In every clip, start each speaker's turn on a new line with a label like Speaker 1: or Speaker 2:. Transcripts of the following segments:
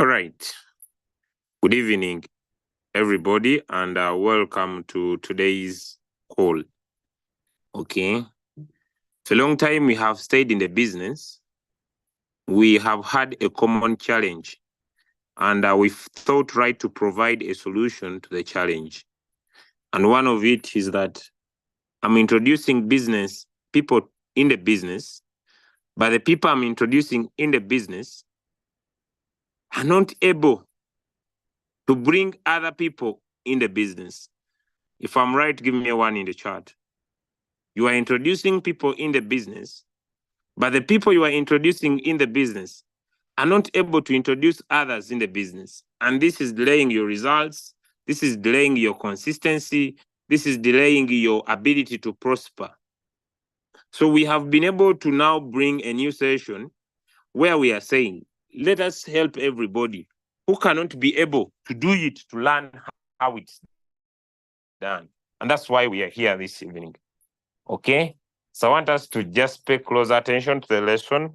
Speaker 1: All right. Good evening, everybody, and welcome to today's call. Okay. For a long time, we have stayed in the business. We have had a common challenge, and we've thought right to provide a solution to the challenge. And one of it is that I'm introducing people in the business, but the people I'm introducing in the business are not able to bring other people in the business. If I'm right, give me a one in the chat. You are introducing people in the business, but the people you are introducing in the business are not able to introduce others in the business. And this is delaying your results. This is delaying your consistency. This is delaying your ability to prosper. So we have been able to now bring a new session where we are saying, let us help everybody who cannot be able to do it to learn how it's done. And that's why we are here this evening. Okay? So I want us to just pay close attention to the lesson,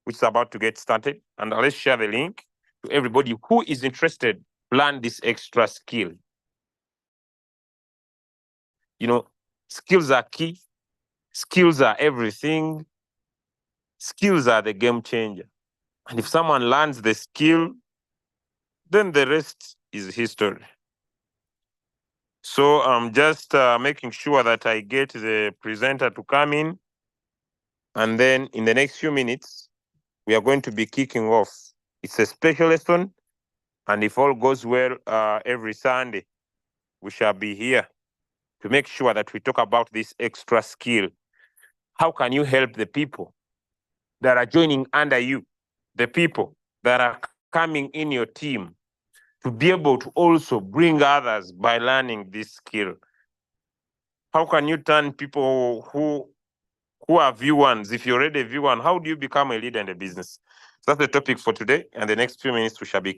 Speaker 1: which is about to get started. And let's share the link to everybody who is interested to learn this extra skill. You know, skills are key. Skills are everything. Skills are the game changer. And if someone learns the skill, then the rest is history. So I'm just making sure that I get the presenter to come in. And then in the next few minutes, we are going to be kicking off. It's a special lesson. And if all goes well, every Sunday, we shall be here to make sure that we talk about this extra skill. How can you help the people that are joining under you, the people that are coming in your team, to be able to also bring others by learning this skill? How can you turn people who are V1s, if you're already a V1, how do you become a leader in the business? So that's the topic for today. And the next few minutes, we shall be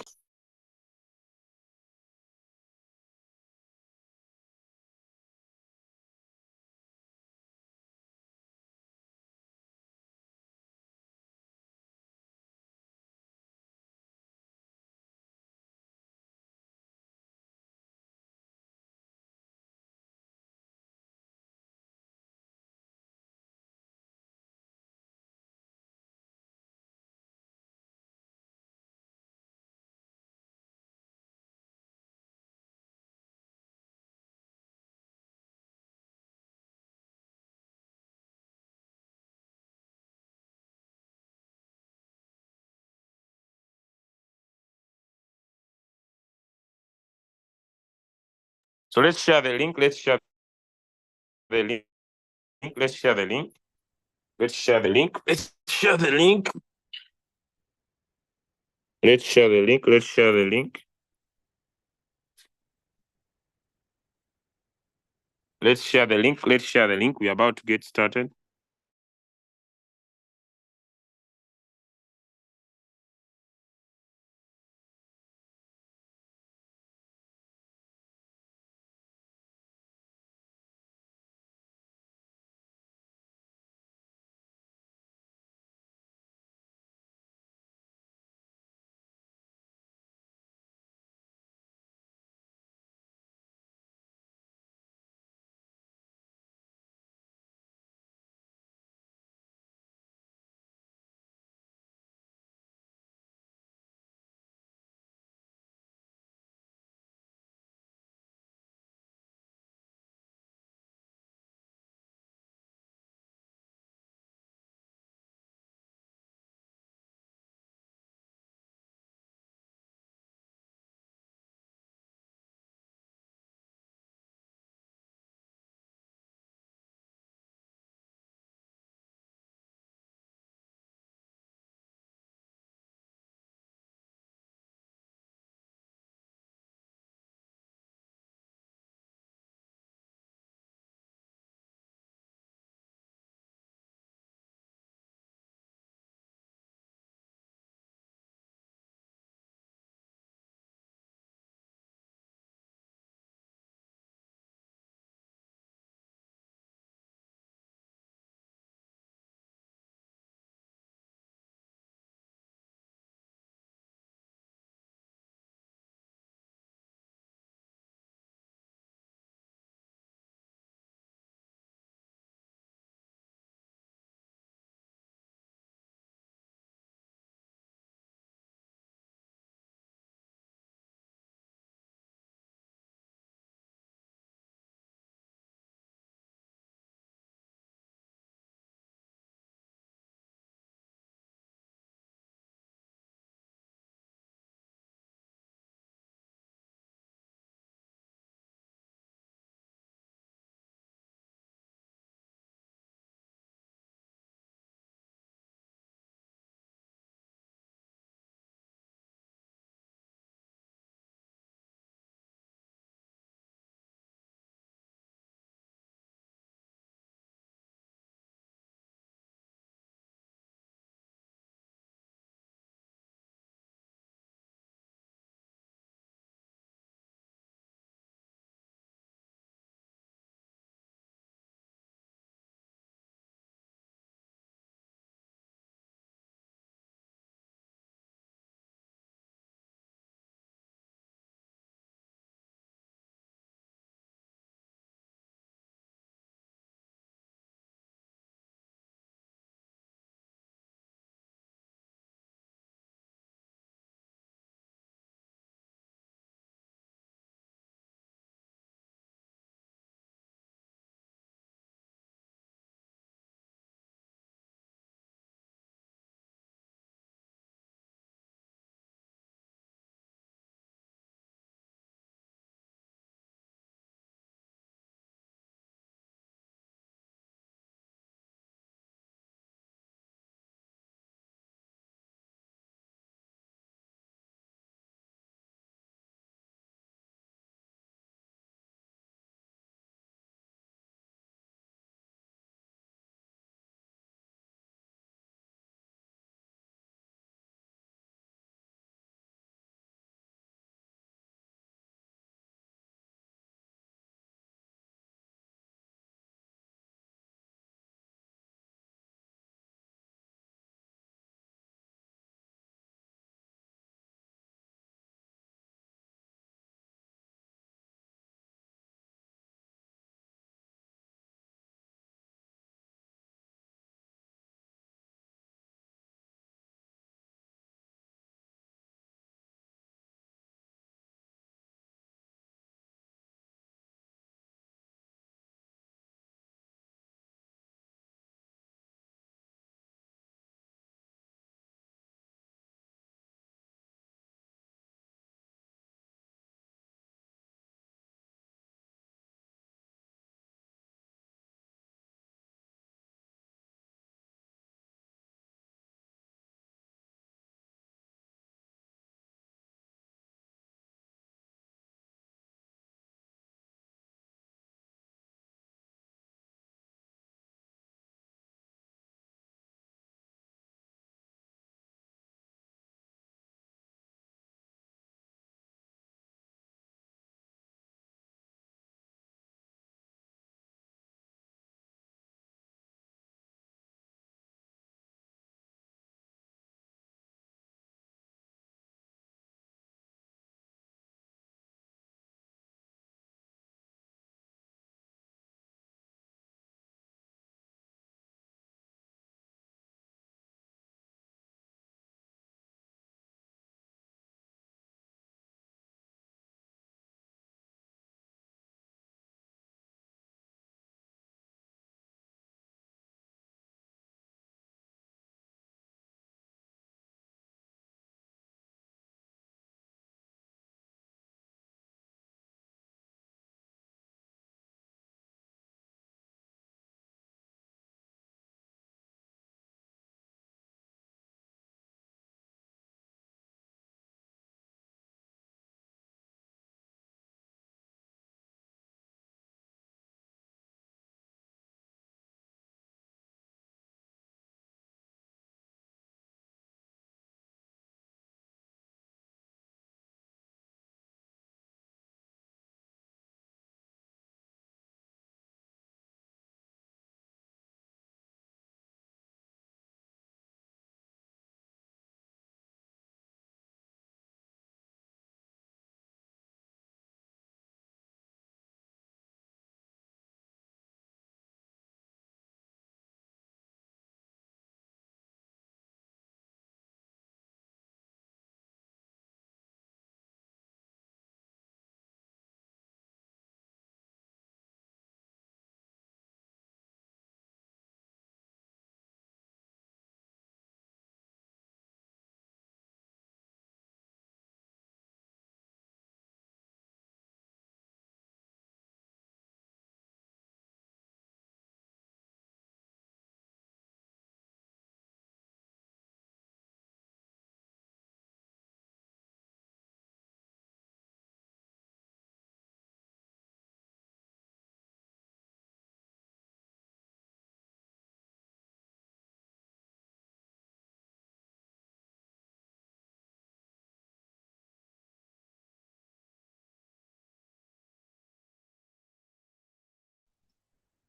Speaker 1: So let's share the link. Let's share the link. Let's share the link. Let's share the link. Let's share the link. Let's share the link. Let's share the link. Let's share the link. Let's share the link. We're about to get started.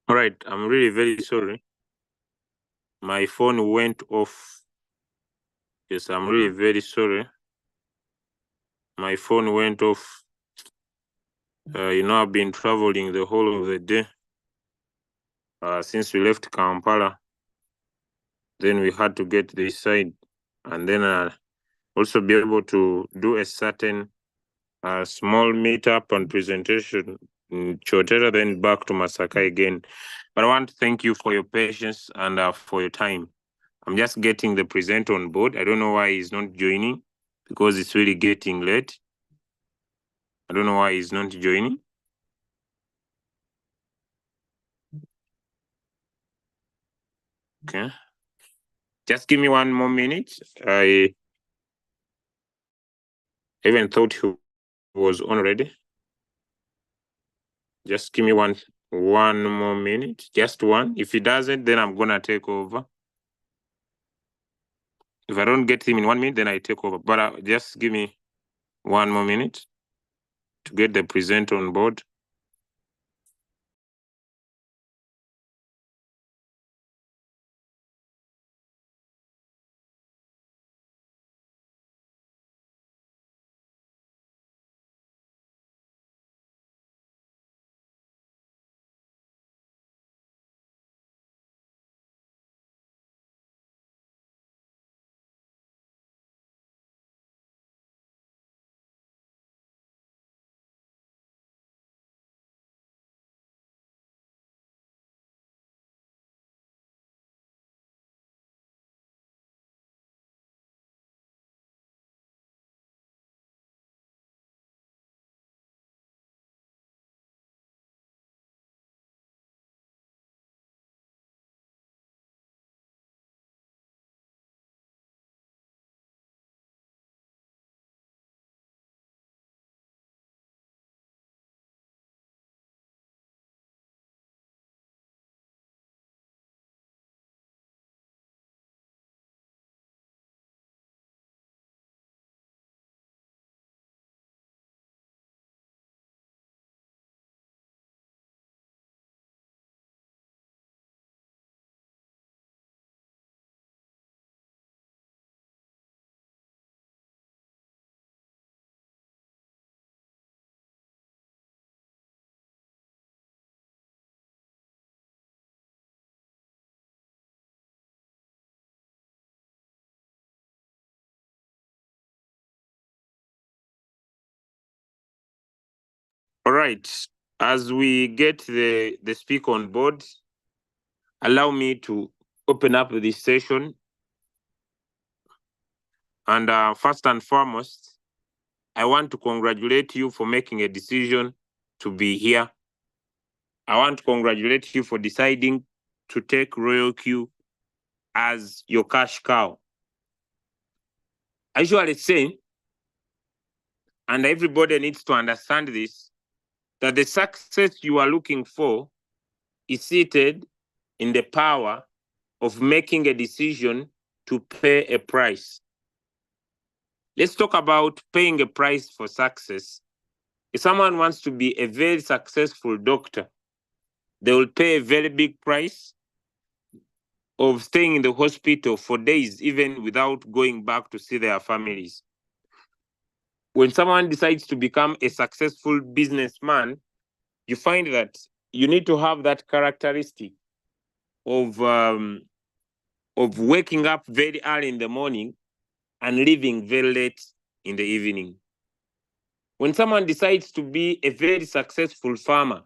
Speaker 1: All right, I'm really very sorry. My phone went off. Yes, I'm really very sorry. My phone went off. I've been traveling the whole of the day since we left Kampala. Then we had to get this side, and then also be able to do a certain small meetup and presentation in Chotera, then back to Masaka again. But I want to thank you for your patience and for your time. I'm just getting the presenter on board. I don't know why he's not joining because it's really getting late. I don't know why he's not joining. Okay. Just give me one more minute. I even thought he was on already. Just give me one more minute. Just one. If he doesn't, then I'm gonna take over. If I don't get him in 1 minute, then I take over. But just give me 1 more minute to get the presenter on board. All right. As we get the speaker on board, allow me to open up this session. And first and foremost, I want to congratulate you for making a decision to be here. I want to congratulate you for deciding to take Royal Q as your cash cow. I usually say, and everybody needs to understand this, that the success you are looking for is seated in the power of making a decision to pay a price. Let's talk about paying a price for success. If someone wants to be a very successful doctor, they will pay a very big price of staying in the hospital for days, even without going back to see their families. When someone decides to become a successful businessman, you find that you need to have that characteristic of waking up very early in the morning and leaving very late in the evening. When someone decides to be a very successful farmer,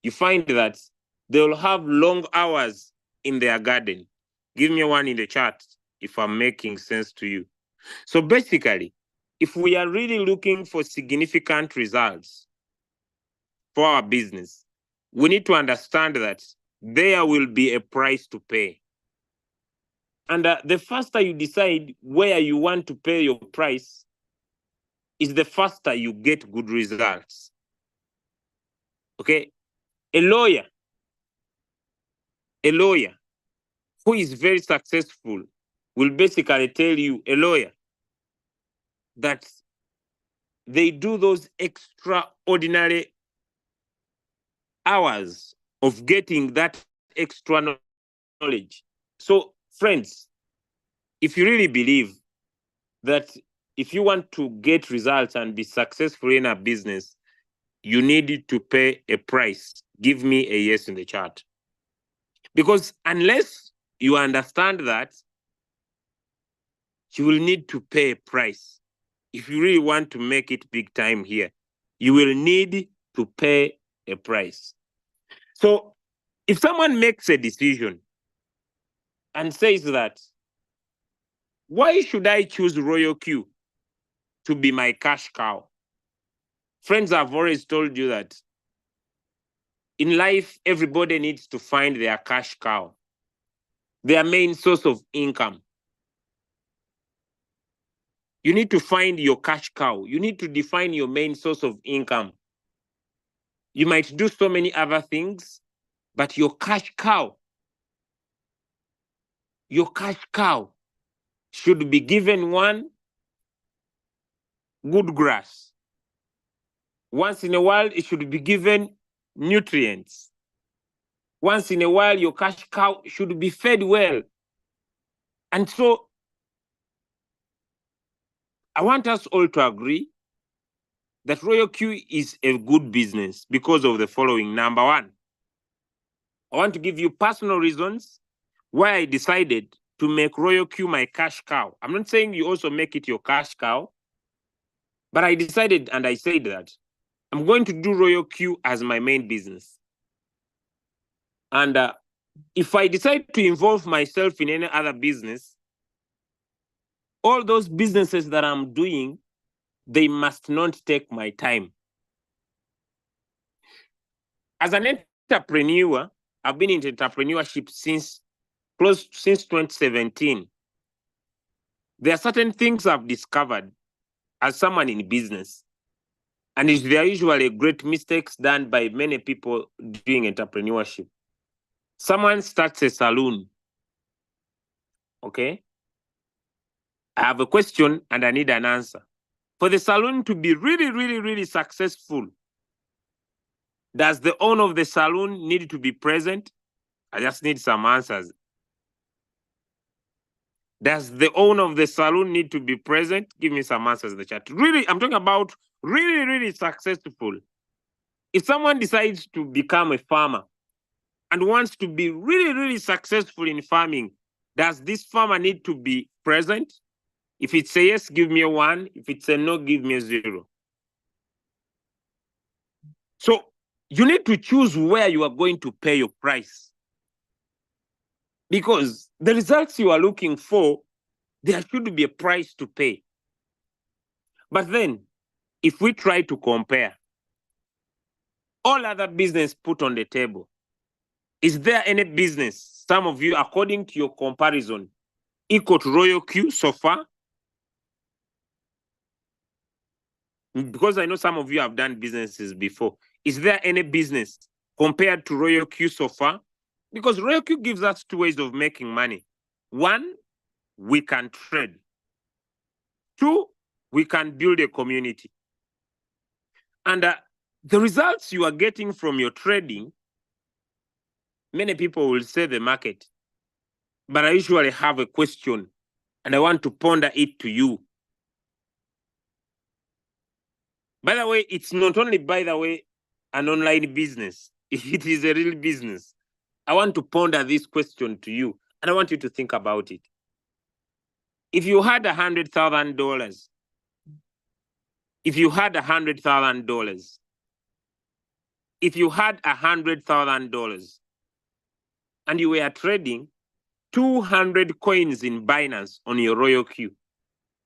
Speaker 1: you find that they will have long hours in their garden. Give me one in the chat if I'm making sense to you. So basically, if we are really looking for significant results for our business, we need to understand that there will be a price to pay. And the faster you decide where you want to pay your price, is the faster you get good results. Okay? A lawyer who is very successful will basically tell you, a lawyer, that they do those extraordinary hours of getting that extra knowledge. So, friends, if you really believe that if you want to get results and be successful in a business, you need to pay a price. Give me a yes in the chat. Because unless you understand that, you will need to pay a price. If you really want to make it big time here, you will need to pay a price. So if someone makes a decision and says that, why should I choose Royal Q to be my cash cow? Friends, I've always told you that in life, everybody needs to find their cash cow, their main source of income. You need to find your cash cow. You need to define your main source of income. You might do so many other things, but your cash cow should be given one good grass. Once in a while, it should be given nutrients. Once in a while, your cash cow should be fed well. And so I want us all to agree that Royal Q is a good business because of the following. Number one, I want to give you personal reasons why I decided to make Royal Q my cash cow. I'm not saying you also make it your cash cow, but I decided and I said that I'm going to do Royal Q as my main business. And if I decide to involve myself in any other business, all those businesses that I'm doing, they must not take my time. As an entrepreneur, I've been in entrepreneurship since 2017. There are certain things I've discovered as someone in business, and there are usually great mistakes done by many people doing entrepreneurship. Someone starts a salon, okay? I have a question and I need an answer. For the salon to be really, really, really successful, does the owner of the salon need to be present? I just need some answers. Does the owner of the salon need to be present? Give me some answers in the chat. Really, I'm talking about really, really successful. If someone decides to become a farmer and wants to be really, really successful in farming, does this farmer need to be present? If it's a yes, give me a 1. If it's a no, give me a 0. So you need to choose where you are going to pay your price. Because the results you are looking for, there should be a price to pay. But then, if we try to compare all other business put on the table, is there any business, some of you, according to your comparison, equal to Royal Q so far? Because I know some of you have done businesses before. Is there any business compared to Royal Q so far? Because Royal Q gives us 2 ways of making money. 1, we can trade. 2, we can build a community. And the results you are getting from your trading, many people will say the market. But I usually have a question, and I want to ponder it to you. By the way, it's not only, by the way, an online business. It is a real business. I want to ponder this question to you, and I want you to think about it. If you had $100,000, if you had $100,000, if you had $100,000, and you were trading 200 coins in Binance on your Royal Q,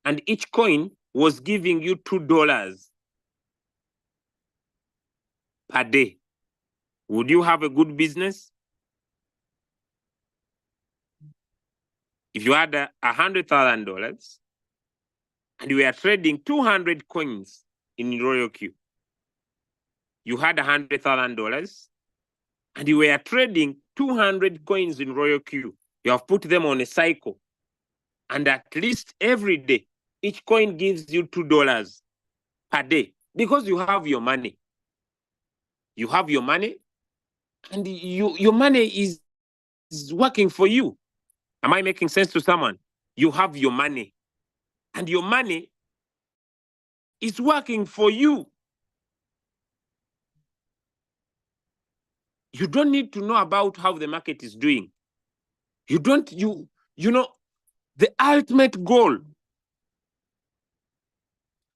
Speaker 1: and each coin was giving you $2 per day, would you have a good business? If you had $100,000 and you were trading 200 coins in Royal Q, you had $100,000 and you were trading 200 coins in Royal Q. You have put them on a cycle, and at least every day, each coin gives you $2 per day because you have your money. You have your money, and your money is working for you. Am I making sense to someone? You have your money, and your money is working for you. You don't need to know about how the market is doing. You know, the ultimate goal.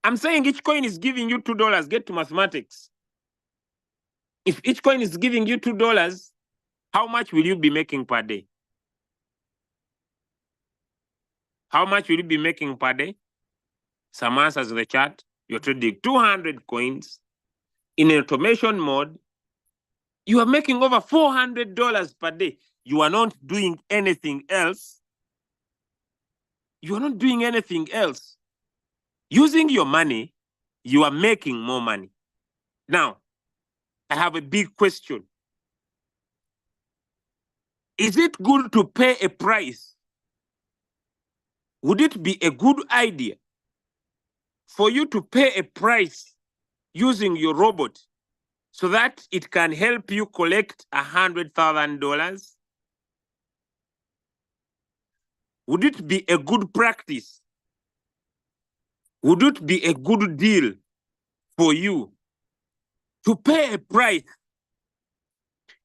Speaker 1: I'm saying each coin is giving you $2. Get to mathematics. If each coin is giving you $2, how much will you be making per day? How much will you be making per day? Some answers in the chat. You're trading 200 coins in automation mode. You are making over $400 per day. You are not doing anything else. You are not doing anything else. Using your money, you are making more money. Now, I have a big question. Is it good to pay a price? Would it be a good idea for you to pay a price using your robot so that it can help you collect $100,000? Would it be a good practice? Would it be a good deal for you to pay a price?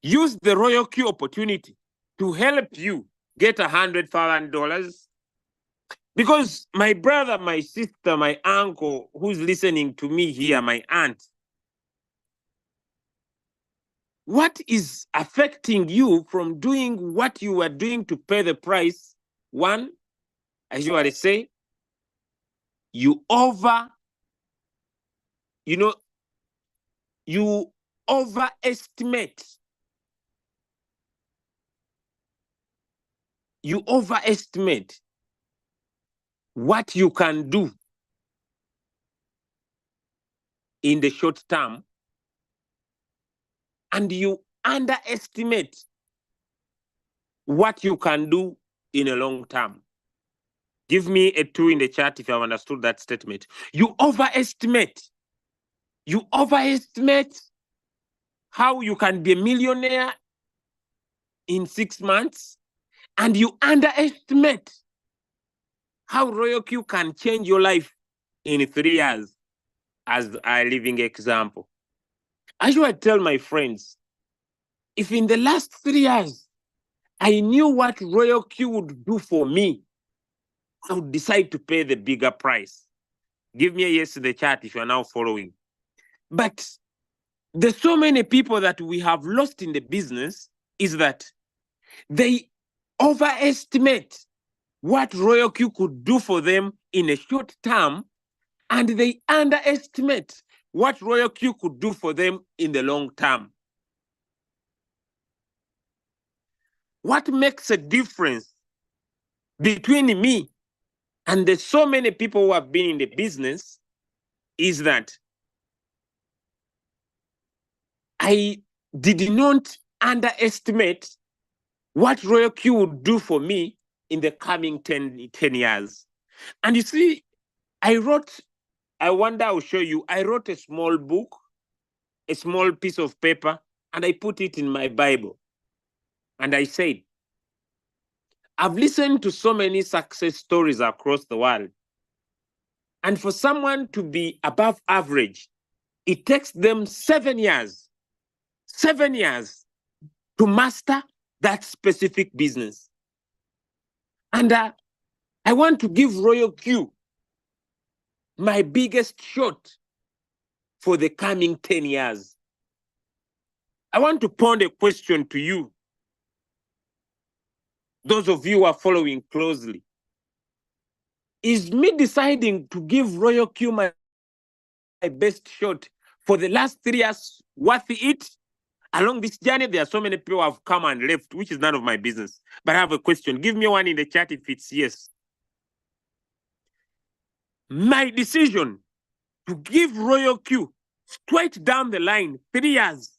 Speaker 1: Use the Royal Q opportunity to help you get $100,000. Because my brother, my sister, my uncle, who's listening to me here, my aunt, what is affecting you from doing what you are doing to pay the price? One, as you already say, you overestimate. You overestimate what you can do in the short term, and you underestimate what you can do in a long term. Give me a 2 in the chat if you have understood that statement. You overestimate. You overestimate how you can be a millionaire in 6 months, and you underestimate how Royal Q can change your life in 3 years, as a living example. I should tell my friends, if in the last 3 years I knew what Royal Q would do for me, I would decide to pay the bigger price. Give me a yes in the chat if you're now following. But there's so many people that we have lost in the business is that they overestimate what Royal Q could do for them in a short term, and they underestimate what Royal Q could do for them in the long term. What makes a difference between me and the so many people who have been in the business is that I did not underestimate what Royal Q would do for me in the coming 10 years. And you see, I wrote a small book, a small piece of paper, and I put it in my Bible. And I said, I've listened to so many success stories across the world. And for someone to be above average, it takes them 7 years to master that specific business. And I want to give Royal Q my biggest shot for the coming 10 years. I want to ponder a question to you, those of you who are following closely. Is me deciding to give Royal Q my best shot for the last 3 years worth it? Along this journey, there are so many people who have come and left, which is none of my business. But I have a question. Give me one in the chat if it's yes. My decision to give Royal Q straight down the line, 3 years.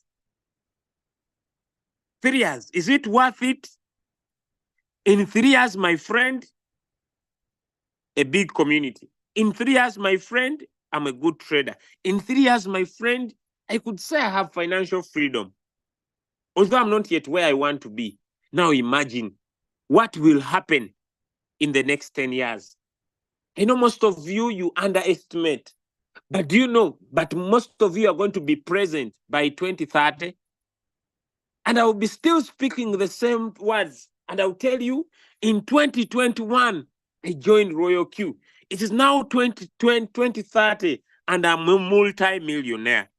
Speaker 1: 3 years, is it worth it? In 3 years, my friend, a big community. In 3 years, my friend, I'm a good trader. In 3 years, my friend, I could say I have financial freedom. Although I'm not yet where I want to be. Now imagine what will happen in the next 10 years. I know most of you underestimate. But do you know, but most of you are going to be present by 2030. And I will be still speaking the same words. And I'll tell you, in 2021, I joined Royal Q. It is now 2030, and I'm a multi-millionaire.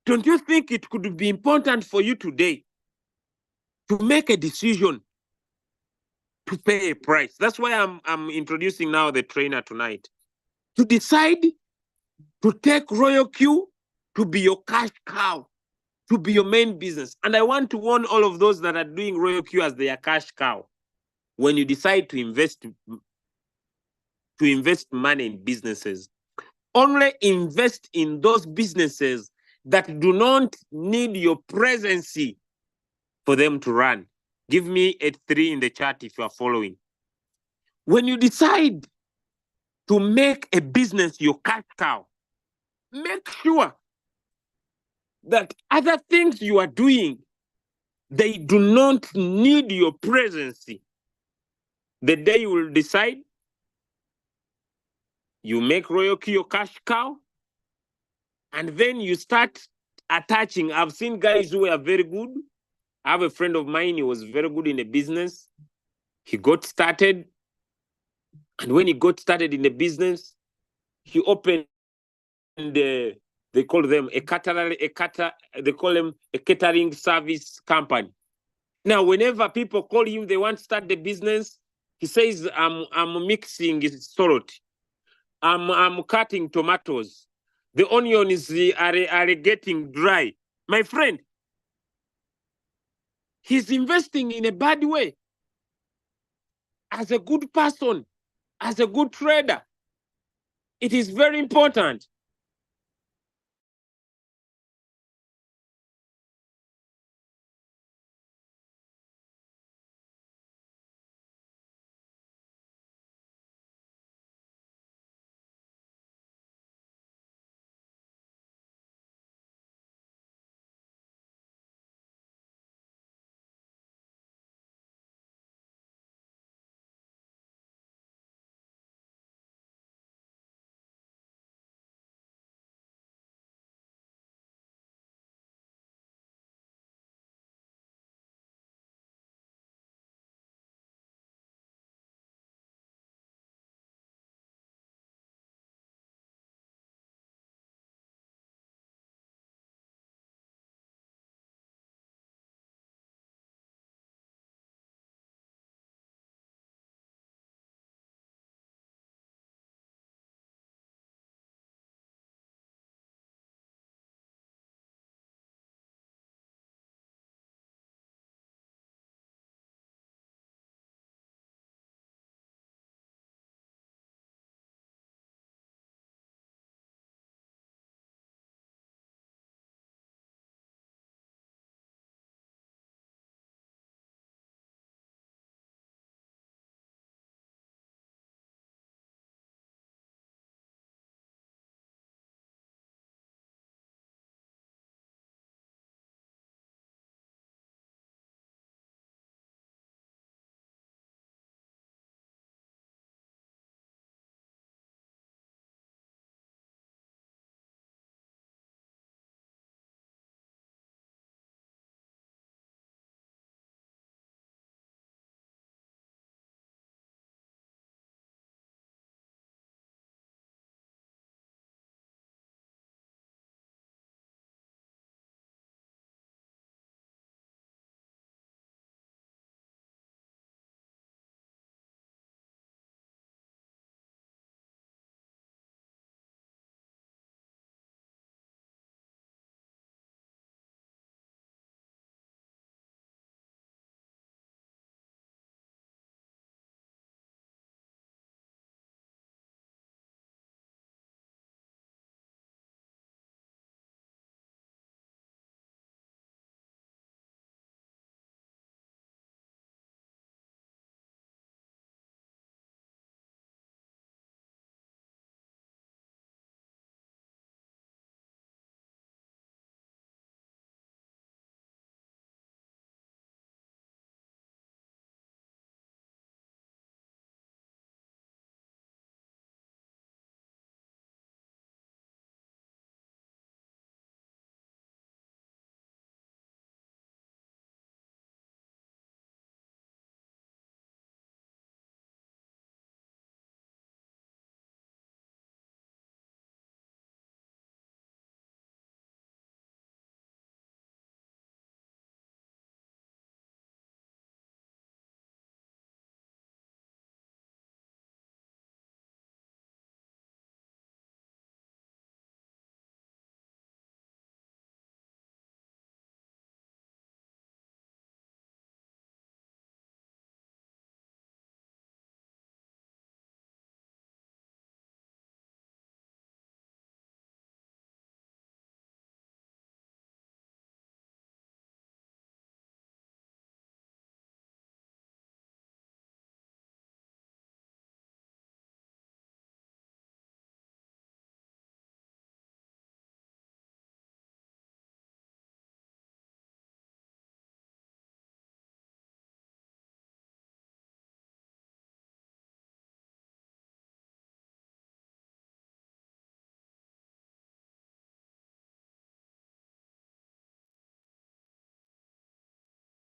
Speaker 1: Don't you think it could be important for you today to make a decision to pay a price? That's why I'm introducing now the trainer tonight. To decide to take Royal Q to be your cash cow, to be your main business. And I want to warn all of those that are doing Royal Q as their cash cow. When you decide to invest money in businesses, only invest in those businesses that do not need your presence for them to run. Give me a 3 in the chat if you are following. When you decide to make a business your cash cow, make sure that other things you are doing, they do not need your presence. The day you will decide, you make Royal Q your cash cow, and then you start attaching. I've seen guys who are very good. I have a friend of mine, he was very good in a business. He got started, and when he got started in the business, he opened they call them they call them a catering service company. Now, whenever people call him, they want to start the business, he says, I'm mixing salt. I'm cutting tomatoes. The onions are getting dry. My friend, he's investing in a bad way. As a good person, as a good trader, it is very important.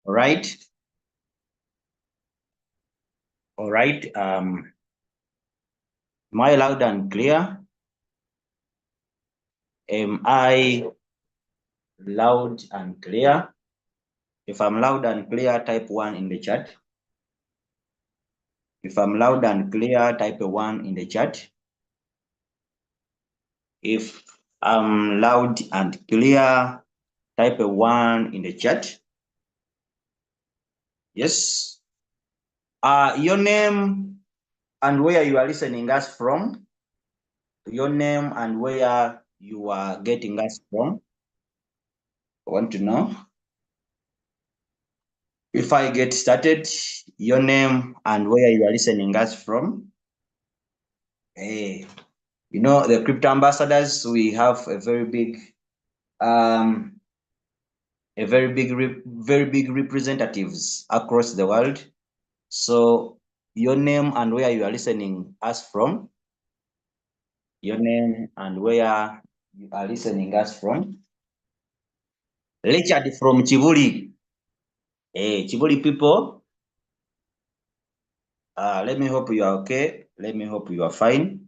Speaker 2: All right. All right. Am I loud and clear? Am I loud and clear? If I'm loud and clear, type 1 in the chat. If I'm loud and clear, type a 1 in the chat. If I'm loud and clear, type a 1 in the chat. Yes. Your name and where you are listening us from. Your name and where you are getting us from. I want to know. If I get started, your name and where you are listening us from. Hey, you know, the crypto ambassadors, we have a very big representatives across the world. So your name and where you are listening us from. Your name and where you are listening us from. Richard from Chivuli. Hey, Chivuli people. Let me hope you are okay. Let me hope you are fine.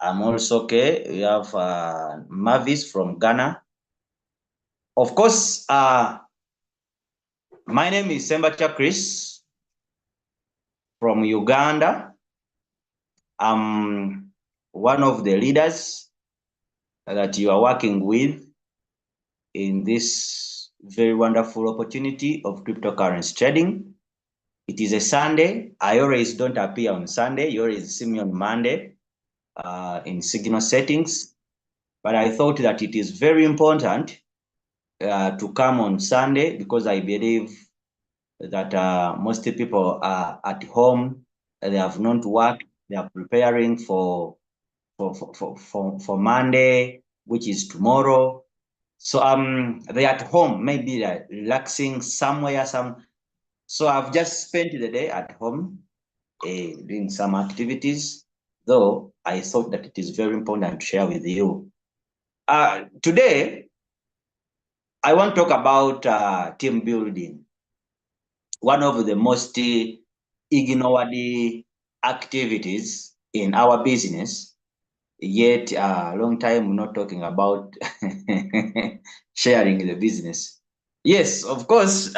Speaker 2: I'm also okay. We have Mavis from Ghana. Of course, my name is Sembacha Chris from Uganda. I'm one of the leaders that you are working with in this very wonderful opportunity of cryptocurrency trading. It is a Sunday. I always don't appear on Sunday. You always see me on Monday in signal settings. But I thought that it is very important to come on Sunday because I believe that most people are at home. They have not worked. They are preparing for Monday, which is tomorrow. So they're at home, maybe they're relaxing somewhere. So I've just spent the day at home doing some activities, though I thought that it is very important to share with you. Today, I want to talk about team building. One of the most ignored activities in our business, yet a long time we're not talking about sharing the business. Yes, of course,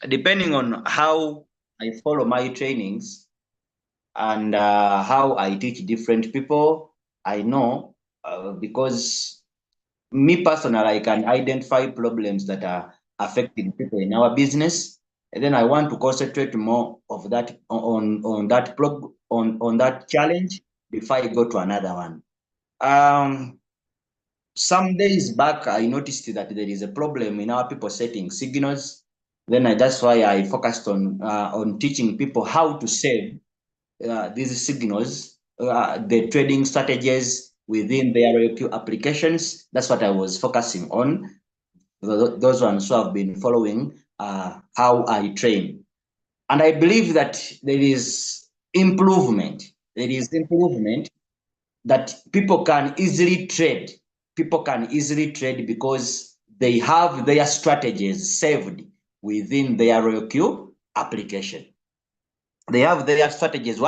Speaker 2: depending on how I follow my trainings and how I teach different people, I know because me personally, I can identify problems that are affecting people in our business, and then I want to concentrate more of that on that challenge before I go to another one. Some days back, I noticed that there is a problem in our people setting signals. Then that's why I focused on teaching people how to save these signals, the trading strategies within their RQ applications. That's what I was focusing on. Those ones who have been following how I train. And I believe that there is improvement. There is improvement that people can easily trade. People can easily trade because they have their strategies saved within their RQ application. They have their strategies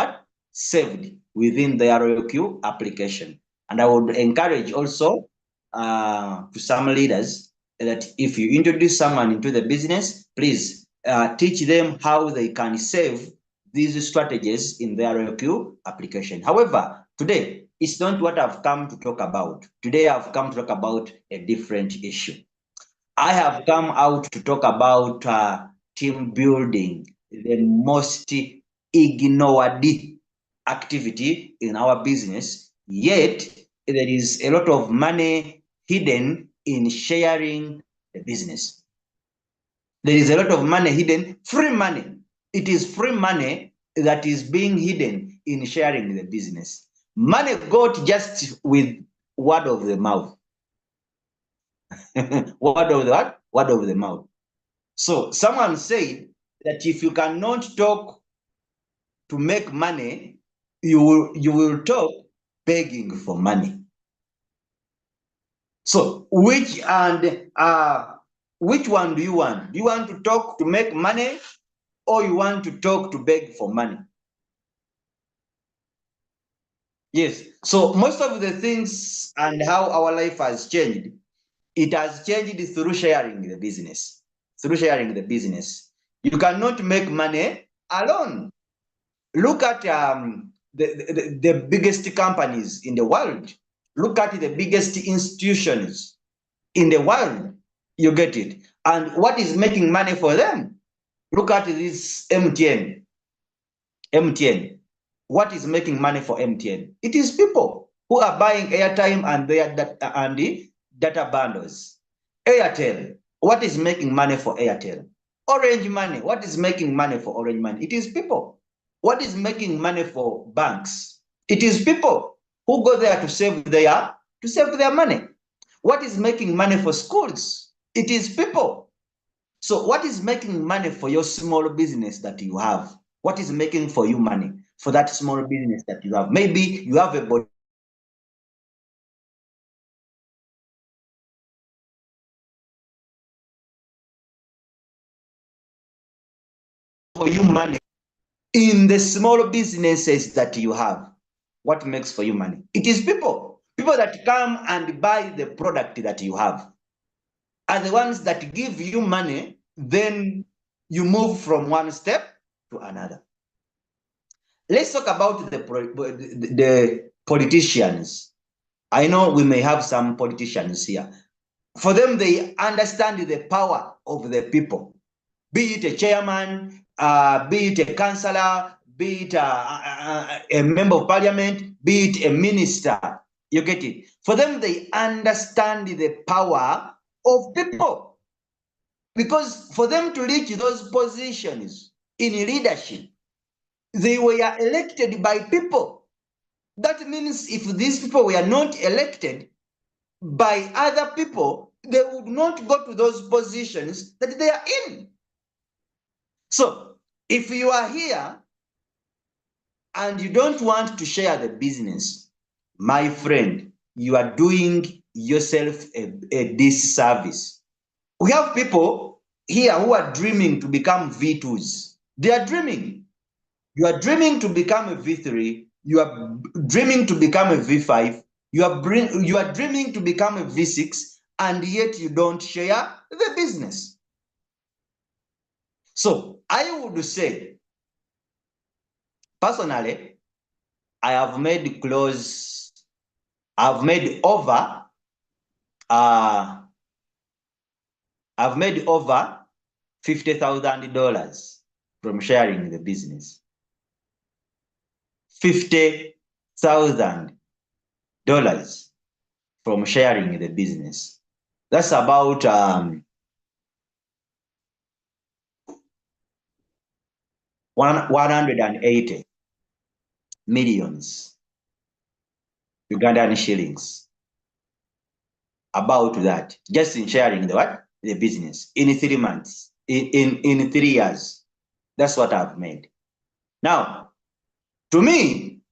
Speaker 2: saved within their ROQ application. And I would encourage also to some leaders that if you introduce someone into the business, please teach them how they can save these strategies in their ROQ application. However, today it's not what I've come to talk about. Today I've come to talk about a different issue. I have come out to talk about team building, the most ignored activity in our business, yet there is a lot of money hidden in sharing the business. There is a lot of money hidden, free money. It is free money that is being hidden in sharing the business. Money got just with word of the mouth. Word of the what? Word of the mouth. So someone said that if you cannot talk to make money, you will talk begging for money. So which and Which one do you want? Do you want to talk to make money, or you want to talk to beg for money? Yes. So most of the things and how our life has changed, it has changed through sharing the business. Through sharing the business. You cannot make money alone. Look at the biggest companies in the world. Look at the biggest institutions in the world. You get it. And what is making money for them? Look at this MTN. MTN. What is making money for MTN? It is people who are buying airtime and their data and the data bundles. Airtel. What is making money for Airtel? Orange Money. What is making money for Orange Money? It is people. What is making money for banks? It is people who go there to save their money. What is making money for schools? It is people. So what is making money for your small business that you have? What is making for you money for that small business that you have? Maybe you have a body for you money in the small businesses that you have. What makes for you money? It is people. People that come and buy the product that you have are the ones that give you money. Then you move from one step to another. Let's talk about the politicians. I know we may have some politicians here. For them, they understand the power of the people, be it a chairman, be it a councillor, be it a member of parliament, be it a minister. You get it? For them, they understand the power of people. Because for them to reach those positions in leadership, they were elected by people. That means if these people were not elected by other people, they would not go to those positions that they are in. So if you are here and you don't want to share the business, my friend, you are doing yourself a disservice. We have people here who are dreaming to become V2s. They are dreaming. You are dreaming to become a V3. You are dreaming to become a V5. You are dreaming to become a V6, and yet you don't share the business. So I would say, personally, I've made over $50,000 from sharing the business. $50,000 from sharing the business. That's about 180 millions Ugandan shillings. About that, just in sharing the business in 3 months, in 3 years. That's what I've made. Now, to me,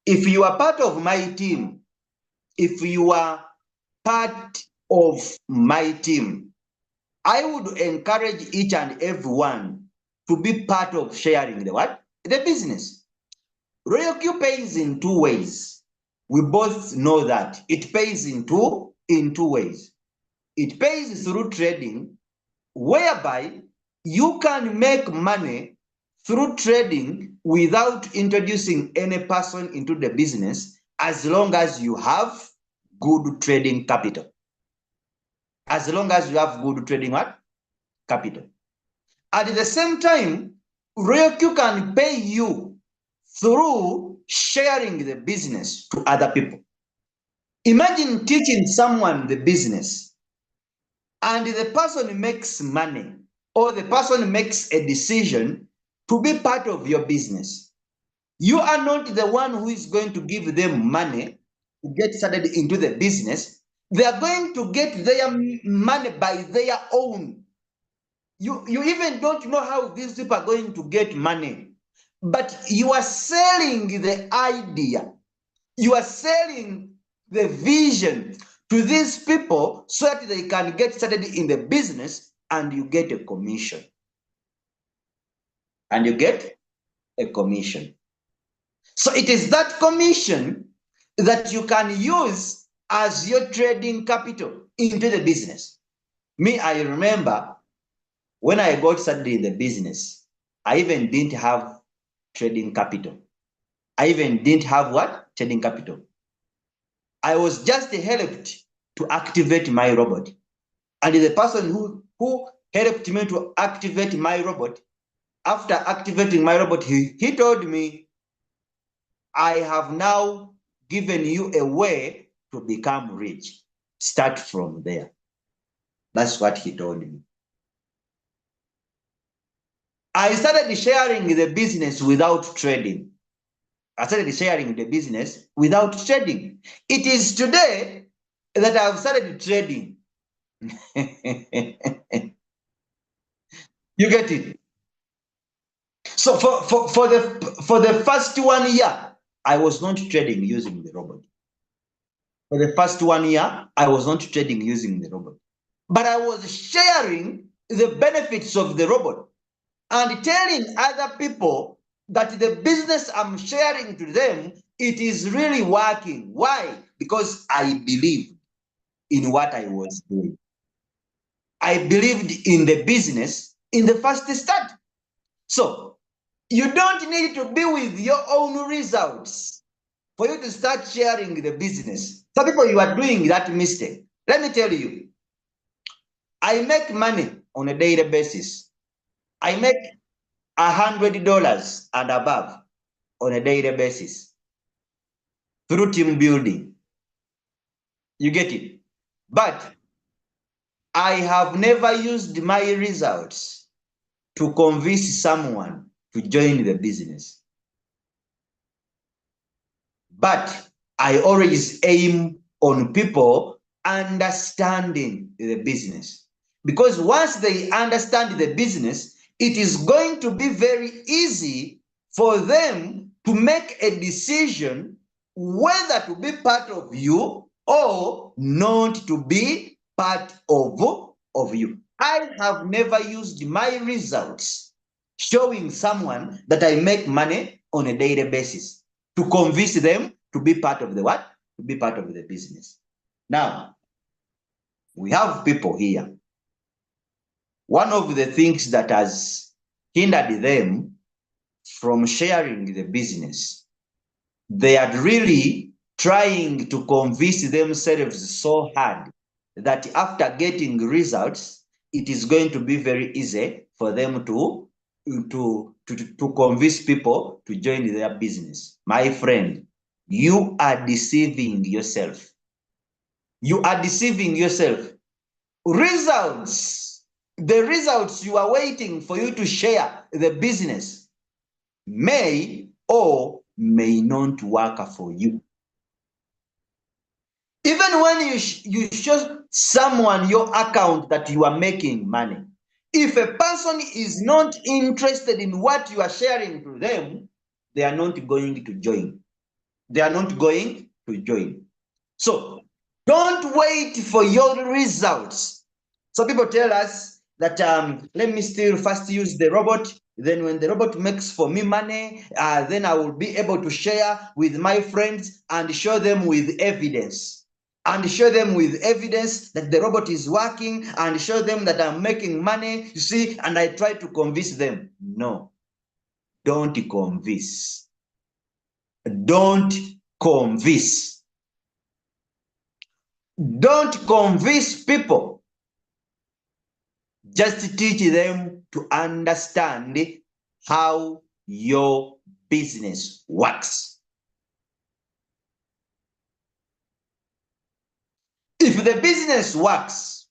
Speaker 2: if you are part of my team, if you are part of my team, I would encourage each and everyone to be part of sharing the business. Royal Q pays in 2 ways. We both know that it pays in two ways. It pays through trading, whereby you can make money through trading without introducing any person into the business, as long as you have good trading capital. As long as you have good trading capital. At the same time, Royal Q can pay you through sharing the business to other people. Imagine teaching someone the business, and the person makes money, or the person makes a decision to be part of your business. You are not the one who is going to give them money to get started into the business. They are going to get their money by their own. You even don't know how these people are going to get money, but you are selling the idea. You are selling the vision to these people so that they can get started in the business and you get a commission. And you get a commission. So it is that commission that you can use as your trading capital into the business. Me, I remember when I got started in the business, I even didn't have trading capital. I even didn't have what? Trading capital. I was just helped to activate my robot. And the person who helped me to activate my robot, after activating my robot, he told me, I have now given you a way to become rich. Start from there. That's what he told me. I started sharing the business without trading. I started sharing the business without trading. It is today that I've started trading. You get it? So for the first 1 year, I was not trading using the robot. For the first 1 year, I was not trading using the robot. But I was sharing the benefits of the robot and telling other people that the business I'm sharing to them, it is really working. Why? Because I believed in what I was doing. I believed in the business in the first start. So you don't need to be with your own results for you to start sharing the business. Some people, you are doing that mistake. Let me tell you, I make money on a daily basis. I make $100 and above on a daily basis through team building. You get it? But I have never used my results to convince someone to join the business. But I always aim on people understanding the business. Because once they understand the business, it is going to be very easy for them to make a decision whether to be part of you or not to be part of you. I have never used my results showing someone that I make money on a daily basis to convince them to be part of the what? To be part of the business. Now, we have people here. One of the things that has hindered them from sharing the business, they are really trying to convince themselves so hard that after getting results, it is going to be very easy for them to convince people to join their business. My friend, you are deceiving yourself. You are deceiving yourself. Results, the results you are waiting for you to share the business may or may not work for you. Even when you show someone your account that you are making money, if a person is not interested in what you are sharing to them, they are not going to join. They are not going to join. So don't wait for your results. So people tell us that let me still first use the robot. Then when the robot makes for me money, then I will be able to share with my friends and show them with evidence. And show them with evidence that the robot is working and show them that I'm making money, you see, and I try to convince them. No, don't convince. Don't convince. Don't convince people. Just teach them to understand how your business works. If the business works,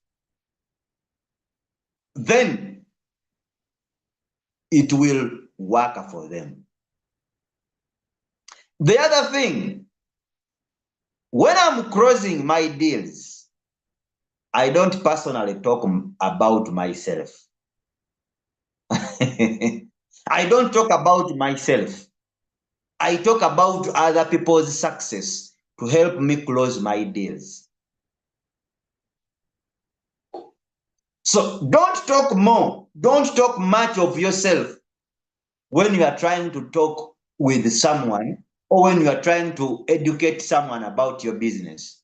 Speaker 2: then it will work for them. The other thing, when I'm closing my deals, I don't personally talk about myself. I don't talk about myself. I talk about other people's success to help me close my deals. So don't talk more. Don't talk much of yourself when you are trying to talk with someone or when you are trying to educate someone about your business.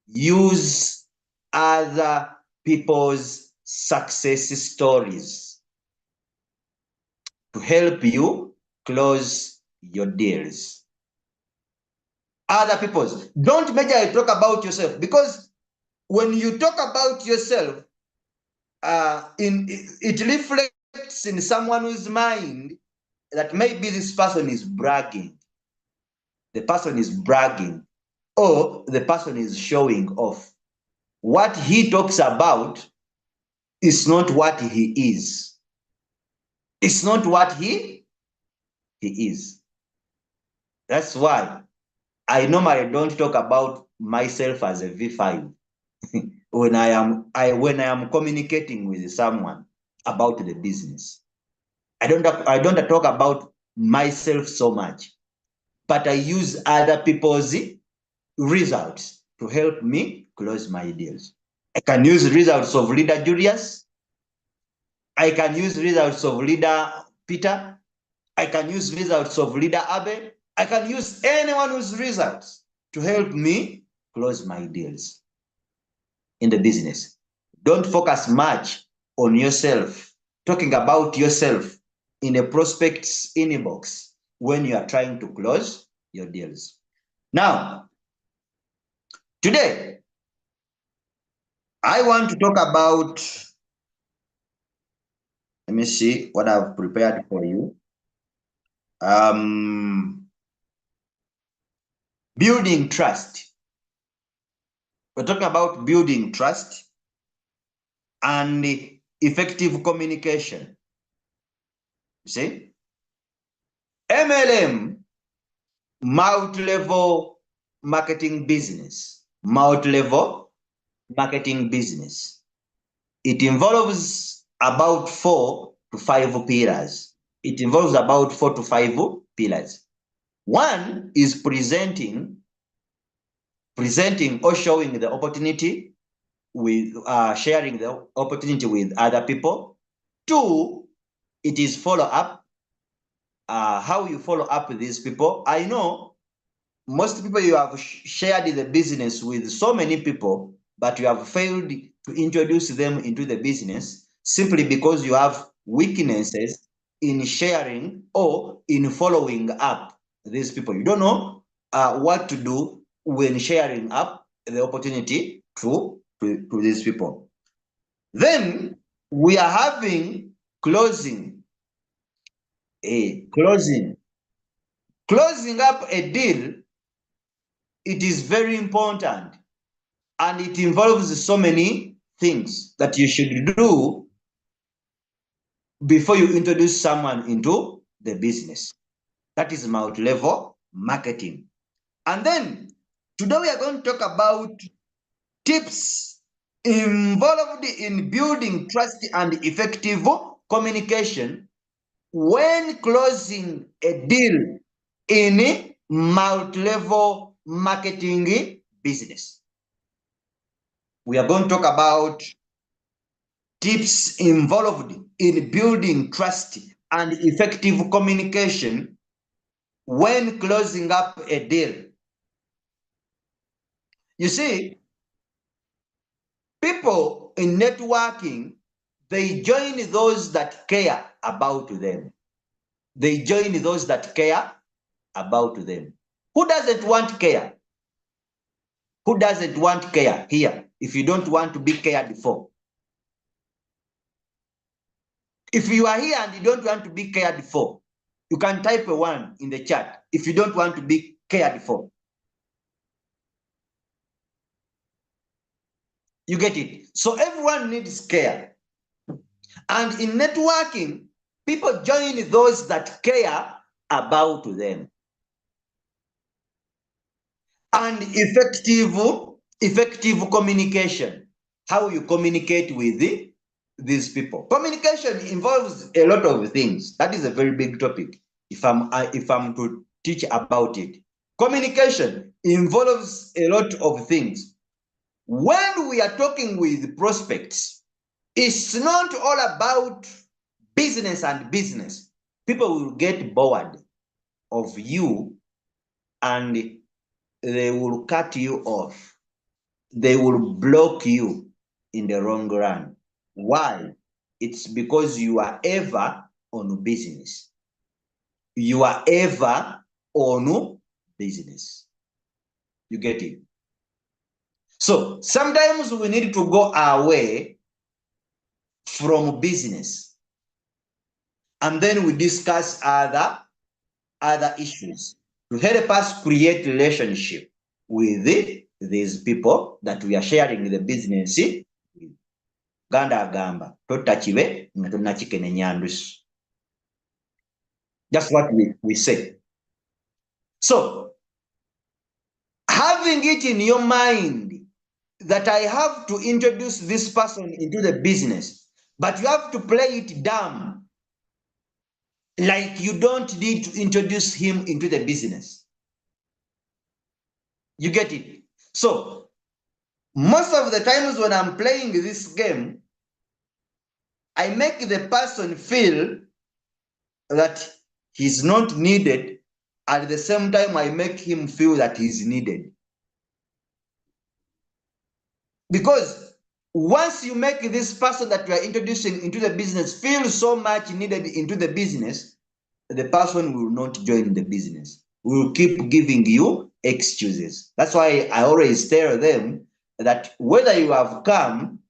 Speaker 2: Use other people's success stories to help you close your deals. Other people's. Don't majorly talk about yourself, because when you talk about yourself, it reflects in someone's mind that maybe this person is bragging. The person is bragging, or the person is showing off. What he talks about is not what he is. It's not what he is. That's why I normally don't talk about myself as a V5 when I am communicating with someone about the business. I don't talk about myself so much, but I use other people's results to help me close my deals. I can use results of leader Julius. I can use results of leader Peter. I can use results of leader Abe. I can use anyone's results to help me close my deals in the business. Don't focus much on yourself, talking about yourself in a prospect's inbox when you are trying to close your deals. Now, today, I want to talk about, let me see what I've prepared for you. Building trust. We're talking about building trust and effective communication. You see? MLM, multi-level marketing business. Multi-level marketing business. It involves about 4 to 5 pillars. It involves about 4 to 5 pillars. One is presenting or showing the opportunity with sharing the opportunity with other people. 2, it is follow up. How you follow up with these people. I know most people, you have shared the business with so many people, but you have failed to introduce them into the business simply because you have weaknesses in sharing or in following up these people. You don't know what to do when sharing up the opportunity to these people. Then we are having closing. Closing up a deal, it is very important, and it involves so many things that you should do before you introduce someone into the business. That is multi-level marketing. And then today we are going to talk about tips involved in building trust and effective communication when closing a deal in multi-level marketing business. We are going to talk about tips involved in building trust and effective communication when closing up a deal. You see, people in networking, they join those that care about them. They join those that care about them. Who doesn't want care? Who doesn't want care here if you don't want to be cared for? If you are here and you don't want to be cared for, you can type a 1 in the chat if you don't want to be cared for. You get it? So everyone needs care. And in networking, people join those that care about them. And effective communication, how you communicate with these people. Communication involves a lot of things. That is a very big topic if I'm to teach about it. Communication involves a lot of things. When we are talking with prospects, It's not all about business and business. People will get bored of you and they will cut you off. They will block you in the long run. Why? It's because you are ever on business. You are ever on business. You get it? So sometimes we need to go away from business and then we discuss other issues to help us create relationship with these people that we are sharing the business with. Ganda agamba totakibe nga tonnakikenenya ndusu. That's what we say. So having it in your mind that I have to introduce this person into the business, but you have to play it dumb, like you don't need to introduce him into the business. You get it? So most of the times when I'm playing this game, I make the person feel that he's not needed. At the same time, I make him feel that he's needed. Because once you make this person that you are introducing into the business feel so much needed into the business, the person will not join the business. Will keep giving you excuses. That's why I always tell them that whether you have come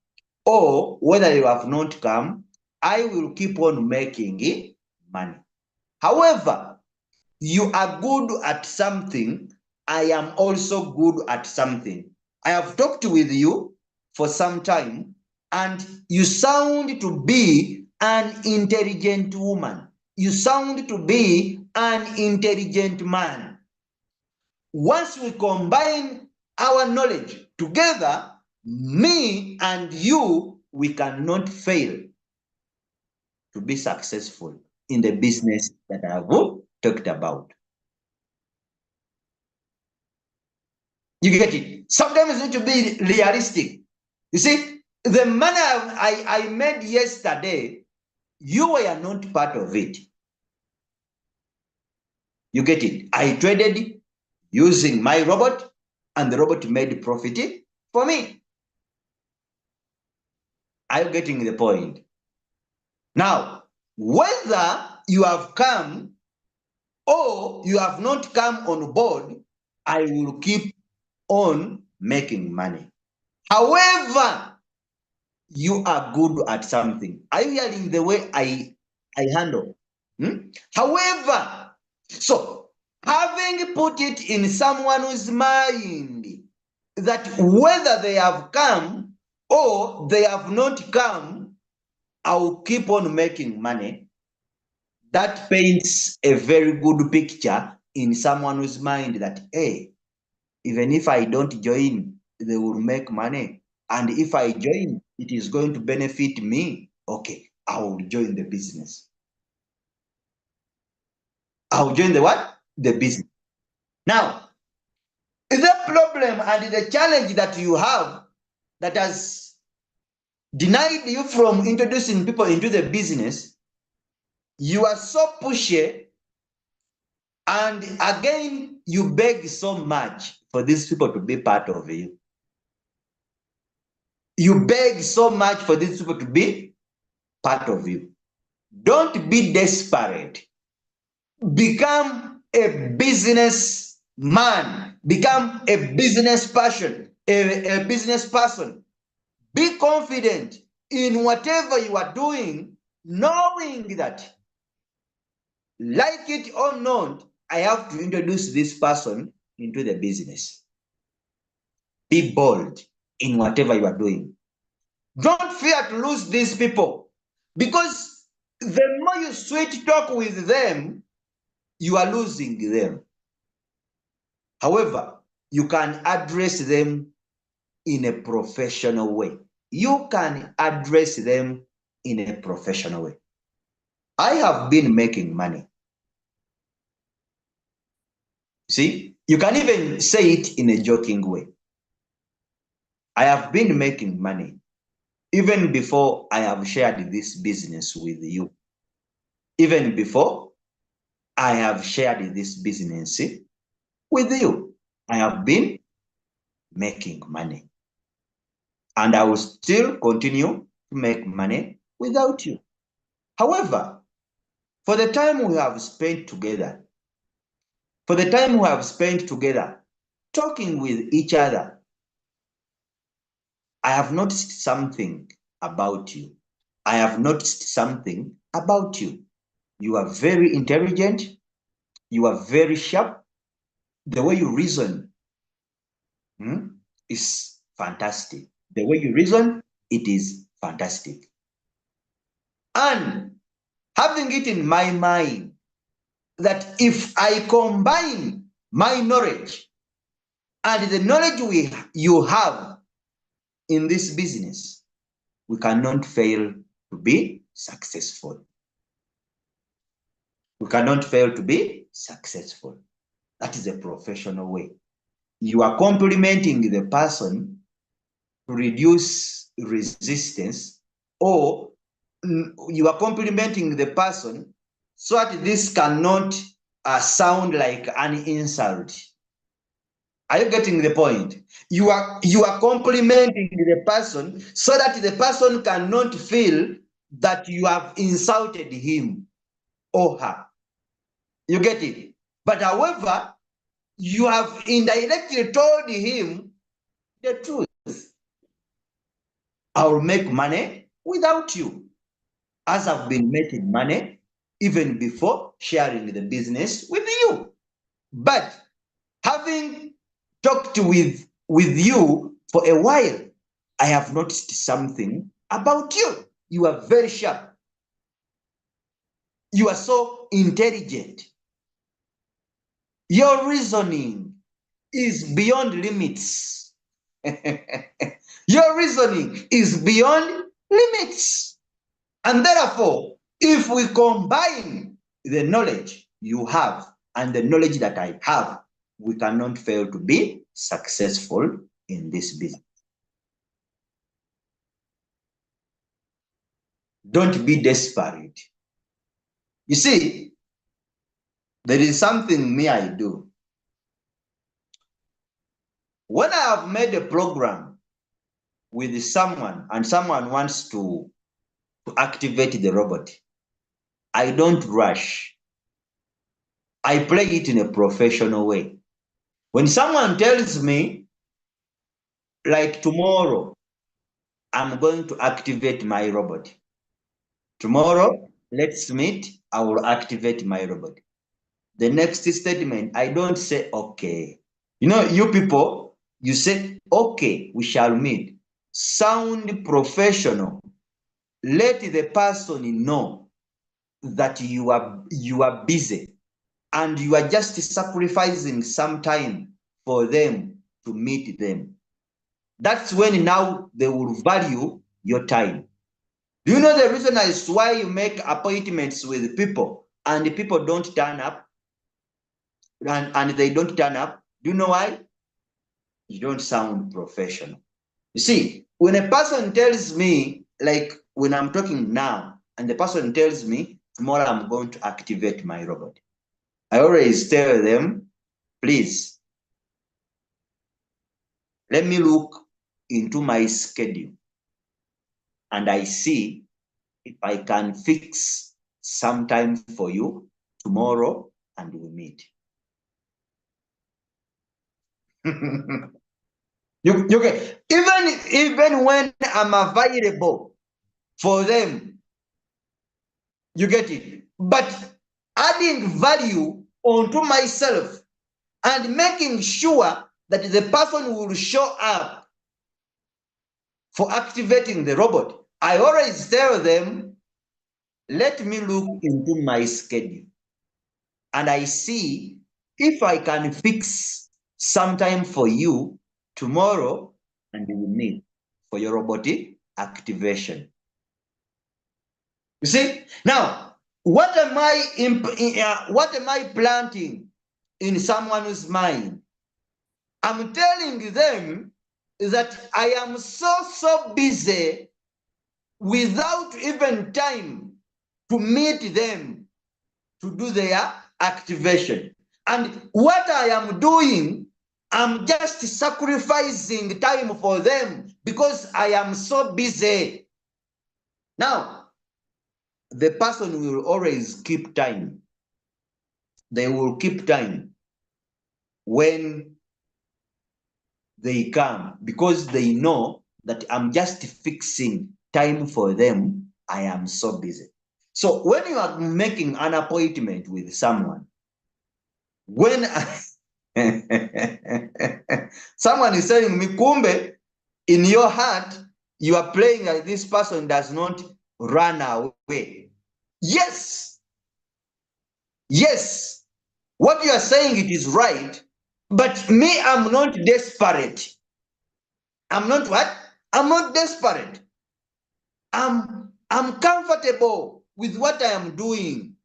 Speaker 2: or whether you have not come, I will keep on making money. However, you are good at something, I am also good at something. I have talked with you for some time, and you sound to be an intelligent woman. You sound to be an intelligent man. Once we combine our knowledge together, me and you, we cannot fail to be successful in the business that I have talked about. You get it? Sometimes you need to be realistic. You see, the money I made yesterday, you were not part of it. You get it? I traded using my robot, and the robot made profit for me. Are you getting the point? Now, whether you have come or you have not come on board, I will keep on making money. However, you are good at something. Are you hearing the way I handle? However, so having put it in someone's mind that whether they have come or they have not come, I'll keep on making money. That paints a very good picture in someone's mind that, hey, even if I don't join, they will make money. And if I join, it is going to benefit me. Okay, I will join the business. I'll join the what? The business. Now, the problem and the challenge that you have that has denied you from introducing people into the business, you are so pushy, and again, you beg so much for these people to be part of you. You beg so much for these people to be part of you. Don't be desperate. Become a business man. Become a business person. A business person. Be confident in whatever you are doing, knowing that, like it or not, I have to introduce this person into the business. Be bold in whatever you are doing. Don't fear to lose these people, because the more you sweet talk with them, you are losing them. However, you can address them in a professional way. You can address them in a professional way. I have been making money. See, you can even say it in a joking way. I have been making money. even before I have shared this business with you. Even before I have shared this business with you, I have been making money. And I will still continue to make money without you. However, for the time we have spent together, talking with each other, I have noticed something about you. You are very intelligent. You are very sharp. The way you reason is fantastic. The way you reason, it is fantastic. And having it in my mind that if I combine my knowledge and the knowledge you have in this business, we cannot fail to be successful. We cannot fail to be successful. That is a professional way. You are complimenting the person to reduce resistance, or you are complimenting the person so that this cannot sound like an insult. Are you getting the point? You are complimenting the person so that the person cannot feel that you have insulted him or her. You get it? But however, you have indirectly told him the truth. I will make money without you, as I've been making money even before sharing the business with you. But having talked with you for a while, I have noticed something about you. You are very sharp. You are so intelligent. Your reasoning is beyond limits. Your reasoning is beyond limits. And therefore, if we combine the knowledge you have and the knowledge that I have, we cannot fail to be successful in this business. Don't be desperate. You see, there is something me I do. When I have made a program with someone and someone wants to activate the robot, I don't rush. I play it in a professional way. When someone tells me, like tomorrow, I'm going to activate my robot. Tomorrow, let's meet, I will activate my robot. The next statement, I don't say, okay. You know, you people, you say, okay, we shall meet. Sound professional. Let the person know that you are busy and you are just sacrificing some time for them to meet them. That's when now they will value your time. Do you know the reason as to why you make appointments with people and the people don't turn up? And they don't turn up. Do you know why? You don't sound professional. You see, when a person tells me, like when I'm talking now, and the person tells me, tomorrow I'm going to activate my robot, I always tell them, please, let me look into my schedule and I see if I can fix some time for you tomorrow and we meet. You get, even when I'm available for them, you get it. But adding value onto myself and making sure that the person will show up for activating the robot, I always tell them, let me look into my schedule and I see if I can fix some time for you tomorrow and we will meet for your robotic activation. You see? Now, what am I planting in someone's mind? I'm telling them that I am so busy without even time to meet them to do their activation. And what I am doing, I'm just sacrificing time for them because I am so busy. Now, the person will always keep time. They will keep time when they come because they know that I'm just fixing time for them. I am so busy. So when you are making an appointment with someone, when someone is telling me, Kumbe, in your heart, you are praying that this person does not run away. Yes. Yes. What you are saying, it is right. But me, I'm not desperate. I'm not what? I'm not desperate. I'm comfortable with what I am doing.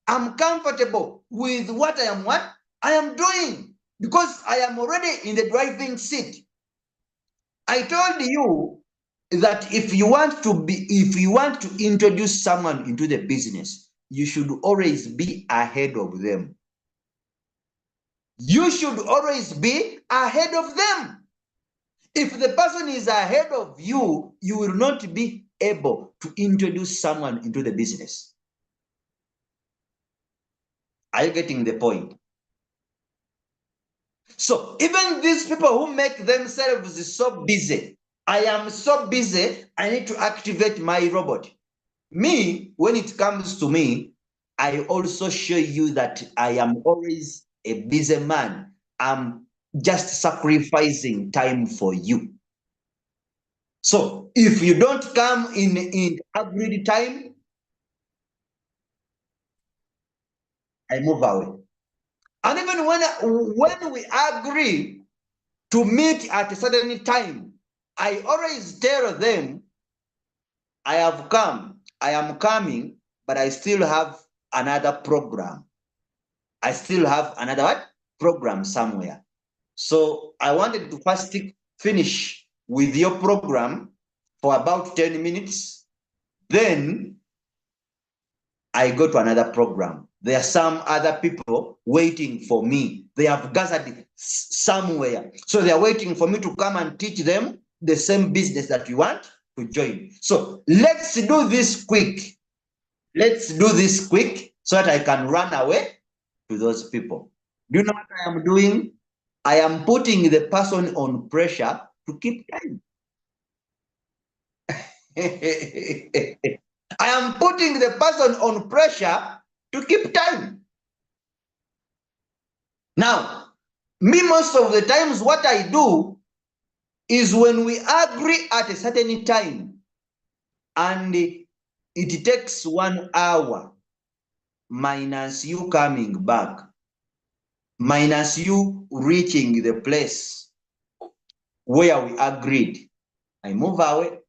Speaker 2: I'm comfortable with what I am doing because I am already in the driving seat. I told you that if you want to introduce someone into the business, you should always be ahead of them. You should always be ahead of them. If the person is ahead of you, you will not be able to introduce someone into the business. Are you getting the point? So even these people who make themselves so busy, I am so busy, I need to activate my robot. Me, when it comes to me, I also show you that I am always a busy man. I'm just sacrificing time for you. So if you don't come in agreed time, I move away. And even when we agree to meet at a certain time, I always tell them, I have come, I am coming, but I still have another program. I still have another what? Program somewhere. So I wanted to first finish with your program for about 10 minutes. Then I go to another program. There are some other people waiting for me. They have gathered somewhere. So they are waiting for me to come and teach them the same business that you want to join. So let's do this quick. Let's do this quick so that I can run away to those people. Do you know what I am doing? I am putting the person on pressure to keep time. I am putting the person on pressure to keep time. Now, me, most of the times, what I do is when we agree at a certain time and it takes 1 hour minus you coming back, minus you reaching the place where we agreed, I move away.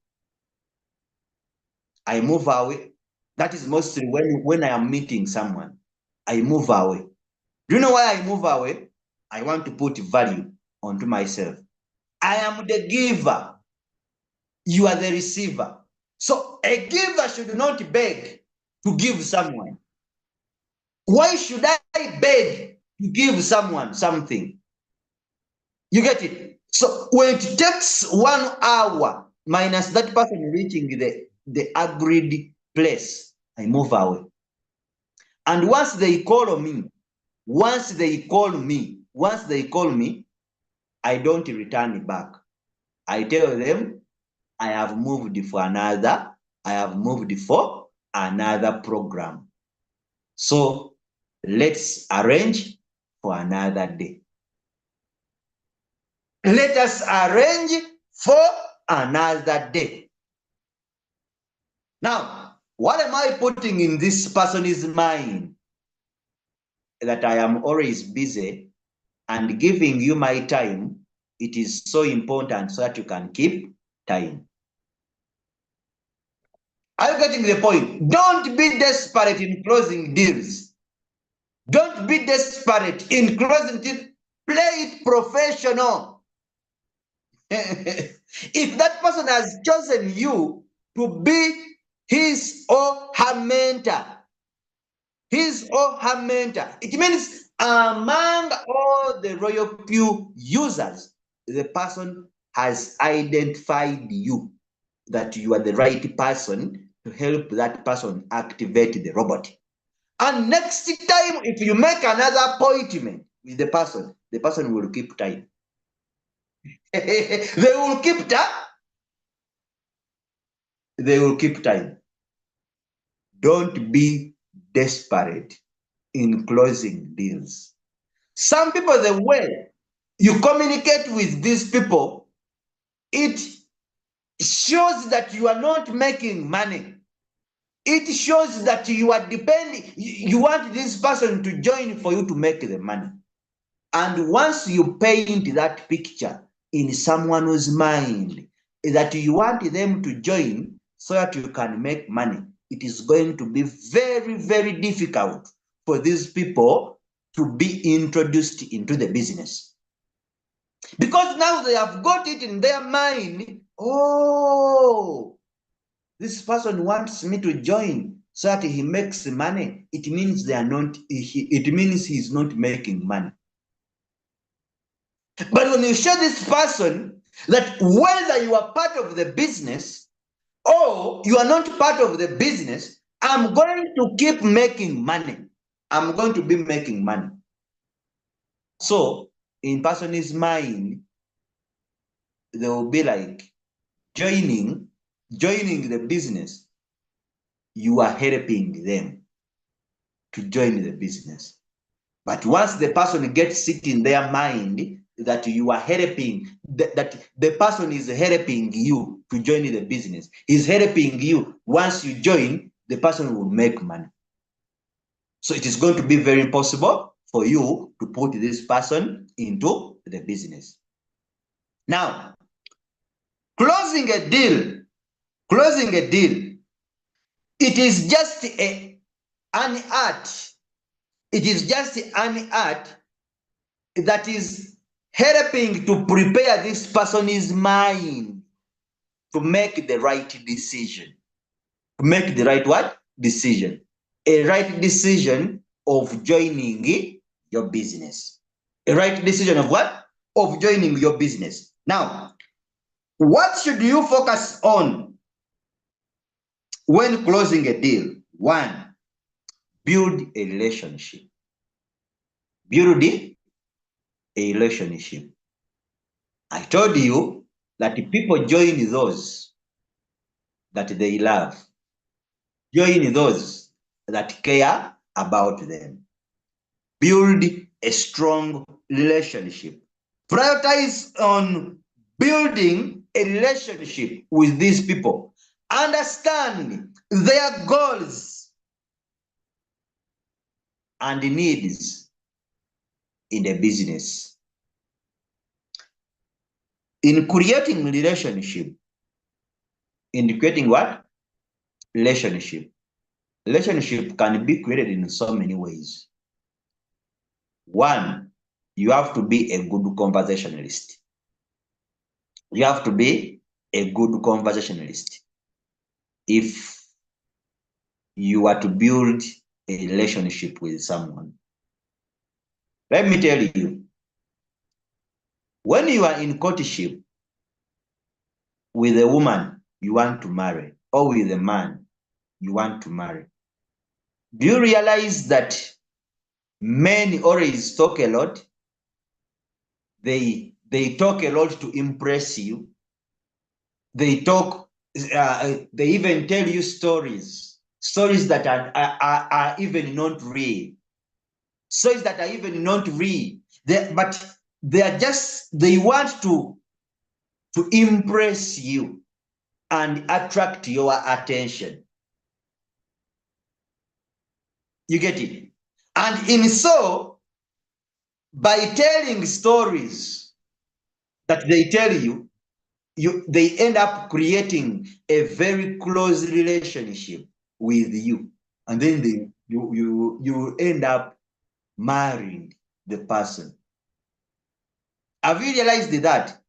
Speaker 2: I move away. That is mostly when I am meeting someone. I move away. Do you know why I move away? I want to put value onto myself. I am the giver. You are the receiver. So a giver should not beg to give someone. Why should I beg to give someone something? You get it? So when it takes 1 hour minus that person reaching the agreed place, I move away. And once they call me, I don't return back. I tell them I have moved for another program. So let's arrange for another day. Let us arrange for another day. Now, what am I putting in this person's mind? That I am always busy and giving you my time. It is so important so that you can keep time. Are you getting the point? Don't be desperate in closing deals. Don't be desperate in closing deals. Play it professional. If that person has chosen you, to be his or her mentor. His or her mentor. It means among all the Royal Pew users, the person has identified you, that you are the right person to help that person activate the robot. And next time, if you make another appointment with the person will keep time. They will keep time. They will keep time. Don't be desperate in closing deals. Some people, the way you communicate with these people, it shows that you are not making money. It shows that you are depending, you want this person to join for you to make the money. And once you paint that picture in someone's mind that you want them to join so that you can make money, it is going to be very, very difficult for these people to be introduced into the business. Because now they have got it in their mind, oh, this person wants me to join so that he makes money. It means they are not, it means he's not making money. But when you show this person that whether you are part of the business or you are not part of the business, I'm going to keep making money. I'm going to be making money. So in person's mind, they will be like, joining the business, you are helping them to join the business. But once the person gets it in their mind that you are helping, that the person is helping you to join the business, is helping you, once you join, the person will make money. So it is going to be very impossible for you to put this person into the business. Now, closing a deal, it is just an art. It is just an art that is helping to prepare this person's mind to make the right decision. To make the right what? Decision. A right decision of joining your business. A right decision of what? Of joining your business. Now, what should you focus on when closing a deal? One, build a relationship. Build a relationship. I told you that people join those that they love. Join those that care about them. Build a strong relationship. Prioritize on building a relationship with these people. Understand their goals and needs in the business. In creating relationship, in creating what? Relationship. Relationship can be created in so many ways. One, you have to be a good conversationalist. You have to be a good conversationalist. If you are to build a relationship with someone, let me tell you, when you are in courtship with a woman you want to marry, or with a man you want to marry, do you realize that men always talk a lot? They talk a lot to impress you. They talk, they even tell you stories that are even not real. Stories that are even not real. But they are just, they want to impress you and attract your attention. You get it? And in so, by telling stories that they tell you, they end up creating a very close relationship with you. And then you end up marrying the person. Have you realized that?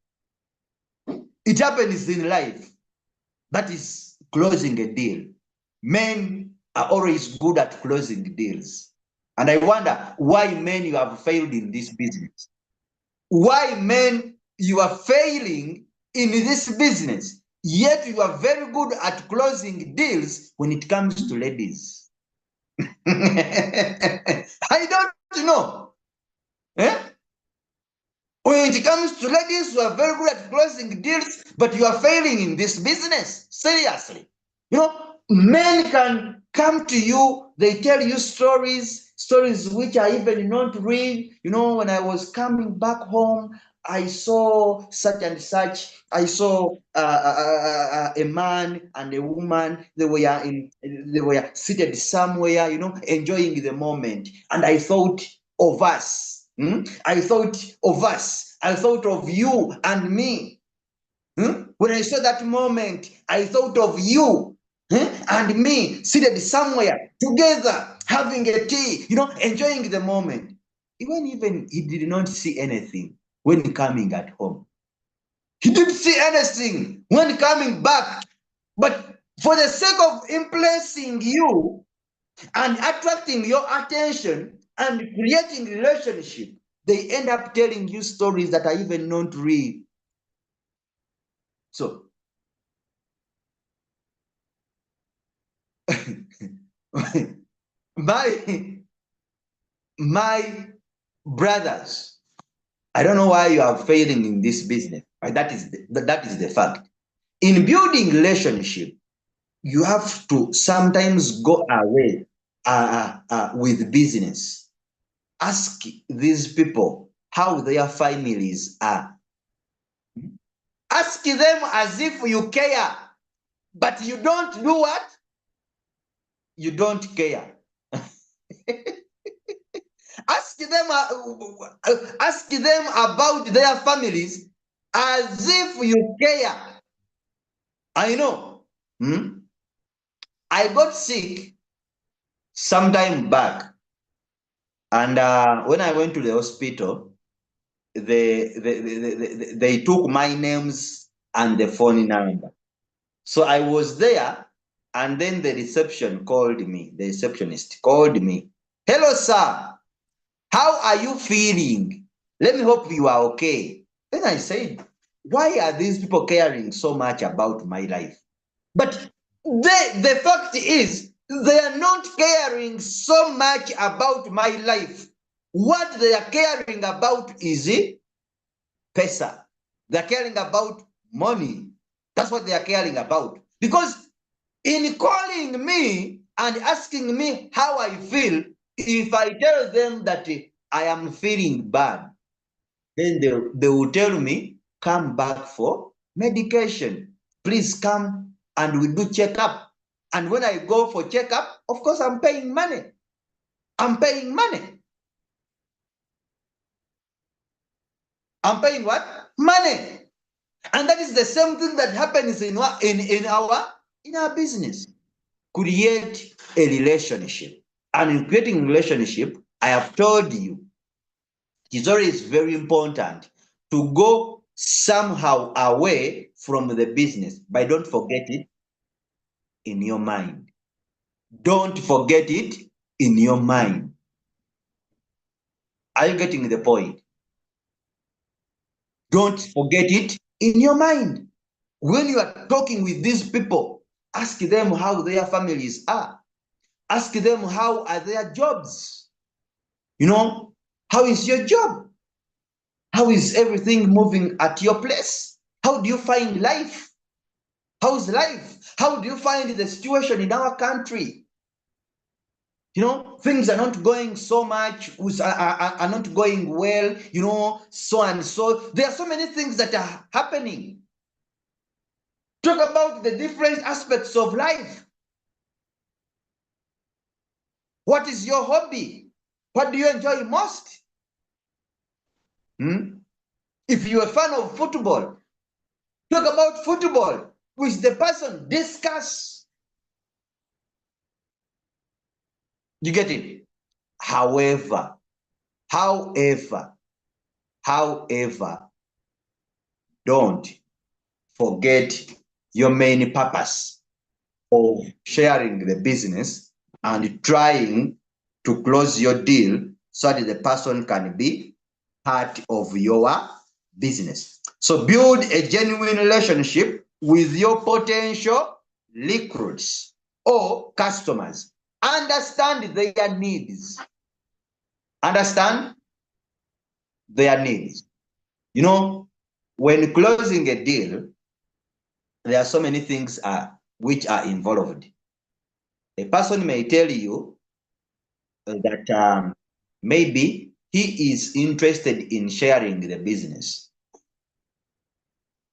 Speaker 2: It happens in life. That is closing a deal. Men are always good at closing deals. And I wonder why men you have failed in this business. Why men you are failing in this business, yet you are very good at closing deals when it comes to ladies. I don't know. Eh? When it comes to ladies, you are very good at closing deals, but you are failing in this business. Seriously. You know, men can come to you, they tell you stories which are even not real. You know, when I was coming back home, I saw such and such. I saw a man and a woman. They were seated somewhere, you know, enjoying the moment. And I thought of us. I thought of us. I thought of you and me. When I saw that moment, I thought of you and me seated somewhere together, having a tea, you know, enjoying the moment. Even he did not see anything when coming at home. He didn't see anything when coming back. But for the sake of impressing you and attracting your attention and creating relationship, they end up telling you stories that are even not real. So, my brothers, I don't know why you are failing in this business, but that is the fact. In building relationship, you have to sometimes go away with business. Ask these people how their families are. Ask them as if you care, but you don't do what? You don't care. Ask them about their families as if you care. I know. I got sick some time back, and when I went to the hospital, they took my names and the phone number. So I was there, and then the reception called me. The receptionist called me. Hello, sir. How are you feeling? Let me hope you are okay. Then I said, why are these people caring so much about my life? But the fact is, they are not caring so much about my life. What they are caring about is pesa. They're caring about money. That's what they are caring about. Because in calling me and asking me how I feel, if I tell them that I am feeling bad, then they will tell me, come back for medication. Please come and we do checkup. And when I go for checkup, of course, I'm paying money. I'm paying money. I'm paying what? Money. And that is the same thing that happens in our business. Create a relationship. And in creating relationship, I have told you, it is always very important to go somehow away from the business, but don't forget it in your mind. Don't forget it in your mind. Are you getting the point? Don't forget it in your mind. When you are talking with these people, ask them how their families are. Ask them how are their jobs. You know, how is your job? How is everything moving at your place? How do you find life? How's life? How do you find the situation in our country? You know, things are not going so much, are not going well, you know, so and so. There are so many things that are happening. Talk about the different aspects of life. What is your hobby? What do you enjoy most? If you're a fan of football, talk about football with the person, discuss. You get it? However, don't forget your main purpose. of sharing the business and trying to close your deal so that the person can be part of your business. So build a genuine relationship with your potential recruits or customers. Understand their needs. Understand their needs. You know, when closing a deal, there are so many things which are involved. A person may tell you that maybe he is interested in sharing the business,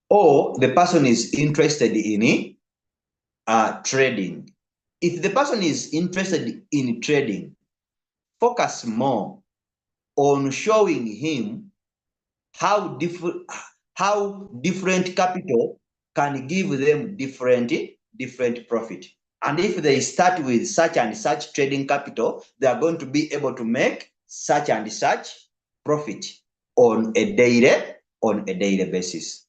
Speaker 2: or the person is interested in trading. If the person is interested in trading, focus more on showing him how different capital can give them different profit. And if they start with such and such trading capital, they are going to be able to make such and such profit on a daily basis.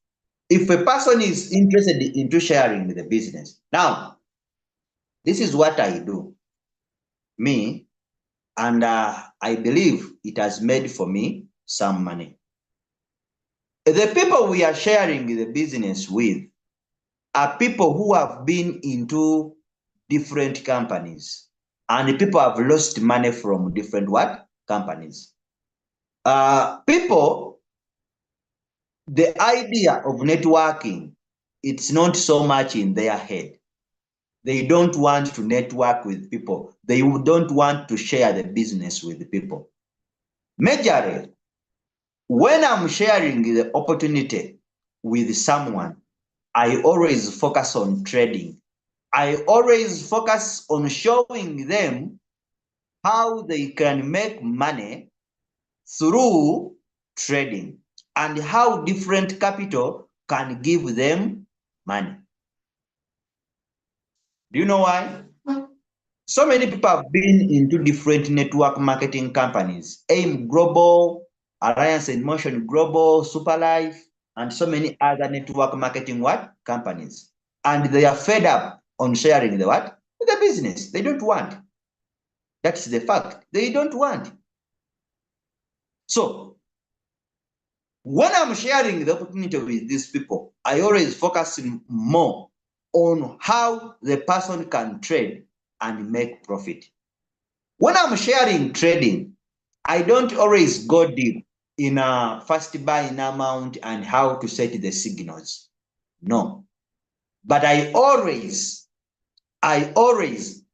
Speaker 2: If a person is interested into sharing the business, now this is what I do, me, and I believe it has made for me some money. The people we are sharing the business with are people who have been into different companies, and people have lost money from different companies. People, the idea of networking, it's not so much in their head. They don't want to network with people. They don't want to share the business with people. Majorly, when I'm sharing the opportunity with someone, I always focus on trading. I always focus on showing them how they can make money through trading and how different capital can give them money. Do you know why? So many people have been into different network marketing companies, AIM Global, Alliance in Motion Global, Superlife, and so many other network marketing companies. And they are fed up on sharing the the business. They don't want. That's the fact. They don't want. So when I'm sharing the opportunity with these people, I always focus more on how the person can trade and make profit. When I'm sharing trading, I don't always go deep in a first buying amount and how to set the signals. No. But I always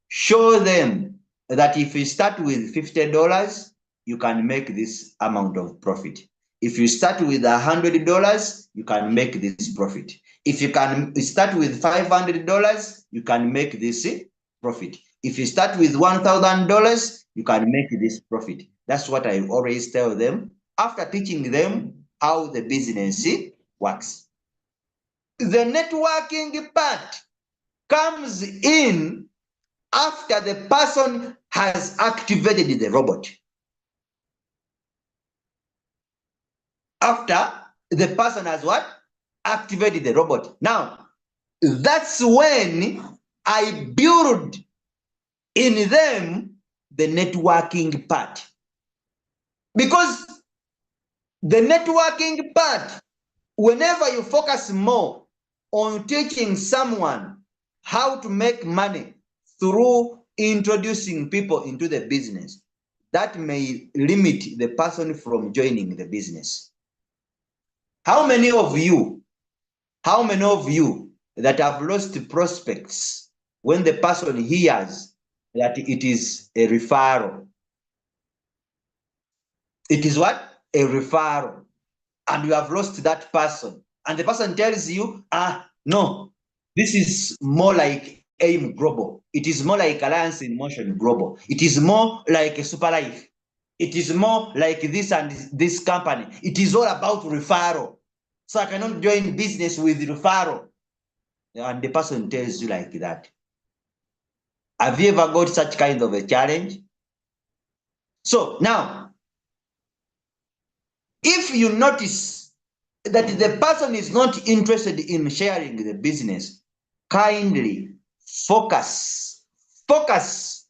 Speaker 2: show them that if you start with $50, you can make this amount of profit. If you start with $100, you can make this profit. If you can start with $500, you can make this profit. If you start with $1,000, you can make this profit. That's what I always tell them after teaching them how the business works. The networking part comes in after the person has activated the robot. After the person has activated the robot. Now, that's when I build in them the networking part. Because the networking part, whenever you focus more on teaching someone how to make money through introducing people into the business, that may limit the person from joining the business. How many of you that have lost prospects when the person hears that it is a referral? It is what? A referral. And you have lost that person. And the person tells you, no, this is more like AIM Global. It is more like Alliance in Motion Global. It is more like a Superlife. It is more like this and this company. It is all about referral. So I cannot join business with referral. And the person tells you like that. Have you ever got such kind of a challenge? So now, if you notice that the person is not interested in sharing the business, kindly Focus. Focus.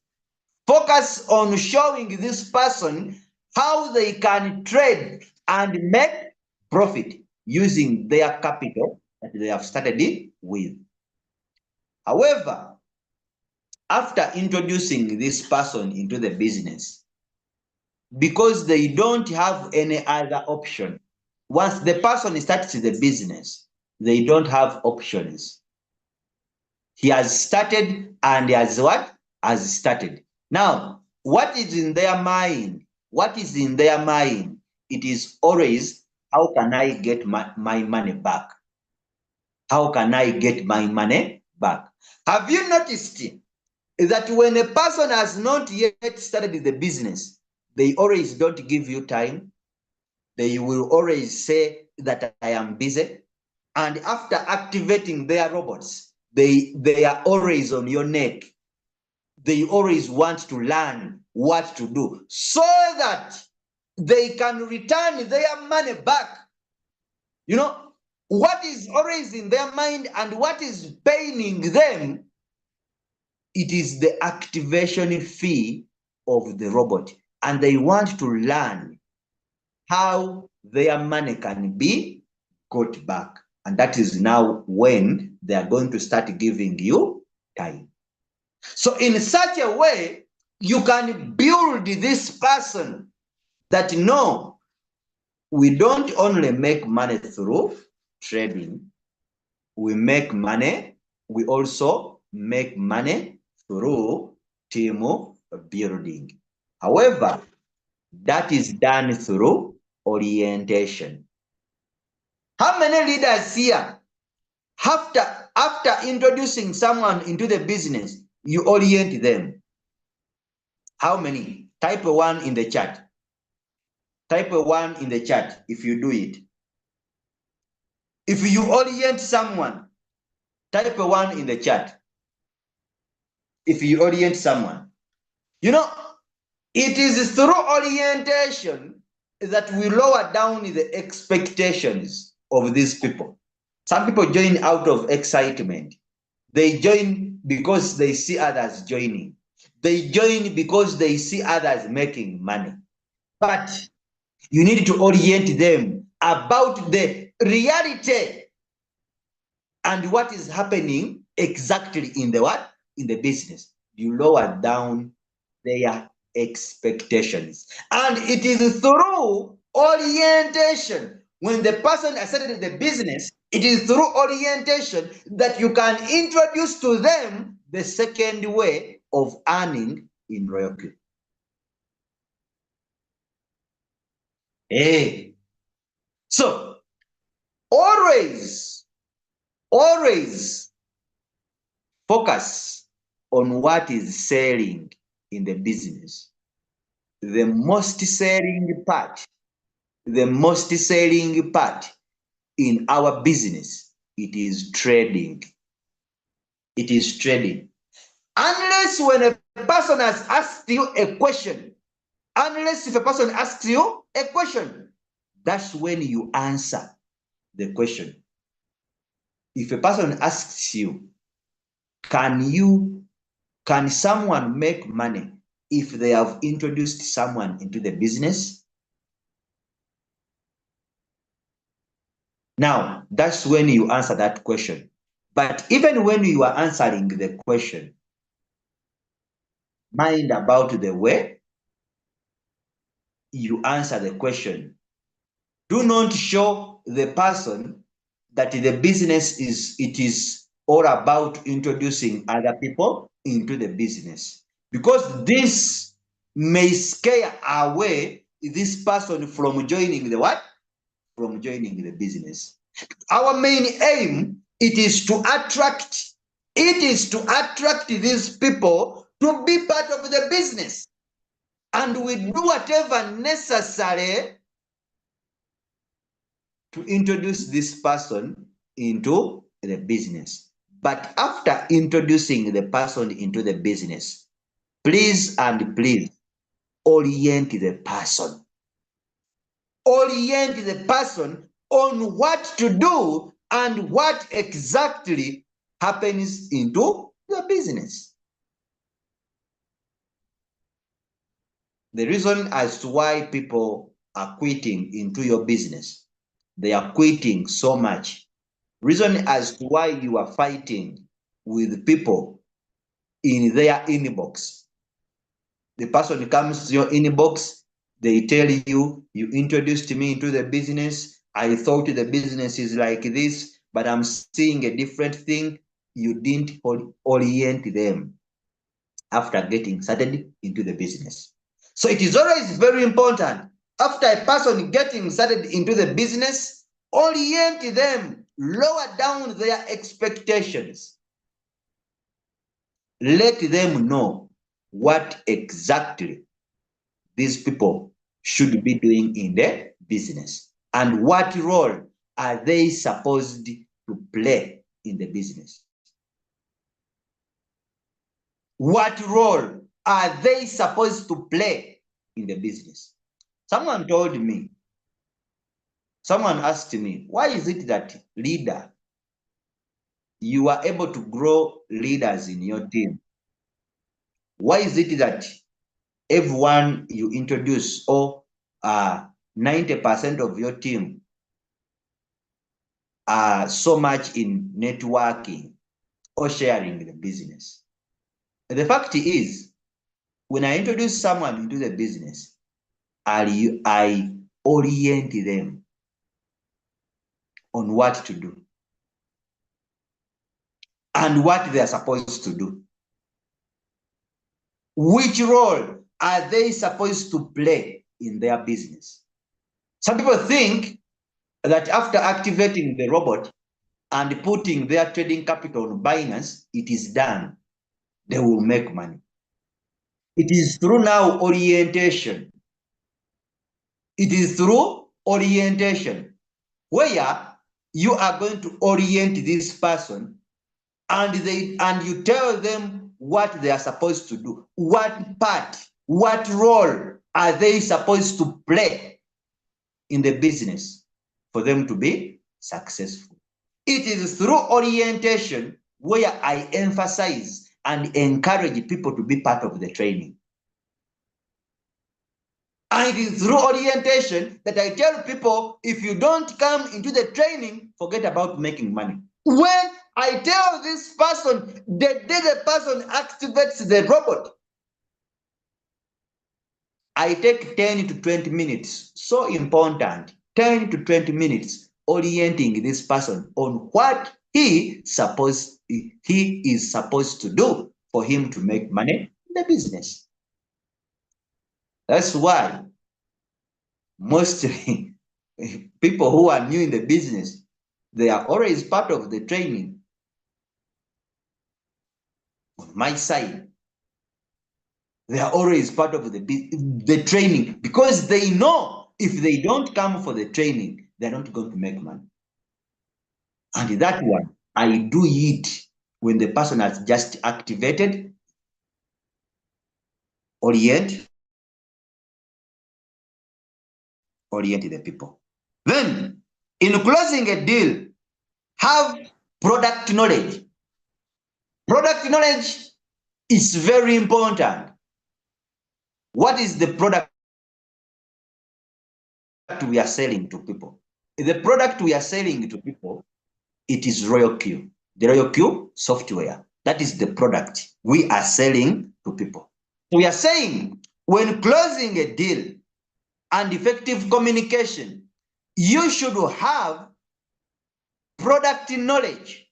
Speaker 2: Focus on showing this person how they can trade and make profit using their capital that they have started it with. However, after introducing this person into the business, because they don't have any other option, once the person starts the business, they don't have options. He has started and has what? Has started. Now, what is in their mind? What is in their mind? It is always, how can I get my money back? How can I get my money back? Have you noticed that when a person has not yet started the business, they always don't give you time? They will always say that I am busy. And after activating their robots, they are always on your neck. They always want to learn what to do so that they can return their money back. You know, what is always in their mind and what is paining them, it is the activation fee of the robot. And they want to learn how their money can be got back. And that is now when they are going to start giving you time. So in such a way, you can build this person that no, we don't only make money through trading, we make money, we also make money through team building. However, that is done through orientation. How many leaders here, after introducing someone into the business, you orient them? How many? Type 1 in the chat. Type 1 in the chat if you do it. If you orient someone, type 1 in the chat. If you orient someone. You know, it is through orientation that we lower down the expectations of these people. Some people join out of excitement. They join because they see others joining. They join because they see others making money. But you need to orient them about the reality and what is happening exactly in the what? In the business. You lower down their expectations. And it is through orientation. When the person has started the business, it is through orientation that you can introduce to them the second way of earning in royalty. Hey. So always focus on what is selling in the business. The most selling part in our business, it is trading. It is trading. Unless when a person has asked you a question, unless if a person asks you a question, that's when you answer the question. If a person asks you, can someone make money if they have introduced someone into the business? Now, that's when you answer that question. But even when you are answering the question, mind about the way you answer the question. Do not show the person that the business is all about introducing other people into the business, because this may scare away this person from joining the what? From joining the business. Our main aim, it is to attract these people to be part of the business. And we do whatever necessary to introduce this person into the business. But after introducing the person into the business, please orient the person. Orient the person on what to do and what exactly happens into your business. The reason as to why people are quitting into your business, they are quitting so much. Reason as to why you are fighting with people in their inbox. The person comes to your inbox, they tell you, you introduced me into the business. I thought the business is like this, but I'm seeing a different thing. You didn't orient them after getting started into the business. So it is always very important, after a person getting started into the business, orient them, lower down their expectations. Let them know what exactly these people should be doing in the business and what role are they supposed to play in the business. What role are they supposed to play in the business? Someone told me, someone asked me, why is it that leader, you are able to grow leaders in your team? Why is it that everyone you introduce, or 90% of your team are so much in networking or sharing the business? The fact is, when I introduce someone into the business, I orient them on what to do and what they are supposed to do. Which role are they supposed to play in their business? Some people think that after activating the robot and putting their trading capital on Binance, it is done. They will make money. It is through now orientation. It is through orientation where you are going to orient this person and you tell them what they are supposed to do, what part, what role are they supposed to play in the business for them to be successful. It is through orientation where I emphasize and encourage people to be part of the training. And it is through orientation that I tell people, if you don't come into the training, forget about making money. When I tell this person, the day the person activates the robot, I take 10 to 20 minutes, so important, 10 to 20 minutes, orienting this person on what he is supposed to do for him to make money in the business. That's why mostly people who are new in the business, they are always part of the training. On my side, they are always part of the training because they know if they don't come for the training, they're not going to make money. And that one, I do it when the person has just activated, orient the people. Then, in closing a deal, have product knowledge. Product knowledge is very important. What is the product we are selling to people? The product we are selling to people, it is RoyalQ. The RoyalQ software. That is the product we are selling to people. We are saying when closing a deal and effective communication, you should have product knowledge.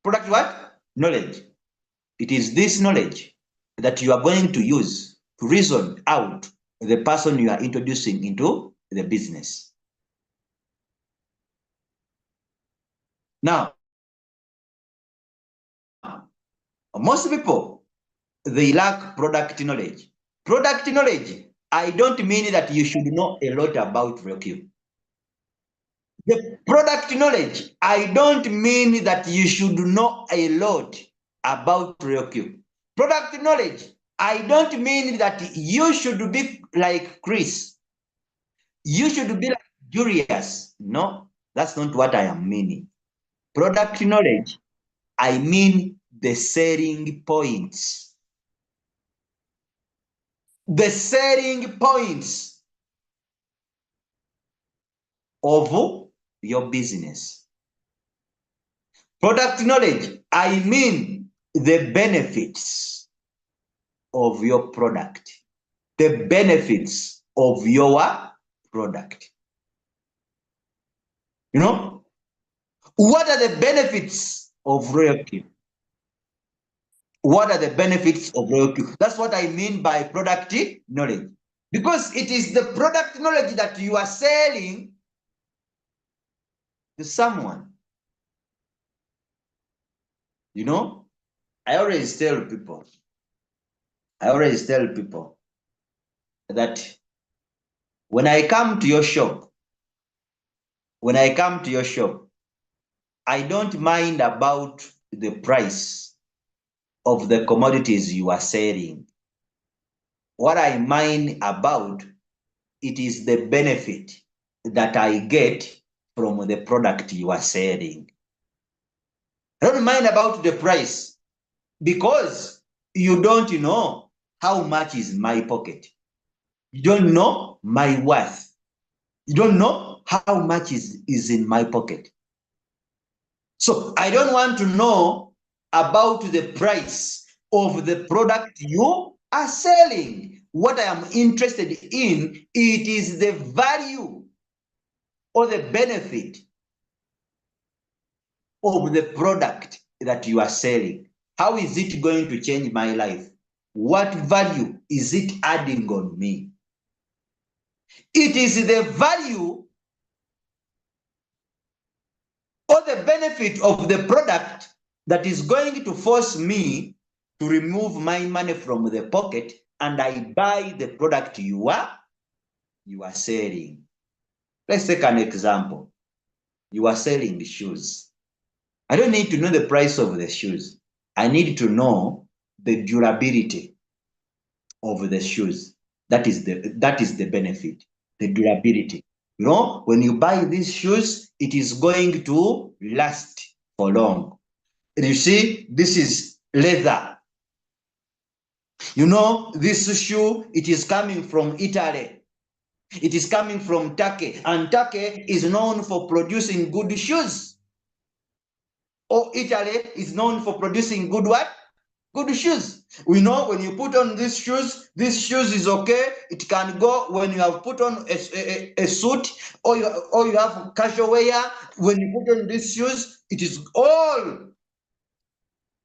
Speaker 2: Product what? Knowledge. It is this knowledge that you are going to use to reason out the person you are introducing into the business. Now, most people, they lack product knowledge. Product knowledge, I don't mean that you should know a lot about RoyalQ. The product knowledge, I don't mean that you should know a lot about RoyalQ. Product knowledge, I don't mean that you should be like Chris. You should be like Julius. No. That's not what I am meaning. Product knowledge, I mean the selling points. The selling points of your business. Product knowledge, I mean the benefits of your product. The benefits of your product. You know, what are the benefits of RoyalQ? What are the benefits of RoyalQ? That's what I mean by product knowledge. Because it is the product knowledge that you are selling to someone. You know, I always tell people that when I come to your shop, I don't mind about the price of the commodities you are selling. What I mind about, it is the benefit that I get from the product you are selling. I don't mind about the price because you don't know how much is my pocket. You don't know my worth. You don't know how much is in my pocket. So I don't want to know about the price of the product you are selling. What I am interested in, it is the value or the benefit of the product that you are selling. How is it going to change my life? What value is it adding on me? It is the value or the benefit of the product that is going to force me to remove my money from the pocket and I buy the product you are selling. Let's take an example. You are selling shoes. I don't need to know the price of the shoes. I need to know the durability of the shoes. That is the benefit, the durability. You know, when you buy these shoes, it is going to last for long. And you see, this is leather. You know, this shoe, it is coming from Italy. It is coming from Turkey. And Turkey is known for producing good shoes. Or Italy is known for producing good what? Good shoes. We know when you put on these shoes is okay. It can go when you have put on a suit or you have casual wear. When you put on these shoes, it is all.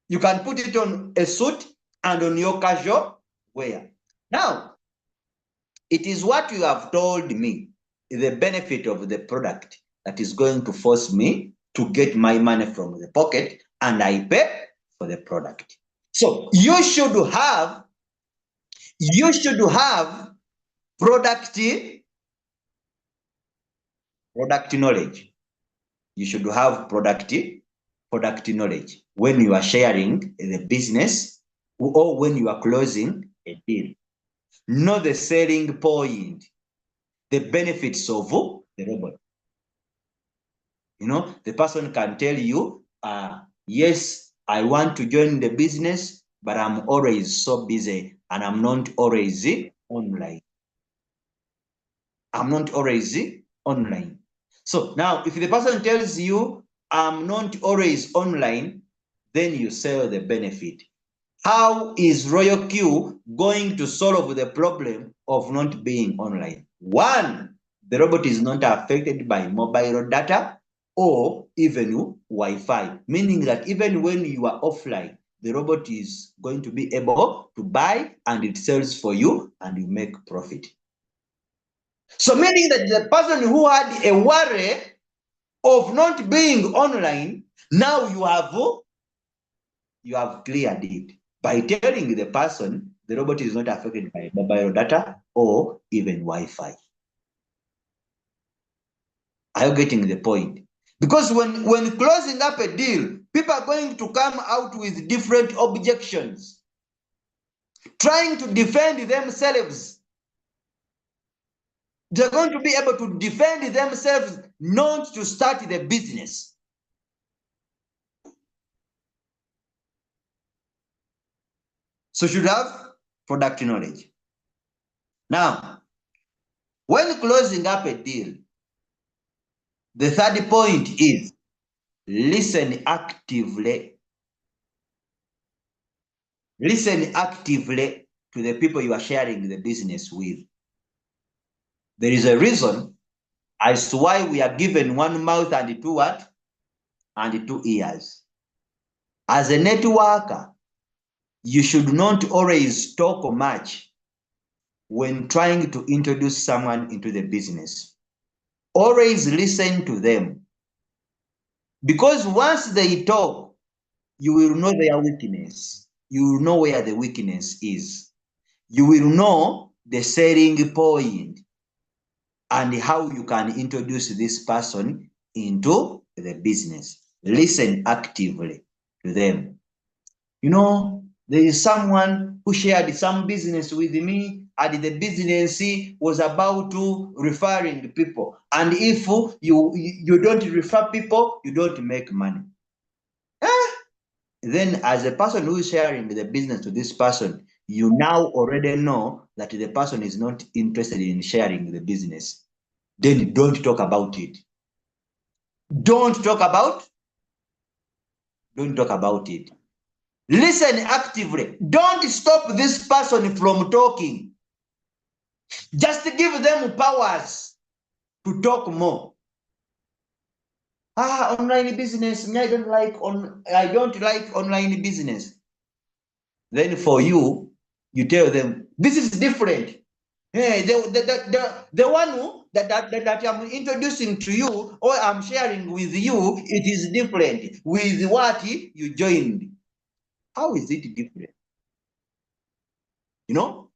Speaker 2: You can put it on a suit and on your casual wear. Now, it is what you have told me, the benefit of the product that is going to force me to get my money from the pocket and I pay for the product. So you should have product knowledge. You should have product knowledge when you are sharing the business or when you are closing a deal. Know the selling point, the benefits of the robot. You know, the person can tell you, yes, I want to join the business, but I'm always so busy and I'm not always online. I'm not always online. So now, if the person tells you, I'm not always online, then you sell the benefit. How is RoyalQ going to solve the problem of not being online? One, the robot is not affected by mobile data or even Wi-Fi, meaning that even when you are offline, the robot is going to be able to buy and it sells for you and you make profit. So meaning that the person who had a worry of not being online, now you have cleared it by telling the person the robot is not affected by mobile data or even Wi-Fi. Are you getting the point? Because when closing up a deal, people are going to come out with different objections, trying to defend themselves. They're going to be able to defend themselves not to start the business. So should have product knowledge. Now, when closing up a deal, the third point is listen actively. Listen actively to the people you are sharing the business with. There is a reason as to why we are given one mouth and two what? And two ears. As a networker, you should not always talk much when trying to introduce someone into the business. Always listen to them. Because once they talk, you will know their weakness. You will know where the weakness is. You will know the selling point and how you can introduce this person into the business. Listen actively to them. You know, there is someone who shared some business with me, and the business was about to referring people. And if you don't refer people, you don't make money. Then as a person who is sharing the business to this person, you now already know that the person is not interested in sharing the business. Then don't talk about it. Don't talk about it. Listen actively. Don't stop this person from talking. Just give them powers to talk more. Online business. I don't like online business. Then for you, you tell them this is different. Hey, the one that I'm introducing to you or I'm sharing with you, it is different with what you joined. How is it different? You know,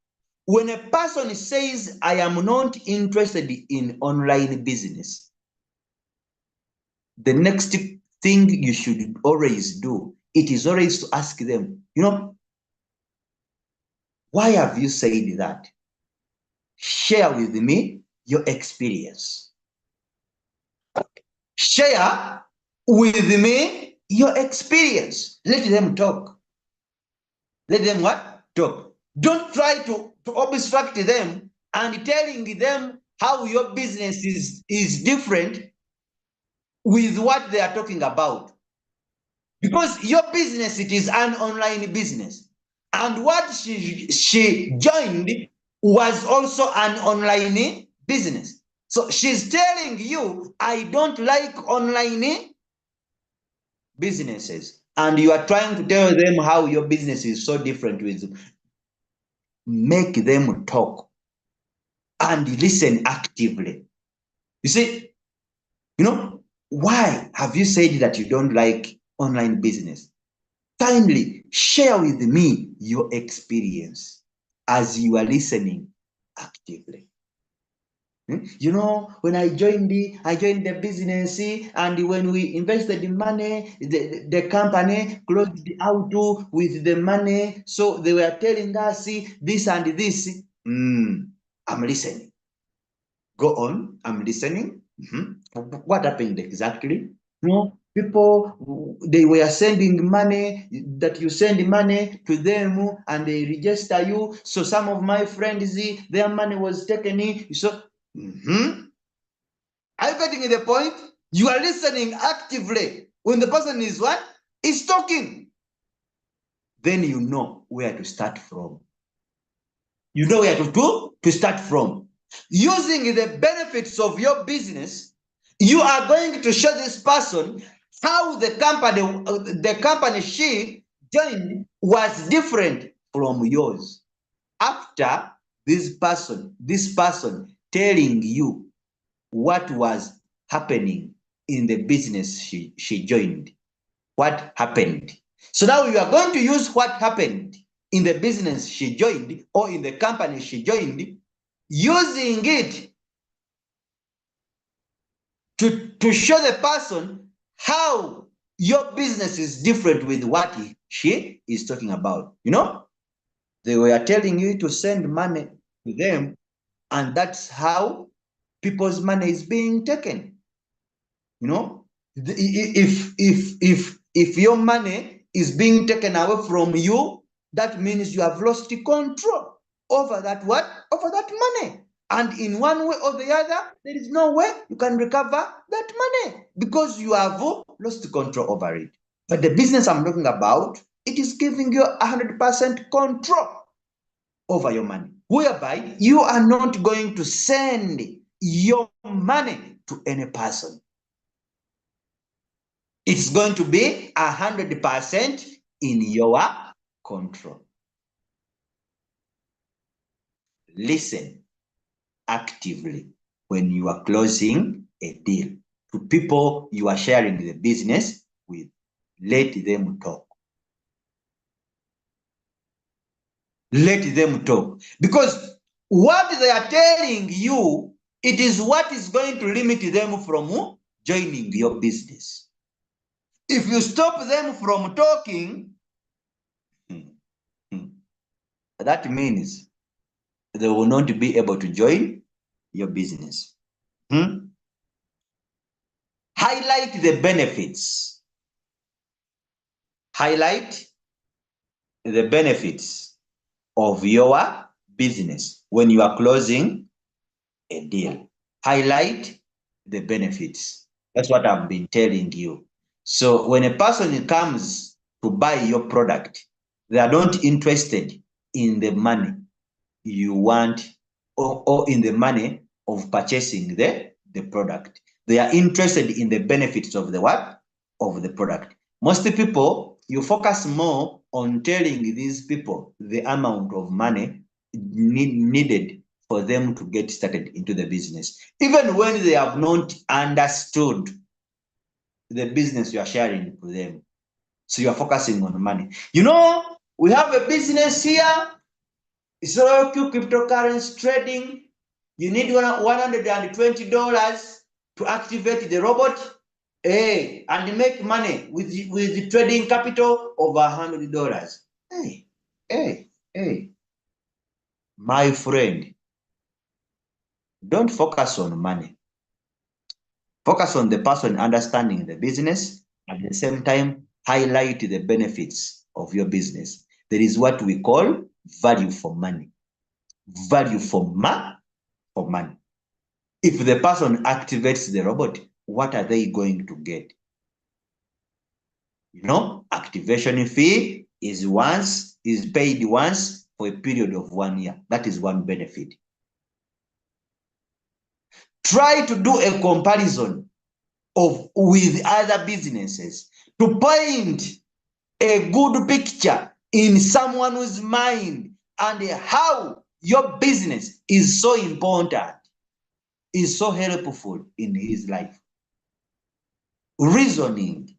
Speaker 2: when a person says, I am not interested in online business, the next thing you should always do, it is always to ask them, you know, why have you said that? Share with me your experience. Share with me your experience. Let them talk. Let them what? Talk. Don't try to obstruct them and telling them how your business is different with what they are talking about. Because your business, it is an online business. And what she joined was also an online business. So she's telling you, I don't like online businesses. And you are trying to tell them how your business is so different with them. Make them talk and listen actively. You see, you know, why have you said that you don't like online business? Kindly share with me your experience as you are listening actively. You know, when I joined the business, and when we invested in money, the company closed out with the money. So they were telling us this and this. I'm listening. Go on, I'm listening. What happened exactly? You know, people, they were sending money, that you send money to them and they register you. So some of my friends, their money was taken in. So, are you getting the point? You are listening actively. When the person is what? Is talking. Then you know where to start from. You know where to start from. Using the benefits of your business, you are going to show this person how the company she joined was different from yours. After this person telling you what was happening in the business she joined, what happened. So now you are going to use what happened in the business she joined or in the company she joined, using it to show the person how your business is different with what she is talking about. You know, they were telling you to send money to them, and that's how people's money is being taken. You know, if your money is being taken away from you, that means you have lost control over that what? Over that money. And in one way or the other, there is no way you can recover that money because you have lost control over it. But the business I'm talking about, it is giving you 100% control over your money, whereby you are not going to send your money to any person. It's going to be 100% in your control. Listen actively when you are closing a deal to people you are sharing the business with. Let them talk. Let them talk. Because what they are telling you, it is what is going to limit them from joining your business. If you stop them from talking, that means they will not be able to join your business. Highlight the benefits. Highlight the benefits of your business when you are closing a deal. Highlight the benefits. That's what I've been telling you. So when a person comes to buy your product, they are not interested in the money you want or in the money of purchasing the product. They are interested in the benefits of the what? Of the product. Most people, you focus more on telling these people the amount of money needed for them to get started into the business, even when they have not understood the business you are sharing with them. So you are focusing on money. You know, we have a business here. It's cryptocurrency trading. You need $120 to activate the robot, and make money with the trading capital of $100. Hey, my friend, don't focus on money. Focus on the person understanding the business. At the same time, highlight the benefits of your business. There is what we call value for money. Value for money. If the person activates the robot, what are they going to get? You know, activation fee is paid once for a period of 1 year. That is one benefit. Try to do a comparison with other businesses to paint a good picture in someone's mind and how your business is so important, is so helpful in his life. Reasoning.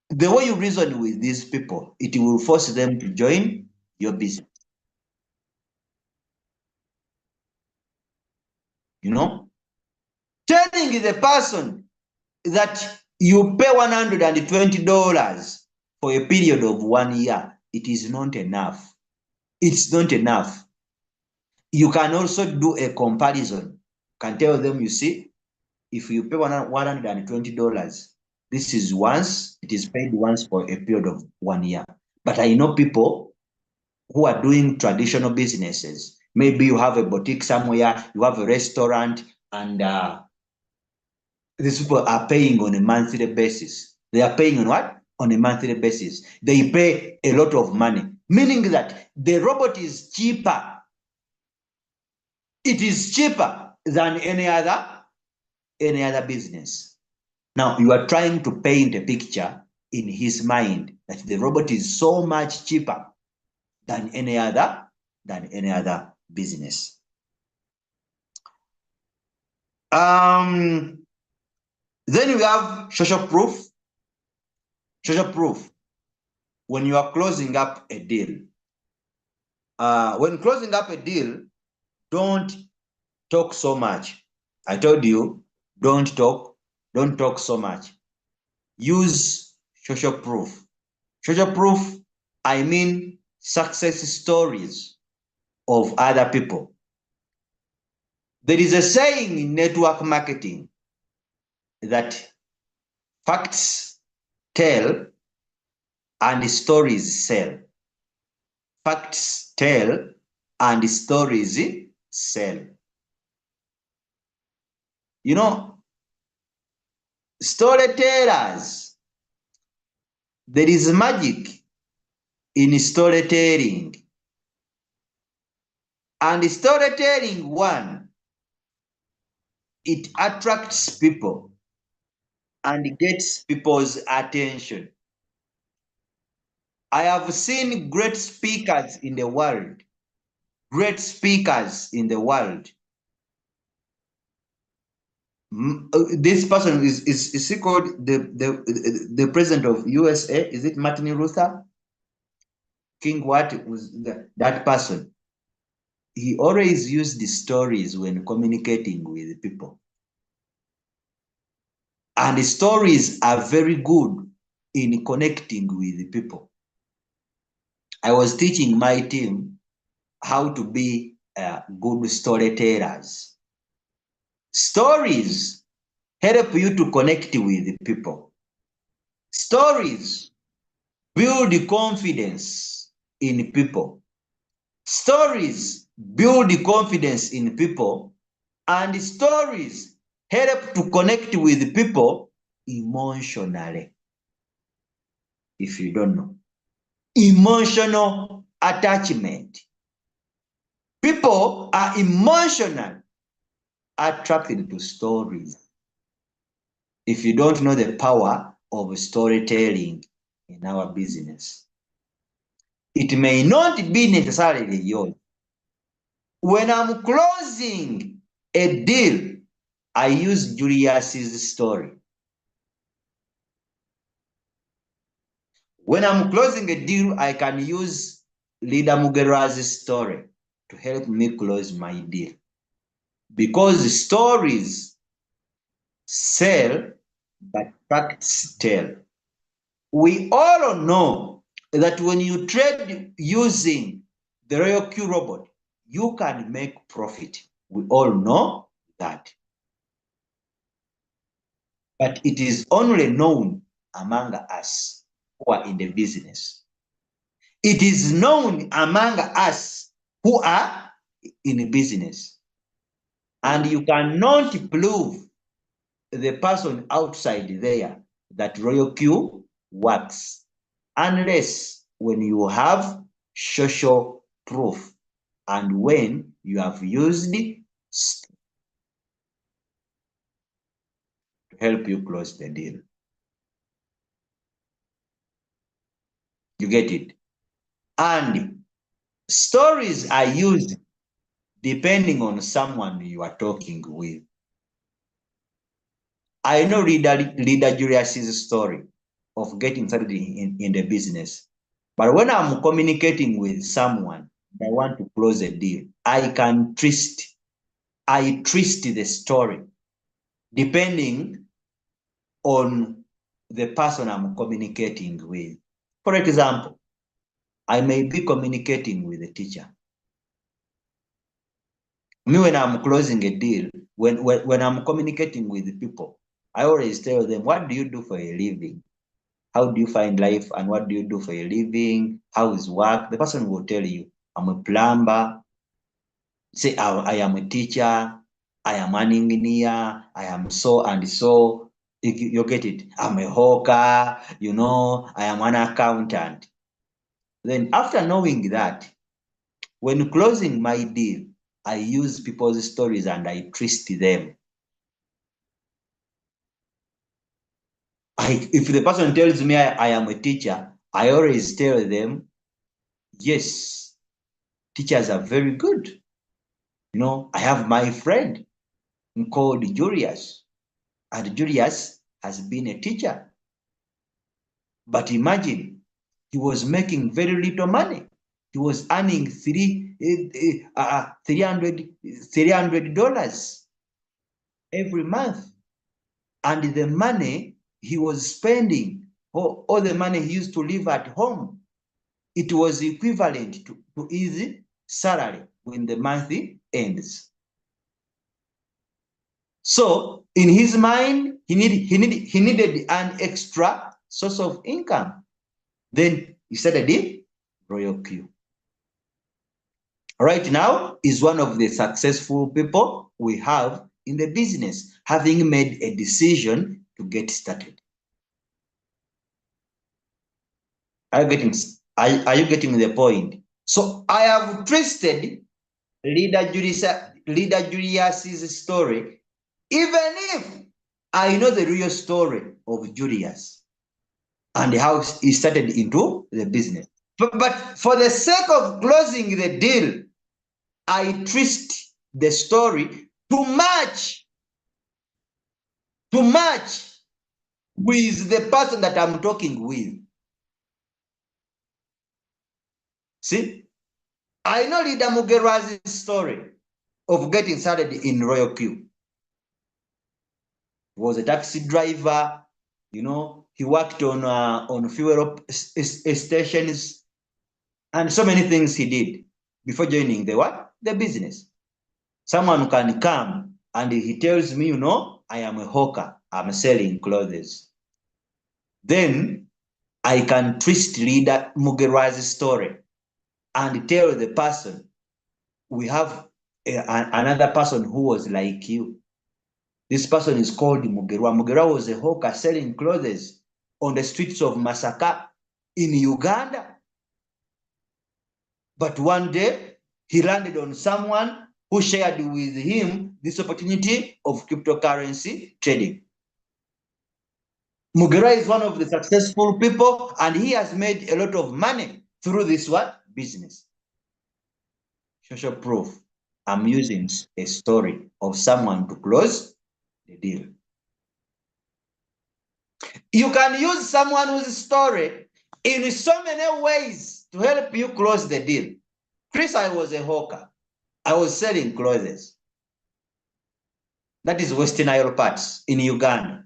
Speaker 2: The way you reason with these people, it will force them to join your business. You know, telling the person that you pay $120 for a period of 1 year, it is not enough. It's not enough. You can also do a comparison. You can tell them, you see, if you pay $120, this is once, it is paid once for a period of 1 year. But I know people who are doing traditional businesses. Maybe you have a boutique somewhere, you have a restaurant, and these people are paying on a monthly basis. They are paying on what? On a monthly basis. They pay a lot of money, meaning that the robot is cheaper. It is cheaper than any other business. Now you are trying to paint a picture in his mind that the robot is so much cheaper than any other business. Then we have social proof. Social proof. When you are closing up a deal, when closing up a deal, don't talk so much. I told you, don't talk so much. Use social proof. Social proof, I mean success stories of other people. There is a saying in network marketing that Facts tell and stories sell. Facts tell and stories sell. You know, storytellers, there is magic in storytelling. And storytelling, one, it attracts people and gets people's attention. I have seen great speakers in the world. Great speakers in the world. This person is he called the president of USA? Is it Martin Luther King? What was that person? He always used the stories when communicating with people. And the stories are very good in connecting with people. I was teaching my team how to be good storytellers. Stories help you to connect with people. Stories build confidence in people. Stories build confidence in people, and stories help to connect with people emotionally. If you don't know, emotional attachment. People are emotional attracted to stories. If you don't know the power of storytelling in our business, it may not be necessarily yours. When I'm closing a deal, I use Julius's story. When I'm closing a deal, I can use Leader Mugera's story to help me close my deal. Because stories sell, but facts tell. We all know that when you trade using the Royal Q robot, you can make profit. We all know that. But it is only known among us who are in the business. It is known among us who are in business. And you cannot prove the person outside there that Royal Q works unless when you have social proof and when you have used it to help you close the deal. You get it? And stories are used depending on someone you are talking with. I know Leader Julius's story of getting started in the business. But when I'm communicating with someone, I want to close a deal, I twist the story depending on the person I'm communicating with. For example, I may be communicating with a teacher. Me, when I'm closing a deal, when I'm communicating with people, I always tell them, what do you do for a living? How do you find life and what do you do for a living? How is work? The person will tell you, I'm a plumber. Say, I am a teacher. I am an engineer. I am so and so. You get it? I'm a hawker. You know, I am an accountant. Then after knowing that, when closing my deal, I use people's stories and I twist them. If the person tells me I am a teacher, I always tell them, yes, teachers are very good. You know, I have my friend called Julius, and Julius has been a teacher. But imagine, he was making very little money. He was earning $300 every month. And the money he was spending, all the money he used to live at home, it was equivalent to his salary when the month ends. So in his mind, he needed an extra source of income. Then he started the Royal Q. Right now is one of the successful people we have in the business, having made a decision to get started. Are you getting the point? So I have trusted Leader Julius's story, even if I know the real story of Julius and how he started into the business. But for the sake of closing the deal, I twist the story to match with the person that I'm talking with. See, I know Leader Mugerwa's story of getting started in Royal Q. He was a taxi driver, you know, he worked on fuel stations and so many things he did before joining the what? The business. Someone can come and he tells me, you know, I am a hawker, I'm selling clothes. Then I can twist Leader Mugerwa's story and tell the person, we have another person who was like you. This person is called Mugerwa. Mugerwa was a hawker selling clothes on the streets of Masaka in Uganda. But one day, he landed on someone who shared with him this opportunity of cryptocurrency trading. Mugerwa is one of the successful people, and he has made a lot of money through this what? Business. Social proof. I'm using a story of someone to close the deal. You can use someone's story in so many ways to help you close the deal. Chris, I was a hawker. I was selling clothes. That is Western Isle parts in Uganda.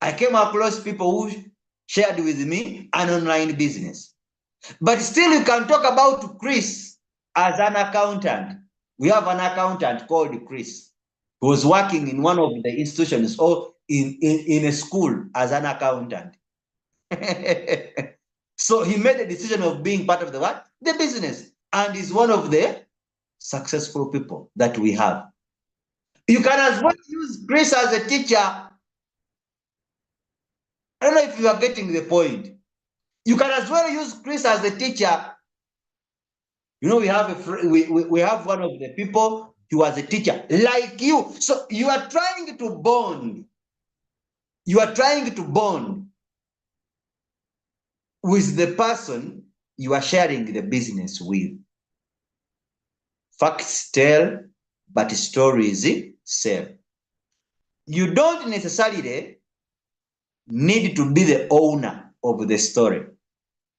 Speaker 2: I came across people who shared with me an online business. But still, you can talk about Chris as an accountant. We have an accountant called Chris who was working in one of the institutions or in a school as an accountant. So he made a decision of being part of the what? The business, and is one of the successful people that we have. You can as well use Chris as a teacher. I don't know if you are getting the point. You can as well use Chris as a teacher. You know, we have we have one of the people who was a teacher like you. So you are trying to bond. You are trying to bond with the person you are sharing the business with. Facts tell, but stories sell. You don't necessarily need to be the owner of the story.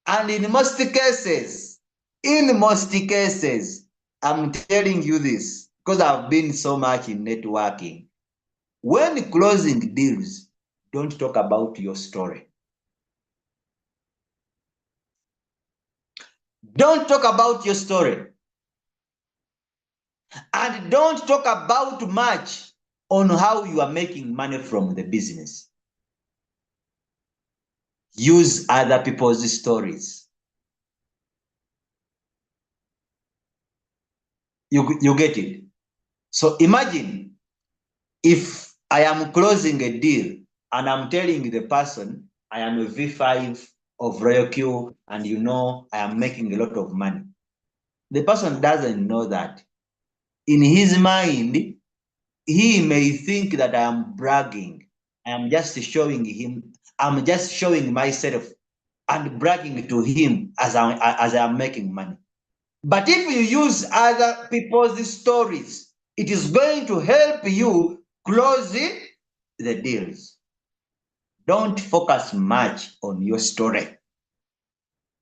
Speaker 2: And in most cases, I'm telling you this because I've been so much in networking. When closing deals, don't talk about your story. Don't talk about your story. And don't talk about much on how you are making money from the business. Use other people's stories. You get it? So imagine if I am closing a deal and I'm telling the person I am a V5 of Royal Q and you know I am making a lot of money. The person doesn't know that. In his mind, he may think that I am bragging. I am just showing him, I'm just showing myself and bragging to him as I am making money. But if you use other people's stories, it is going to help you close the deals. Don't focus much on your story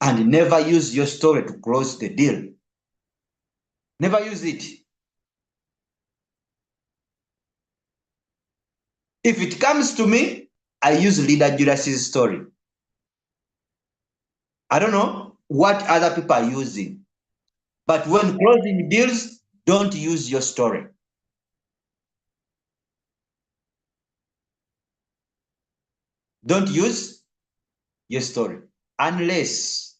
Speaker 2: and never use your story to close the deal. Never use it. If it comes to me, I use Leader Julius's story. I don't know what other people are using, but when closing deals, don't use your story. Don't use your story unless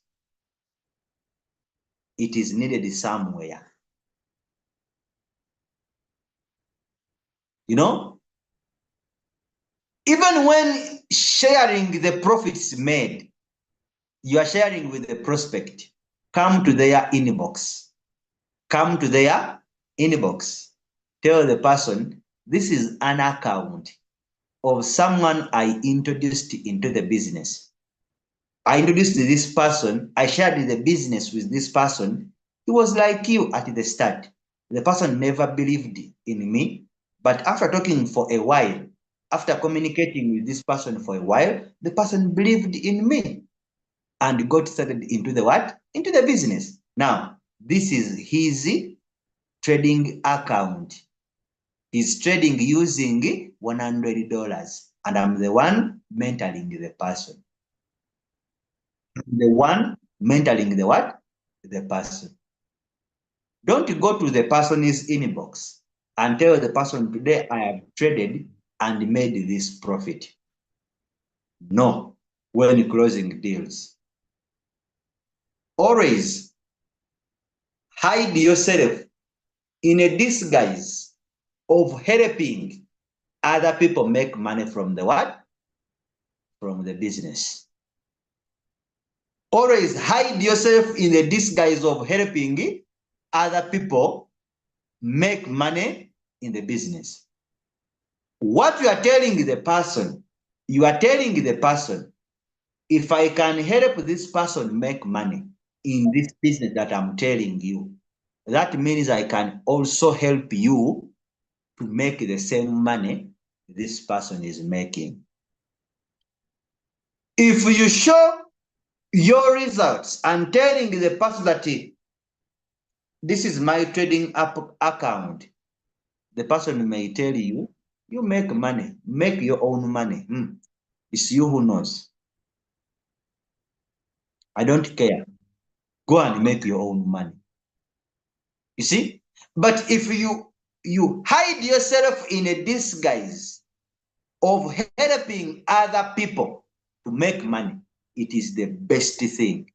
Speaker 2: it is needed somewhere. You know, even when sharing the profits made, you are sharing with the prospect. Come to their inbox. Come to their inbox. Tell the person, this is an account of someone I introduced into the business. I introduced this person, I shared the business with this person. He was like you at the start. The person never believed in me, but after talking for a while, after communicating with this person for a while, the person believed in me and got started into the what? Into the business. Now, this is his trading account. He's trading using $100, and I'm the one mentoring the person. The one mentoring the what? The person. Don't go to the person's inbox and tell the person, today I have traded and made this profit. No, when closing deals. Always hide yourself in a disguise of helping other people make money from the what? From the business. Always hide yourself in the disguise of helping other people make money in the business. What you are telling the person, you are telling the person, if I can help this person make money in this business that I'm telling you, that means I can also help you to make the same money this person is making. If you show your results and telling the person that this is my trading account, the person may tell you, you make money, make your own money. It's you who knows. I don't care. Go and make your own money. You see? But if you hide yourself in a disguise of helping other people to make money, it is the best thing.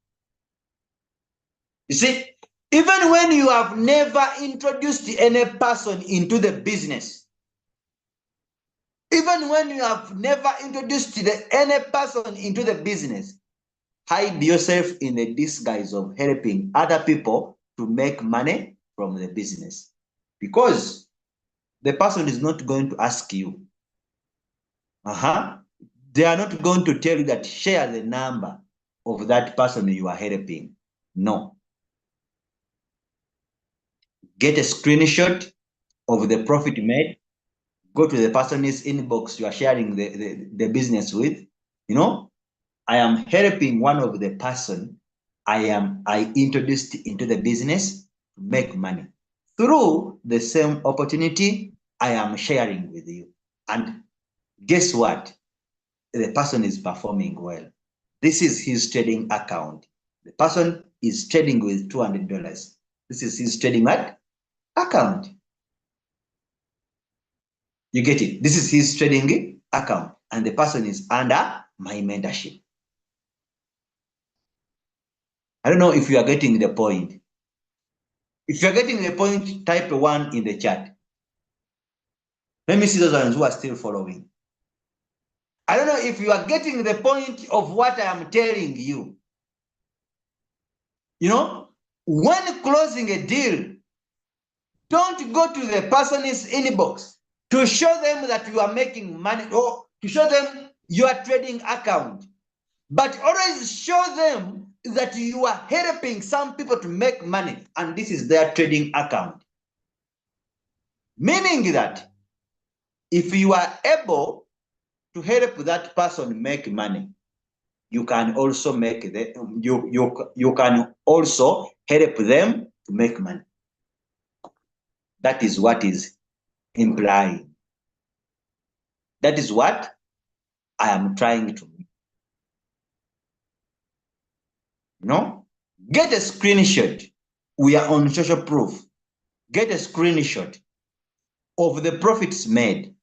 Speaker 2: You see, even when you have never introduced any person into the business, even when you have never introduced any person into the business, hide yourself in the disguise of helping other people to make money from the business. Because the person is not going to ask you. They are not going to tell you that share the number of that person you are helping. No. Get a screenshot of the profit made. Go to the person's inbox you are sharing the business with. You know, I am helping one of the person I introduced into the business to make money through the same opportunity I am sharing with you. And guess what? The person is performing well. This is his trading account. The person is trading with $200. This is his trading account. You get it? This is his trading account, and the person is under my mentorship. I don't know if you are getting the point. If you're getting the point, type 1 in the chat. Let me see those ones who are still following. I don't know if you are getting the point of what I am telling you. You know, when closing a deal, don't go to the person's inbox to show them that you are making money or to show them your trading account. But always show them that you are helping some people to make money and this is their trading account. Meaning that if you are able to help that person make money, you can also make you can also help them to make money. That is what is implying. That is what I am trying to make. No? Get a screenshot. We are on social proof. Get a screenshot of the profits made.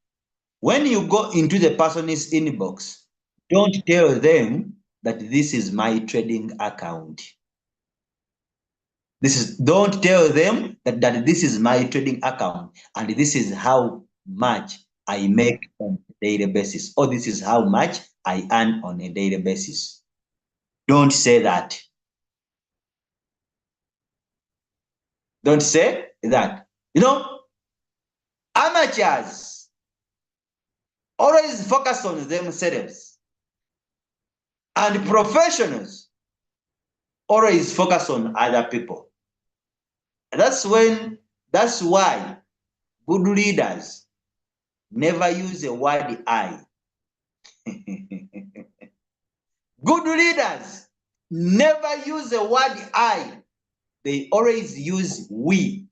Speaker 2: When you go into the person's inbox, Don't tell them that this is my trading account. Don't tell them that this is my trading account and this is how much I make on a daily basis, or this is how much I earn on a daily basis. Don't say that. Don't say that. You know, amateurs always focus on themselves, and professionals always focus on other people. And that's why good leaders never use the word I. Good leaders never use the word I. They always use we.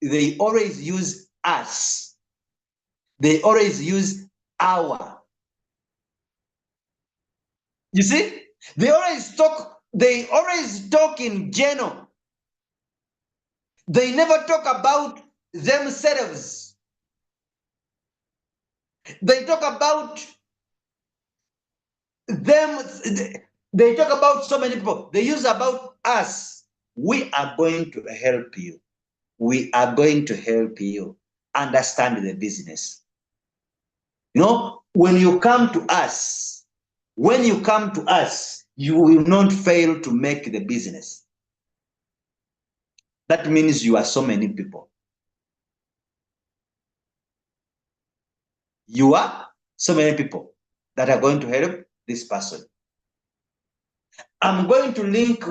Speaker 2: They always use us. They always use our. You see? They always talk in general. They never talk about themselves. They talk about them. They talk about so many people. They use about us. We are going to help you. We are going to help you understand the business. You know, when you come to us, you will not fail to make the business. That means you are so many people. You are so many people that are going to help this person. I'm going to link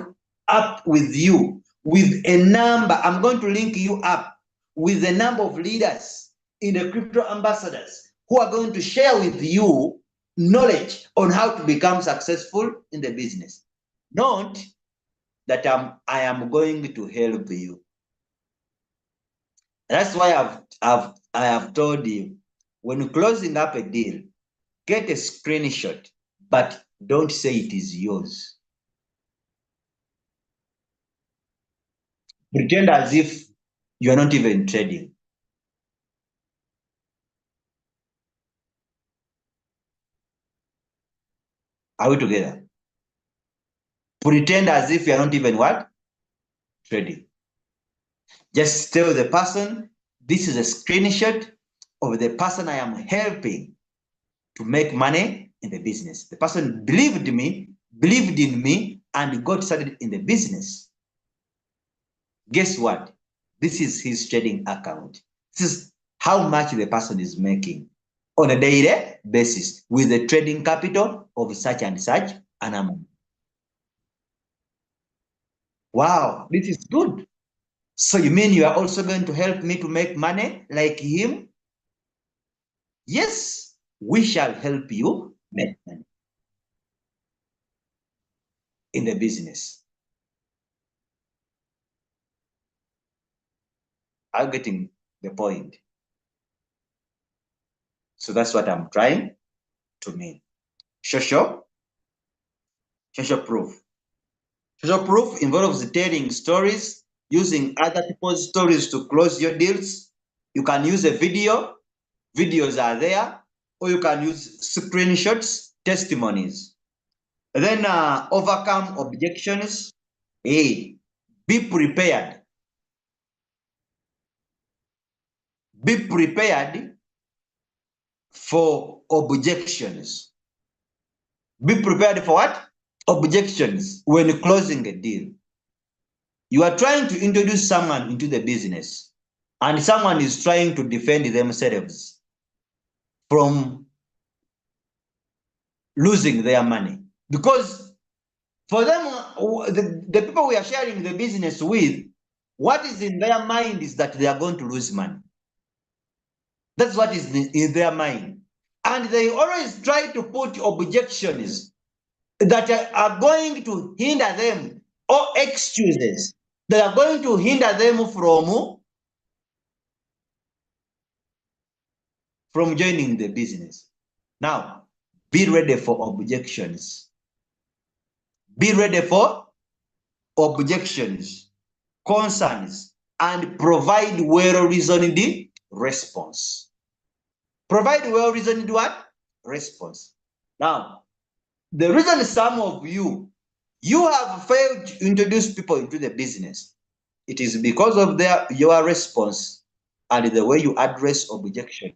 Speaker 2: up with you with a number. I'm going to link you up with a number of leaders in the crypto ambassadors who are going to share with you knowledge on how to become successful in the business. Not that I am going to help you. That's why I have told you, when closing up a deal, get a screenshot, but don't say it is yours. Pretend as if you are not even trading. Are we together? Pretend as if you are not even what? Trading. Just tell the person, this is a screenshot of the person I am helping to make money in the business. The person believed in me, and got started in the business. Guess what? This is his trading account. This is how much the person is making on a daily basis with the trading capital of such and such an amount. Wow, this is good. So you mean you are also going to help me to make money like him? Yes, we shall help you make money in the business. I'm getting the point. So that's what I'm trying to mean. Social proof. Social proof involves telling stories, using other people's stories to close your deals. You can use a video. Videos are there. Or you can use screenshots, testimonies. And then overcome objections. A, be prepared. Be prepared for objections. Be prepared for what? Objections when closing a deal. You are trying to introduce someone into the business, and someone is trying to defend themselves from losing their money. Because for them, the people we are sharing the business with, what is in their mind is that they are going to lose money. That's what is in their mind. And they always try to put objections that are going to hinder them, or excuses that are going to hinder them from joining the business. Now, be ready for objections. Be ready for objections, concerns, and provide well-reasoned response. Provide well-reasoned what? Response. Now, The reason some of you have failed to introduce people into the business, it is because of your response and the way you address objection.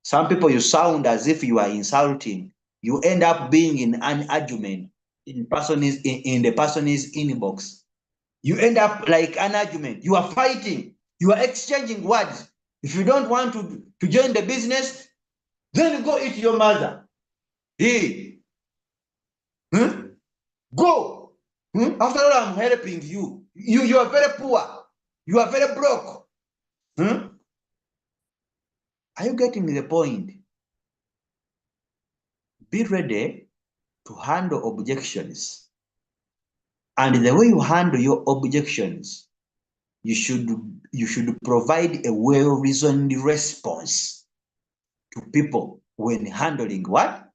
Speaker 2: Some people, you sound as if you are insulting. You end up being in an argument in the person's inbox. You end up like an argument. You are fighting. You are exchanging words. If you don't want to join the business, then go eat your mother. Hey, go. After all, I'm helping you. You are very poor. You are very broke. Are you getting the point? Be ready to handle objections. And the way you handle your objections, you should provide a well-reasoned response to people when handling what?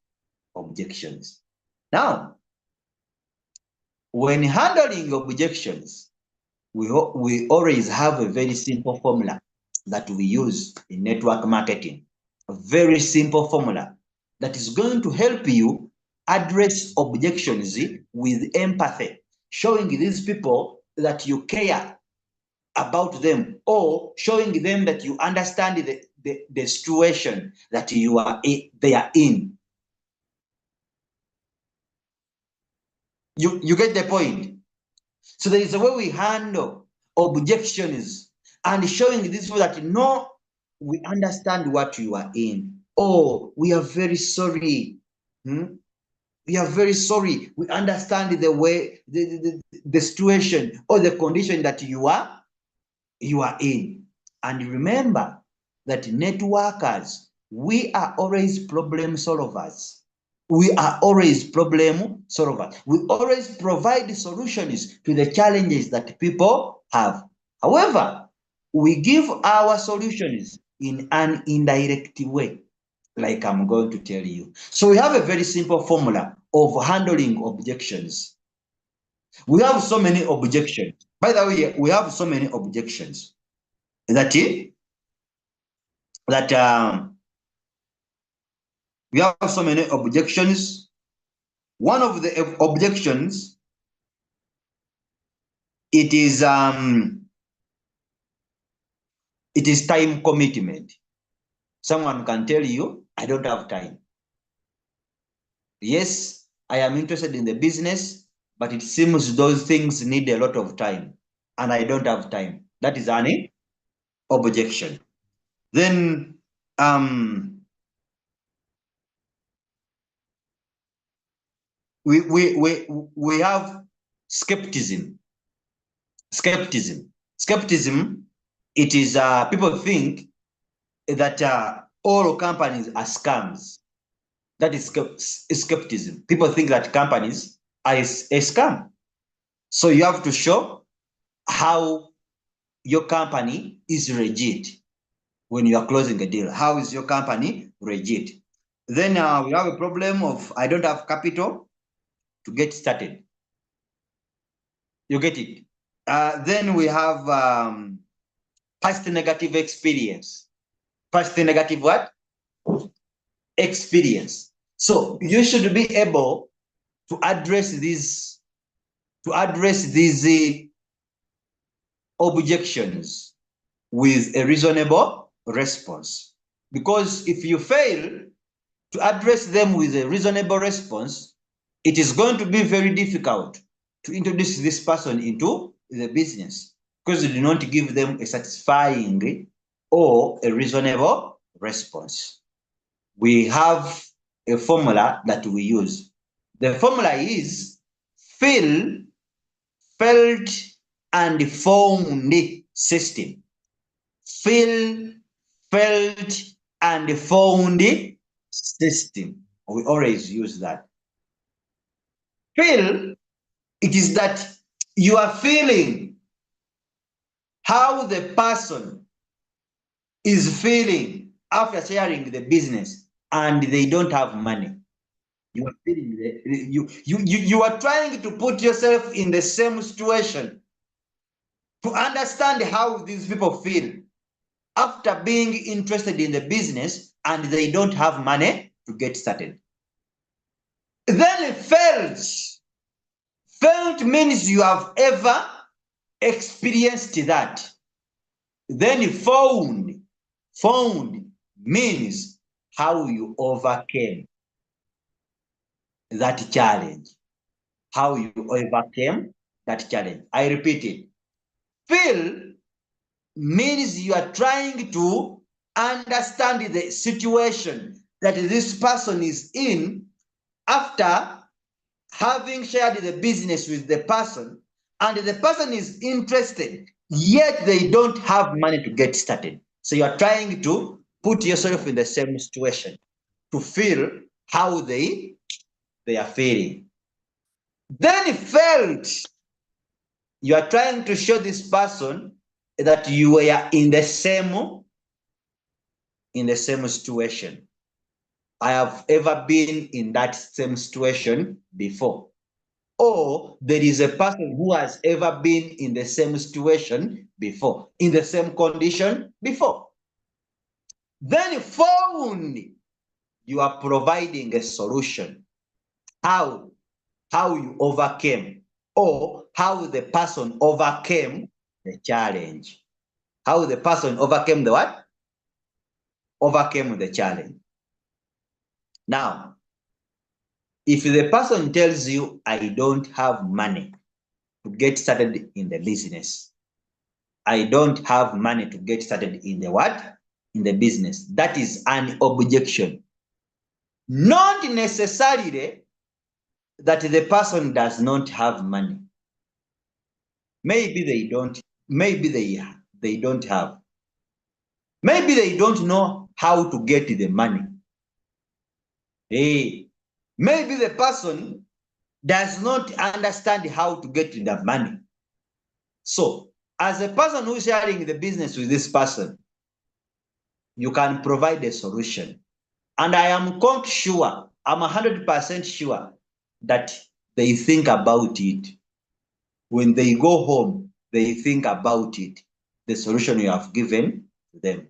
Speaker 2: Objections. Now, when handling objections, we always have a very simple formula that we use in network marketing. A very simple formula that is going to help you address objections with empathy, showing these people that you care about them, or showing them that you understand the situation that they are in. You get the point? So there is a way we handle objections and showing these people that no, we understand what you are in. Oh, we are very sorry. We are very sorry. We understand the way, the situation or the condition that you are in. And remember that networkers, we are always problem solvers. We are always problem solvers. We always provide solutions to the challenges that people have. However, we give our solutions in an indirect way, like I'm going to tell you. So we have a very simple formula of handling objections. We have so many objections. By the way, we have so many objections that we have so many objections. One of the objections, it is time commitment. Someone can tell you, I don't have time. Yes, I am interested in the business, but it seems those things need a lot of time, and I don't have time. That is an objection. Then we have skepticism. Skepticism, it is people think that all companies are scams. That is skepticism. People think that companies are a scam. So you have to show how your company is legit when you are closing a deal. How is your company legit? Then we have a problem of I don't have capital to get started. You get it? Then we have past negative experience. Past negative what? Experience. So you should be able to address these objections with a reasonable response. Because if you fail to address them with a reasonable response, it is going to be very difficult to introduce this person into the business because you do not give them a satisfying or a reasonable response. We have a formula that we use. The formula is feel, felt, and found system. Feel, felt, and found system. We always use that. Feel, it is that you are feeling how the person is feeling after sharing the business and they don't have money. You are feeling you are trying to put yourself in the same situation to understand how these people feel after being interested in the business and they don't have money to get started. Then failed. Failed means you have ever experienced that. Then found. Found means how you overcame that challenge. How you overcame that challenge. I repeat it. Feel means you are trying to understand the situation that this person is in after having shared the business with the person, and the person is interested, yet they don't have money to get started. So you are trying to put yourself in the same situation to feel how they are feeling. Then it felt you are trying to show this person that you were in the same situation. I have ever been in that same situation before. Or there is a person who has ever been in the same situation before, in the same condition before. Then found, you are providing a solution. How you overcame, or how the person overcame the challenge. How the person overcame the what? Overcame the challenge. Now, if the person tells you, I don't have money to get started in the business, I don't have money to get started in the what? In the business. That is an objection. Not necessarily that the person does not have money. Maybe they don't. Maybe they don't have. Maybe they don't know how to get the money. Hey, maybe the person does not understand how to get the money. So, as a person who's sharing the business with this person, you can provide a solution. And I am quite sure, I'm 100% sure that they think about it. When they go home, they think about it, the solution you have given to them.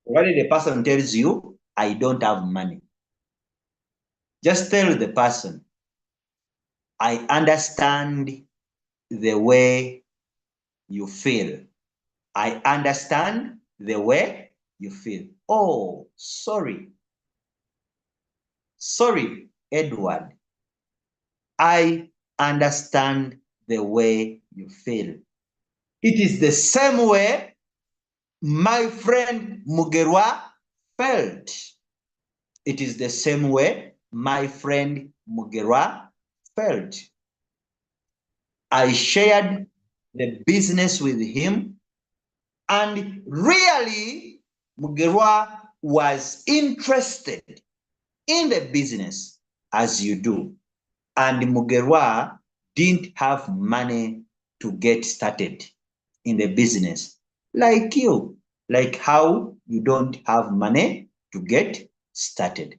Speaker 2: When the person tells you, I don't have money, just tell the person, I understand the way you feel. I understand the way you feel. Oh, sorry. Sorry, Edward. I understand the way you feel. It is the same way my friend Mugerwa felt. It is the same way my friend Mugerwa felt. I shared the business with him, and really, Mugerwa was interested in the business as you do. And Mugerwa didn't have money to get started in the business like you, like how you don't have money to get started.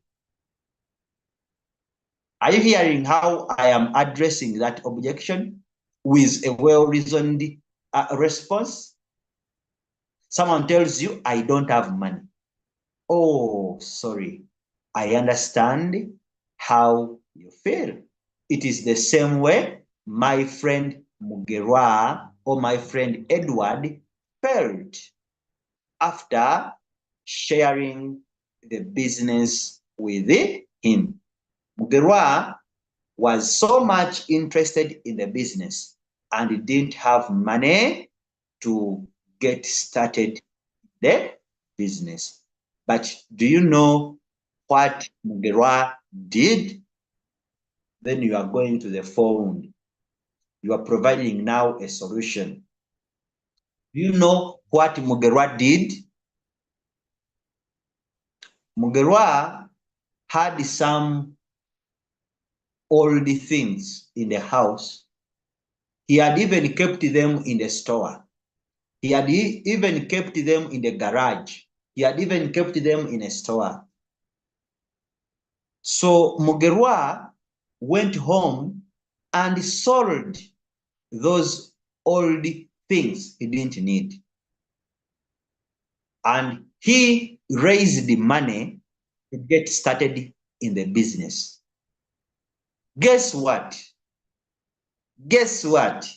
Speaker 2: Are you hearing how I am addressing that objection with a well-reasoned response? Someone tells you, I don't have money. Oh, sorry. I understand how you feel. It is the same way my friend Mugerwa or my friend Edward felt after sharing the business with him. Mugerwa was so much interested in the business and didn't have money to get started the business. But do you know what Mugerwa did? Then you are going to the phone. You are providing now a solution. Do you know what Mugerwa did? Mugerwa had some old things in the house. He had even kept them in the store. He had even kept them in the garage. He had even kept them in a store. So Mugerwa went home and sold those old things he didn't need. And he raised the money to get started in the business. Guess what? Guess what?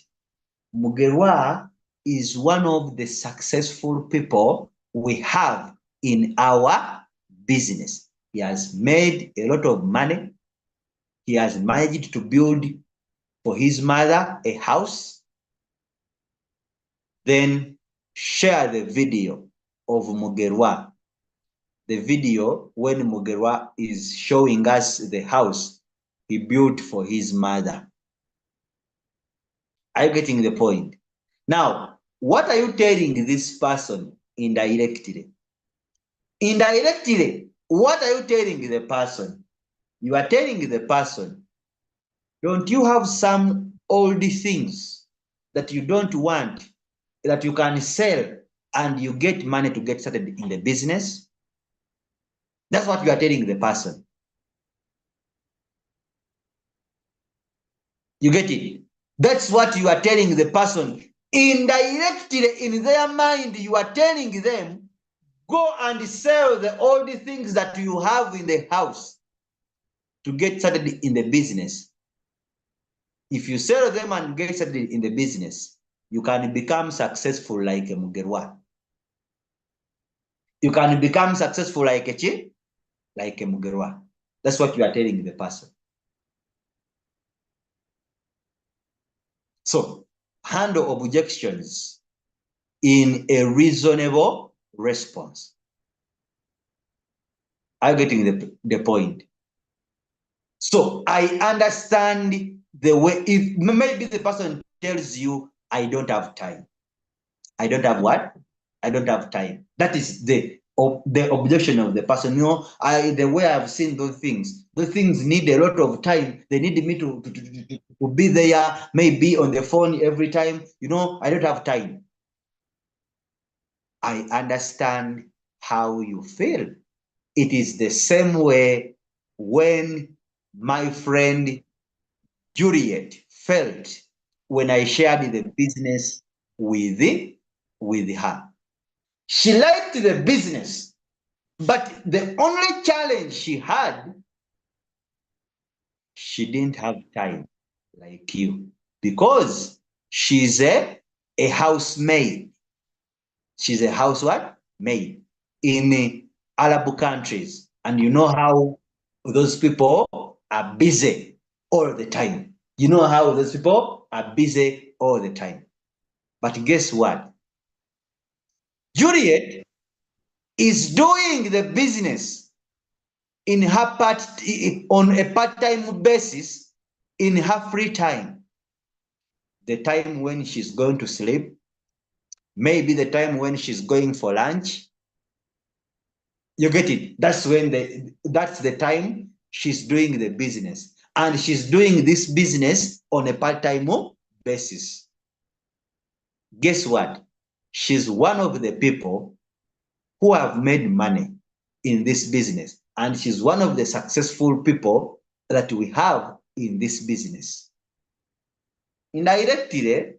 Speaker 2: Mugerwa is one of the successful people we have in our business. He has made a lot of money. He has managed to build for his mother a house. Then share the video of Mugerwa. The video when Mugerwa is showing us the house he built for his mother. Are you getting the point? Now, what are you telling this person indirectly? Indirectly, what are you telling the person? You are telling the person, don't you have some old things that you don't want, that you can sell and you get money to get started in the business? That's what you are telling the person. You get it? That's what you are telling the person. Indirectly, in their mind, you are telling them, go and sell the old things that you have in the house to get started in the business. If you sell them and get started in the business, you can become successful like a Mugerwa. You can become successful like a Chi, like a Mugerwa. That's what you are telling the person. So, handle objections in a reasonable response. Are you getting the point? So I understand the way, if maybe the person tells you, I don't have time. I don't have what? I don't have time. That is the objection of the person. You know, the way I've seen those things need a lot of time. They need me to be there, maybe on the phone every time. You know, I don't have time. I understand how you feel. It is the same way when my friend Juliet felt when I shared the business with her. She liked the business, but the only challenge she had, she didn't have time like you, because she's a housemaid. She's a house what? Maid in Arab countries. And you know how those people are busy all the time. You know how those people are busy all the time. But guess what? Juliet is doing the business in her on a part-time basis in her free time. The time when she's going to sleep, maybe the time when she's going for lunch. You get it? That's when that's the time she's doing the business. And she's doing this business on a part-time basis. Guess what? She's one of the people who have made money in this business. And she's one of the successful people that we have in this business. Indirectly,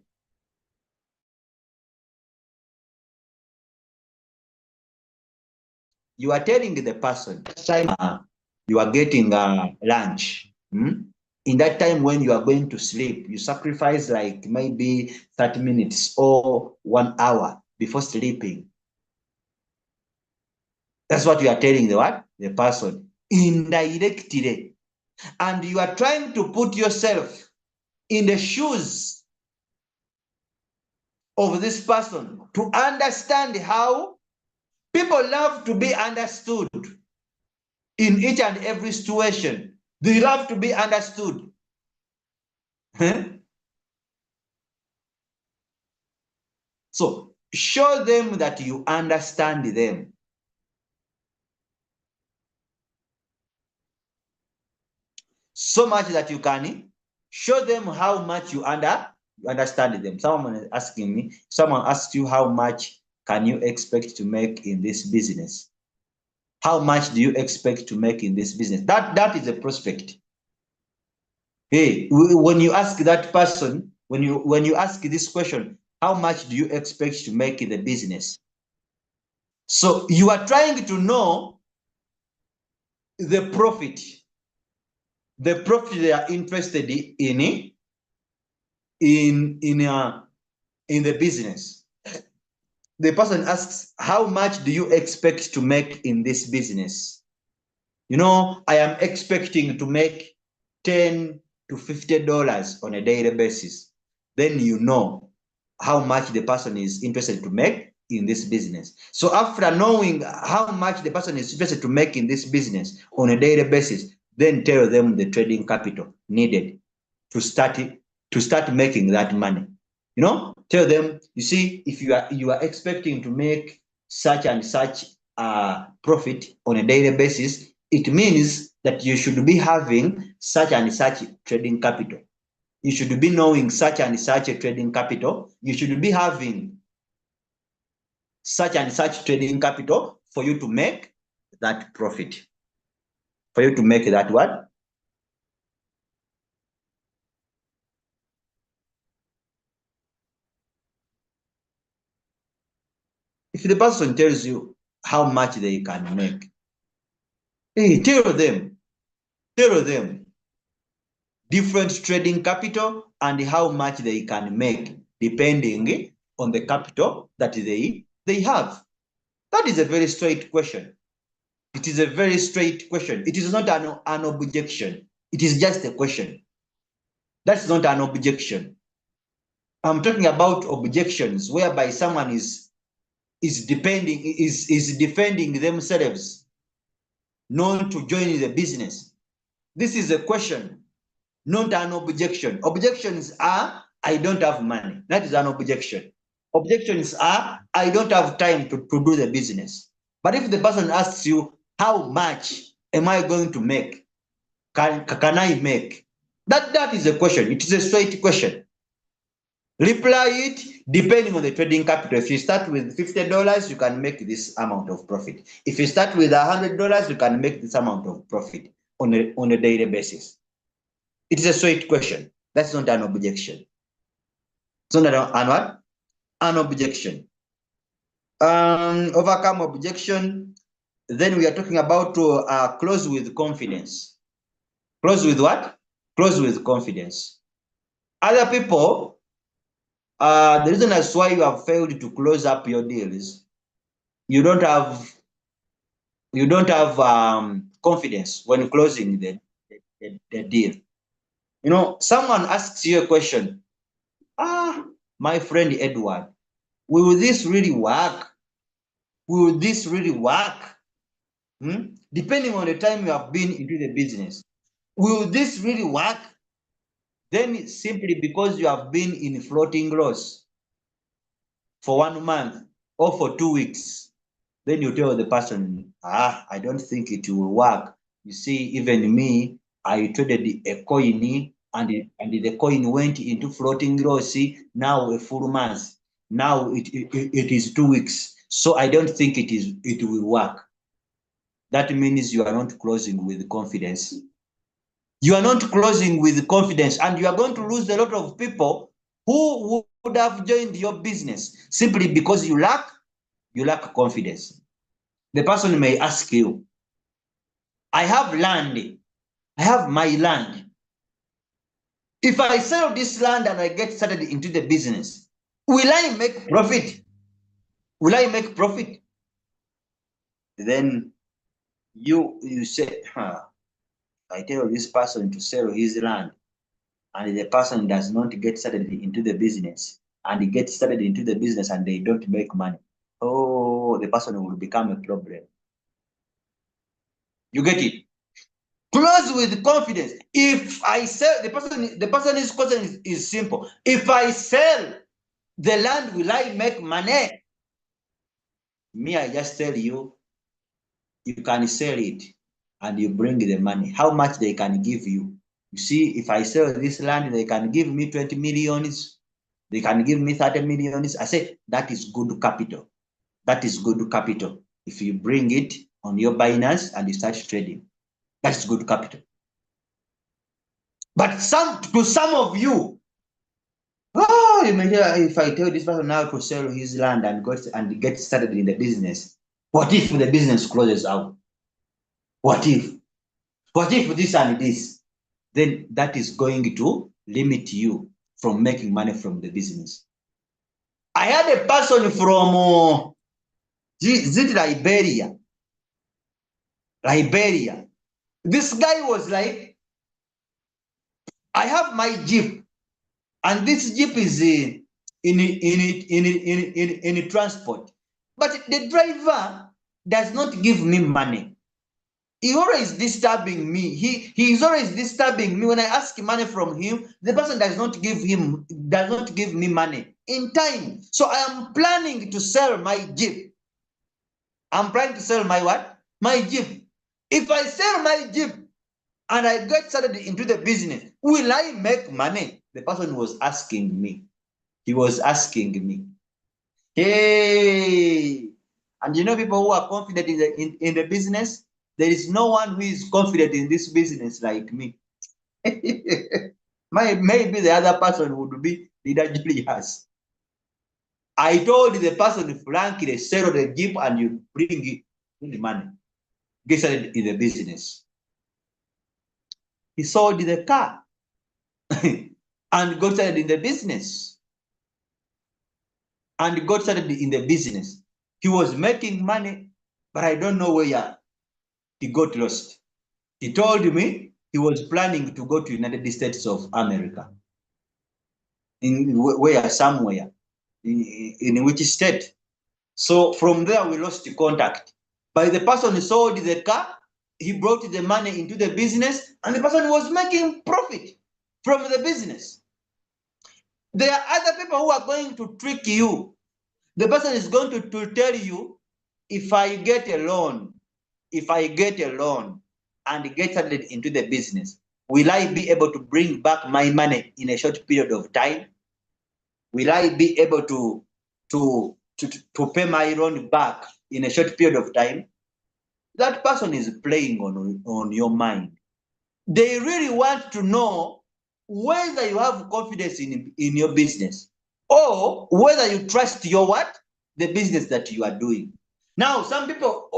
Speaker 2: you are telling the person, you are getting lunch. In that time when you are going to sleep, you sacrifice like maybe 30 minutes or 1 hour before sleeping. That's what you are telling the person indirectly. And you are trying to put yourself in the shoes of this person to understand how people love to be understood in each and every situation. They love to be understood. So show them that you understand them. So much that you can show them how much you understand them. Someone is asking me, someone asks you how much can you expect to make in this business? How much do you expect to make in this business? That is a prospect. Hey, when you ask that person, when you ask this question, how much do you expect to make in the business? So you are trying to know the profit the profit they are interested in the business. The person asks, how much do you expect to make in this business? You know, I am expecting to make $10 to $50 on a daily basis. Then you know how much the person is interested to make in this business. So after knowing how much the person is interested to make in this business on a daily basis, then tell them the trading capital needed to start making that money. You know, tell them, you see, if you are expecting to make such and such profit on a daily basis, it means that you should be having such and such trading capital. You should be knowing such and such a trading capital. You should be having such and such trading capital for you to make that profit. For you to make that what? If the person tells you how much they can make, hey, tell them different trading capital and how much they can make depending on the capital that they have. That is a very straight question. It is a very straight question. It is not an objection. It is just a question. That's not an objection. I'm talking about objections whereby someone is defending themselves not to join the business. This is a question, not an objection. Objections are, I don't have money. That is an objection. Objections are, I don't have time to do the business. But if the person asks you, how much am I going to make? Can I make? That is a question. It is a straight question. Reply it depending on the trading capital. If you start with $50, you can make this amount of profit. If you start with $100, you can make this amount of profit on a daily basis. It is a straight question. That's not an objection. It's not an what? An objection. Overcome objection. Then we are talking about close with confidence. Close with what? Close with confidence. Other people, the reason that's why you have failed to close up your deals, you don't have confidence when closing the deal. You know, someone asks you a question. My friend Edward, will this really work? Will this really work? Depending on the time you have been into the business, will this really work? Then simply because you have been in floating loss for 1 month or for 2 weeks, then you tell the person, I don't think it will work. You see, even me, I traded a coin and the coin went into floating loss. Now a full month. Now it is 2 weeks. So I don't think it will work. That means you are not closing with confidence. You are not closing with confidence, and you are going to lose a lot of people who would have joined your business simply because you lack confidence. The person may ask you, I have land, I have my land. If I sell this land and I get started into the business, will I make profit? Will I make profit? Then you say, I tell this person to sell his land, and the person does not get started into the business, and he gets started into the business and they don't make money. Oh, the person will become a problem. You get it? Close with confidence. If I sell, the person's question is simple. If I sell the land, will I make money? Me, I just tell you, you can sell it and you bring the money. How much they can give you? You see, if I sell this land, they can give me 20 millions. They can give me 30 millions. I say, that is good capital. That is good capital. If you bring it on your Binance and you start trading, that's good capital. But to some of you, you may hear, if I tell this person now to sell his land and get started in the business, what if the business closes out? What if? What if this and this? then that is going to limit you from making money from the business. I had a person from Liberia. Liberia. This guy was like, I have my Jeep, and this Jeep is in transport, but the driver does not give me money. He always disturbing me. He is always disturbing me. When I ask money from him, the person does not give me money in time. So I am planning to sell my Jeep. I'm planning to sell my what? My Jeep. If I sell my Jeep and I get started into the business, will I make money? The person was asking me. He was asking me. Hey, and you know people who are confident in the business, there is no one who is confident in this business like me. Maybe the other person would be Leader Julius. I told the person frankly, sell the Jeep and you bring the money. Get started in the business. He sold the car and got started in the business. And got started in the business. He was making money, but I don't know where he got lost. He told me he was planning to go to United States of America. Somewhere. In which state? So from there we lost contact. But the person sold the car, he brought the money into the business, and the person was making profit from the business. There are other people who are going to trick you. The person is going to tell you, if I get a loan and get started into the business, will I be able to bring back my money in a short period of time? Will I be able to pay my loan back in a short period of time? That person is playing on your mind. They really want to know whether you have confidence in your business or whether you trust your what? The business that you are doing. Now, some people,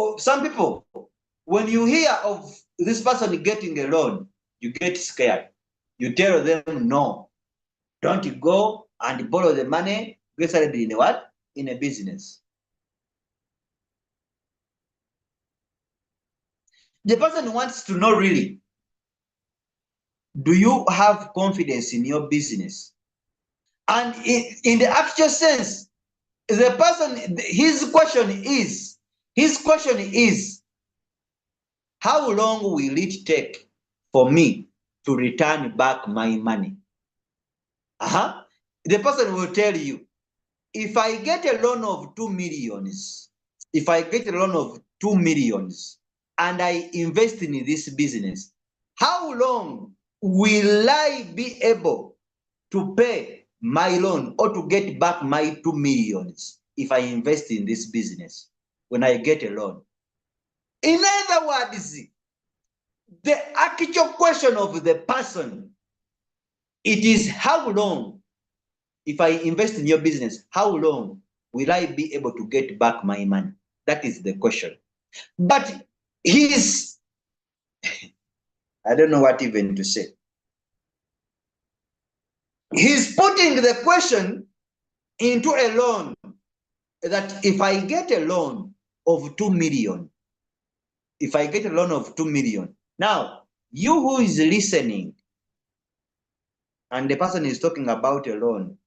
Speaker 2: when you hear of this person getting a loan, you get scared. You tell them, no, don't go and borrow the money, get started in what? In a business. The person wants to know really, do you have confidence in your business? And in the actual sense, the person, his question is, how long will it take for me to return back my money? The person will tell you, if I get a loan of 2 millions, and I invest in this business, how long will I be able to pay my loan or to get back my 2 millions if I invest in this business when I get a loan? In other words, the actual question of the person, it is how long, if I invest in your business, how long will I be able to get back my money? That is the question. But he's, I don't know what even to say. He's putting the question into a loan, that if I get a loan of 2 million, now you who is listening and the person is talking about a loan,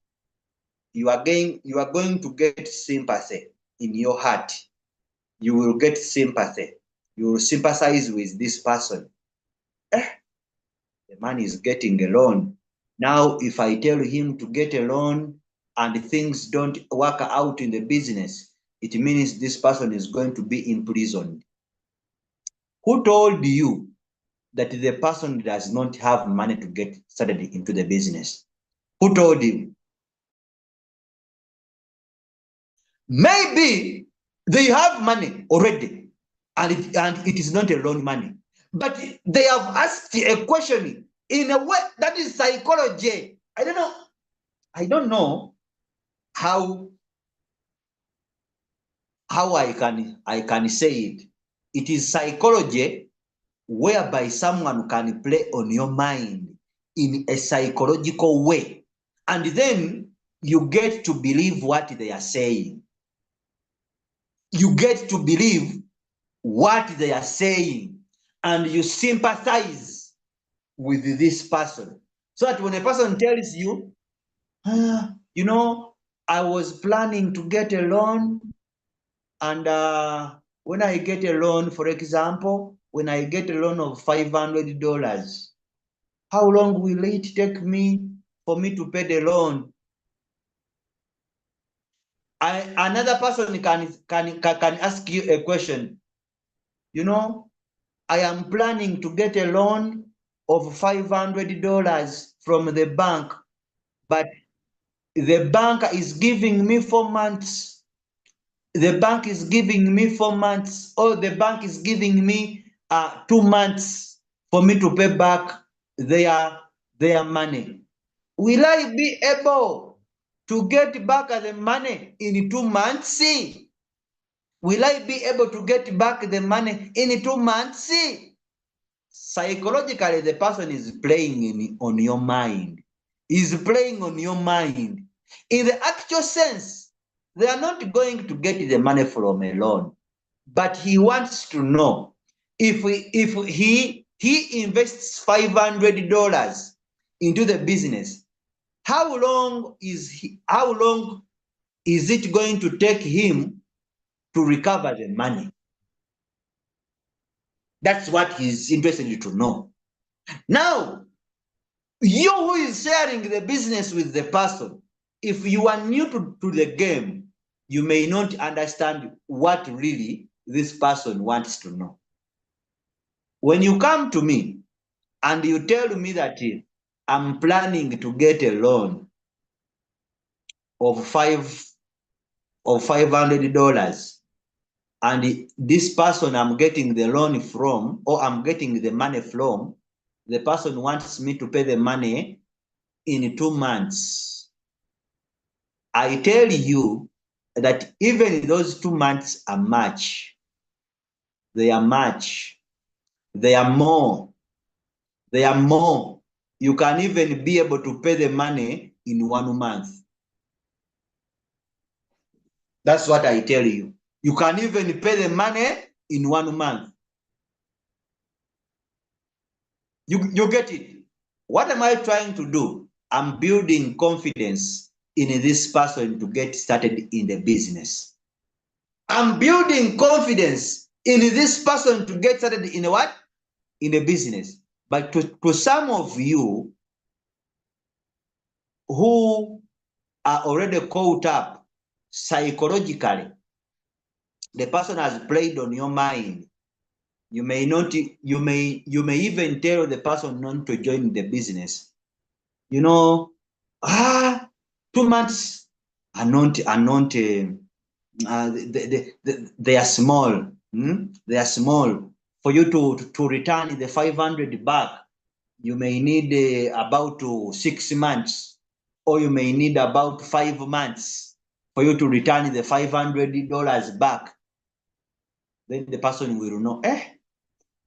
Speaker 2: you are going to get sympathy in your heart. You will get sympathy. You will sympathize with this person. The man is getting a loan. Now, if I tell him to get a loan and things don't work out in the business, it means this person is going to be imprisoned. Who told you that the person does not have money to get started into the business? Who told him? Maybe they have money already, and it is not a loan money, but they have asked a question in a way that is psychology. I don't know how I can say it. It is psychology whereby someone can play on your mind in a psychological way, and then you get to believe what they are saying. You get to believe what they are saying, and you sympathize with this person. So that when a person tells you, you know, I was planning to get a loan, and when I get a loan, for example, when I get a loan of $500, how long will it take me for me to pay the loan? Another person can ask you a question. You know, I am planning to get a loan of $500 from the bank, but the bank is giving me 4 months. The bank is giving me 4 months, or the bank is giving me 2 months for me to pay back their money. Will I be able to get back the money in 2 months? Will I be able to get back the money in 2 months? Psychologically, the person is playing on your mind. Is playing on your mind. In the actual sense, they are not going to get the money from a loan, but he wants to know if he invests $500 into the business, how long is it going to take him to recover the money? That's what he's interested to know. Now, you who is sharing the business with the person, if you are new to the game, you may not understand what really this person wants to know. When you come to me and you tell me that I'm planning to get a loan of $500, and this person I'm getting the loan from, or I'm getting the money from, the person wants me to pay the money in 2 months. I tell you that even those 2 months are much. They are much. They are more. They are more. You can even be able to pay the money in 1 month. That's what I tell you. You can even pay the money in 1 month. You get it? What am I trying to do? I'm building confidence in this person to get started in the business. I'm building confidence in this person to get started in what? In the business. But to some of you who are already caught up psychologically, the person has played on your mind. You may even tell the person not to join the business. You know, 2 months are not they are small. They are small. For you to return the 500 back, you may need about 6 months, or you may need about 5 months for you to return the $500 back. Then the person will know,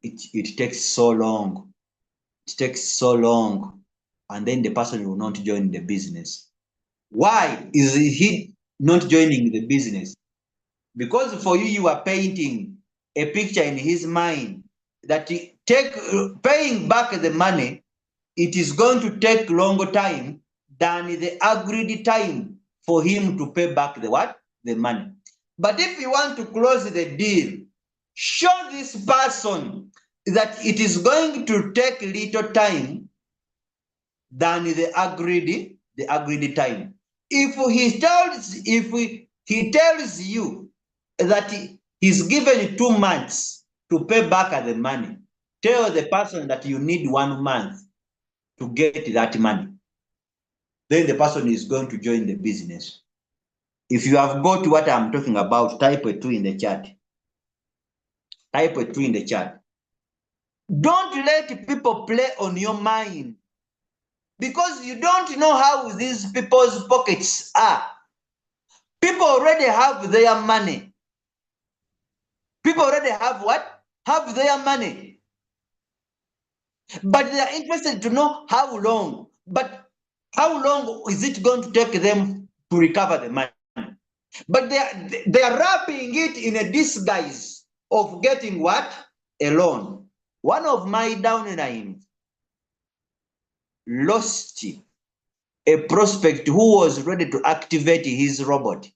Speaker 2: it takes so long. It takes so long. And then the person will not join the business. Why is he not joining the business? Because for you, you are painting a picture in his mind that paying back the money, it is going to take longer time than the agreed time for him to pay back the what? The money. But if you want to close the deal, show this person that it is going to take little time than the agreed time. If he tells you that he's given 2 months to pay back the money, tell the person that you need 1 month to get that money. Then the person is going to join the business. If you have got what I'm talking about, type a 2 in the chat. Type a 2 in the chat. Don't let people play on your mind, because you don't know how these people's pockets are. People already have their money. People already have what? Have their money. But they are interested to know how long. But how long is it going to take them to recover the money? But they are wrapping it in a disguise of getting what? A loan. One of my downlines lost a prospect who was ready to activate his robot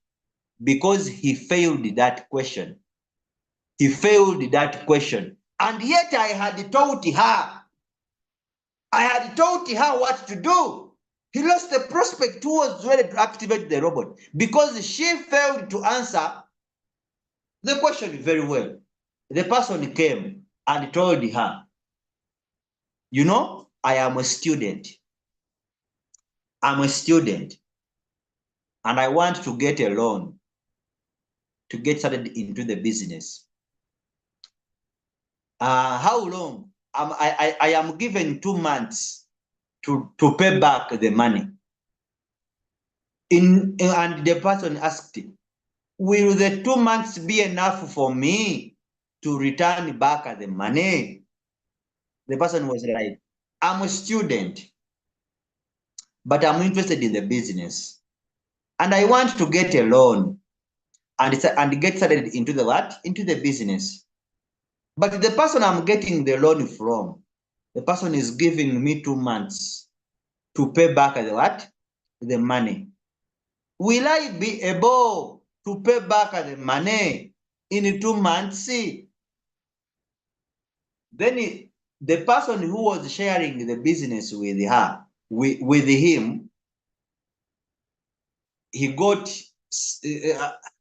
Speaker 2: because he failed that question. He failed that question. And yet I had taught her. I had taught her what to do. He lost the prospect who was ready to activate the robot because she failed to answer the question very well. The person came and told her, you know, I am a student. I'm a student and I want to get a loan to get started into the business. How long? I am given 2 months to pay back the money. And the person asked, will the 2 months be enough for me to return back the money? The person was like, I'm a student, but I'm interested in the business. And I want to get a loan and get started into the what? Into the business. But the person I'm getting the loan from, the person is giving me 2 months to pay back the what? The money. Will I be able to pay back the money in 2 months? Then the person who was sharing the business with her, with him, he got,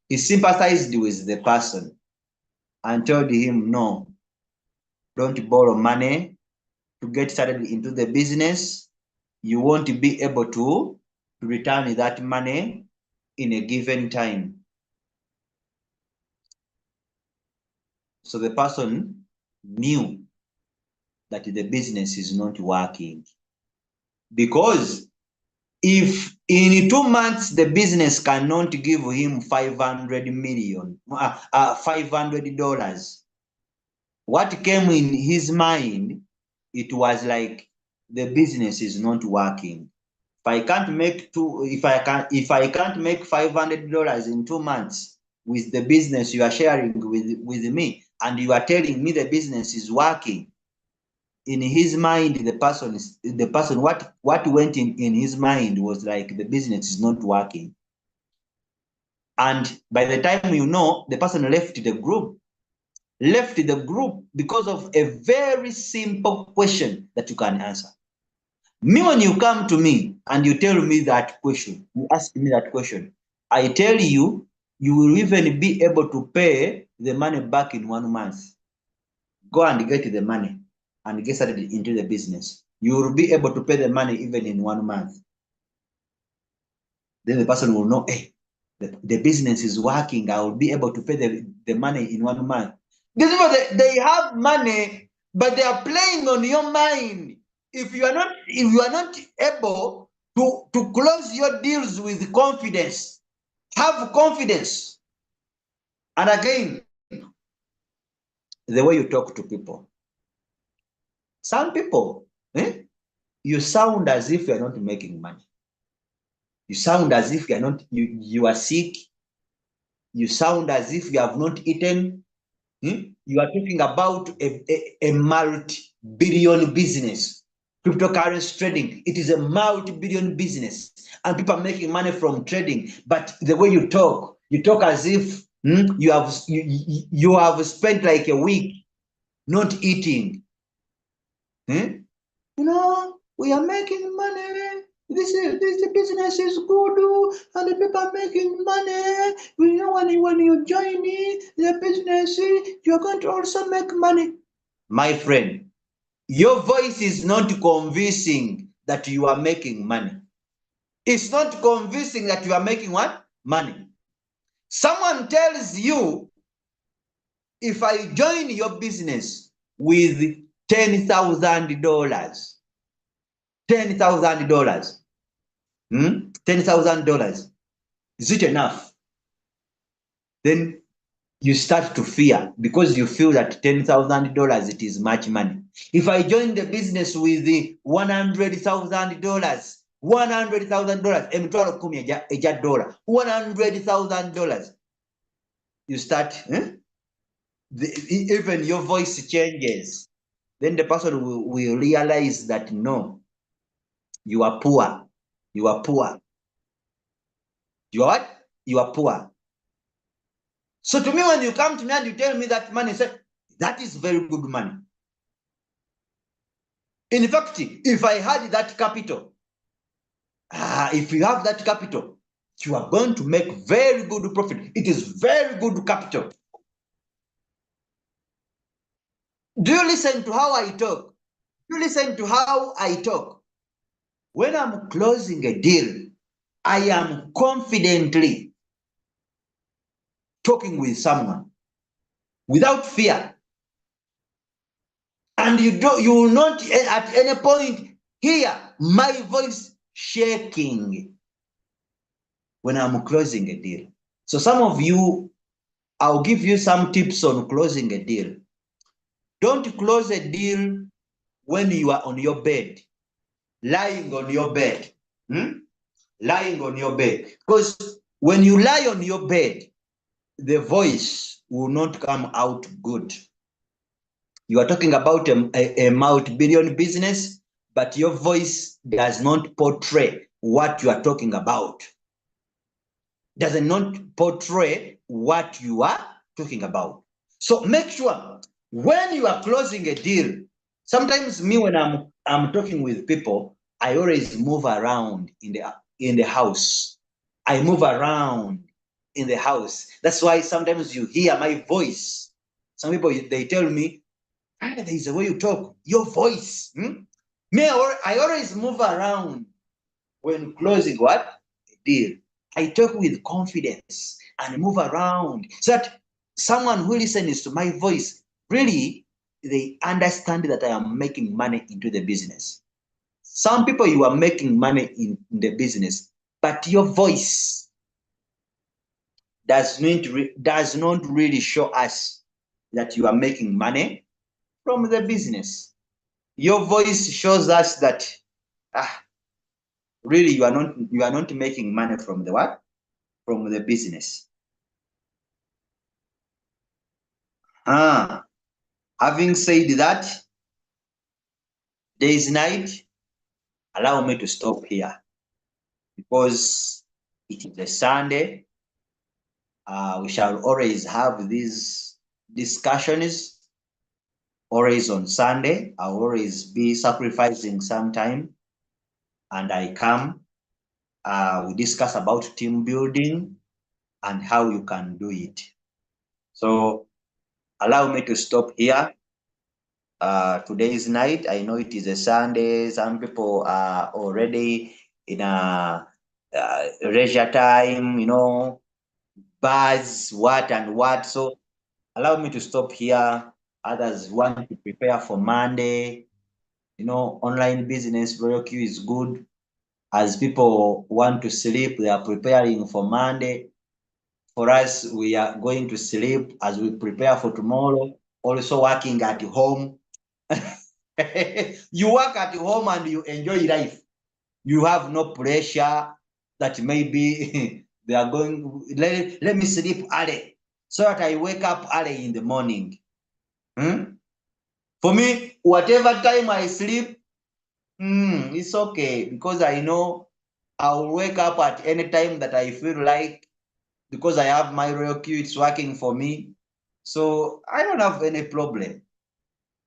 Speaker 2: he sympathized with the person and told him, no, don't borrow money to get started into the business. You won't be able to return that money in a given time. So the person knew that the business is not working. Because if in 2 months the business cannot give him $500, what came in his mind, it was like the business is not working. If I can't make $500 in 2 months with the business you are sharing with me, and you are telling me the business is working, in his mind, the person what went in his mind was like the business is not working. And by the time you know, the person left the group because of a very simple question that you can answer. Me, when you come to me and you tell me that question, you ask me that question, I tell you, you will even be able to pay the money back in 1 month. Go and get the money and get started into the business. You will be able to pay the money even in 1 month. Then the person will know, hey, the business is working. I will be able to pay the money in 1 month. These people, they have money, but they are playing on your mind. If you are not able to close your deals with confidence, have confidence. And again, the way you talk to people. Some people, you sound as if you are not making money. You sound as if you are not, you are sick. You sound as if you have not eaten. You are talking about a multi-billion business. Cryptocurrency trading, it is a multi-billion business. And people are making money from trading. But the way you talk as if you have spent like a week not eating. You know, we are making money. This business is good, and the people are making money. You know, when you join the business, you're going to also make money. My friend, your voice is not convincing that you are making money. It's not convincing that you are making what? Money. Someone tells you, if I join your business with $10,000, $10,000. $10,000. Is it enough? Then you start to fear because you feel that $10,000 it is much money. If I join the business with the $100,000, $100,000, emitwalo kumi eja dollar, $100,000, you start, even your voice changes. Then the person will realize that no, you are poor. You are poor. You are what? You are poor. So to me, when you come to me and you tell me that money, say, that is very good money. In fact, if I had that capital, if you have that capital, you are going to make very good profit. It is very good capital. Do you listen to how I talk? Do you listen to how I talk? When I'm closing a deal, I am confidently talking with someone without fear. And you will not at any point hear my voice shaking when I'm closing a deal. So some of you, I'll give you some tips on closing a deal. Don't close a deal when you are on your bed, lying on your bed. Lying on your bed. Because when you lie on your bed, the voice will not come out good. You are talking about a multi-billion business, but your voice does not portray what you are talking about. Does not portray what you are talking about. So make sure when you are closing a deal, sometimes me when I'm talking with people, I always move around in the house. I move around in the house. That's why sometimes you hear my voice. Some people, they tell me, there is a way you talk, your voice. Me, I always move around when closing what? A deal. I talk with confidence and move around so that someone who listens to my voice, really, they understand that I am making money into the business. Some people, you are making money in the business, but your voice does not really show us that you are making money from the business. Your voice shows us that really you are not making money from the what? From the business. Having said that, days night, allow me to stop here because it is a Sunday. We shall always have these discussions. Always on Sunday, I'll always be sacrificing some time, and I come. We discuss about team building and how you can do it. So allow me to stop here. Today's night, I know it is a Sunday. Some people are already in a leisure time, bars, what and what. So allow me to stop here. Others want to prepare for Monday. Online business, RoyalQ is good. As people want to sleep, they are preparing for Monday. For us, we are going to sleep as we prepare for tomorrow. Also working at home. You work at home and you enjoy life. You have no pressure that maybe they are going, let me sleep early so that I wake up early in the morning. For me, whatever time I sleep, it's okay because I know I'll wake up at any time that I feel like because I have my RoyalQ, it's working for me. So I don't have any problem.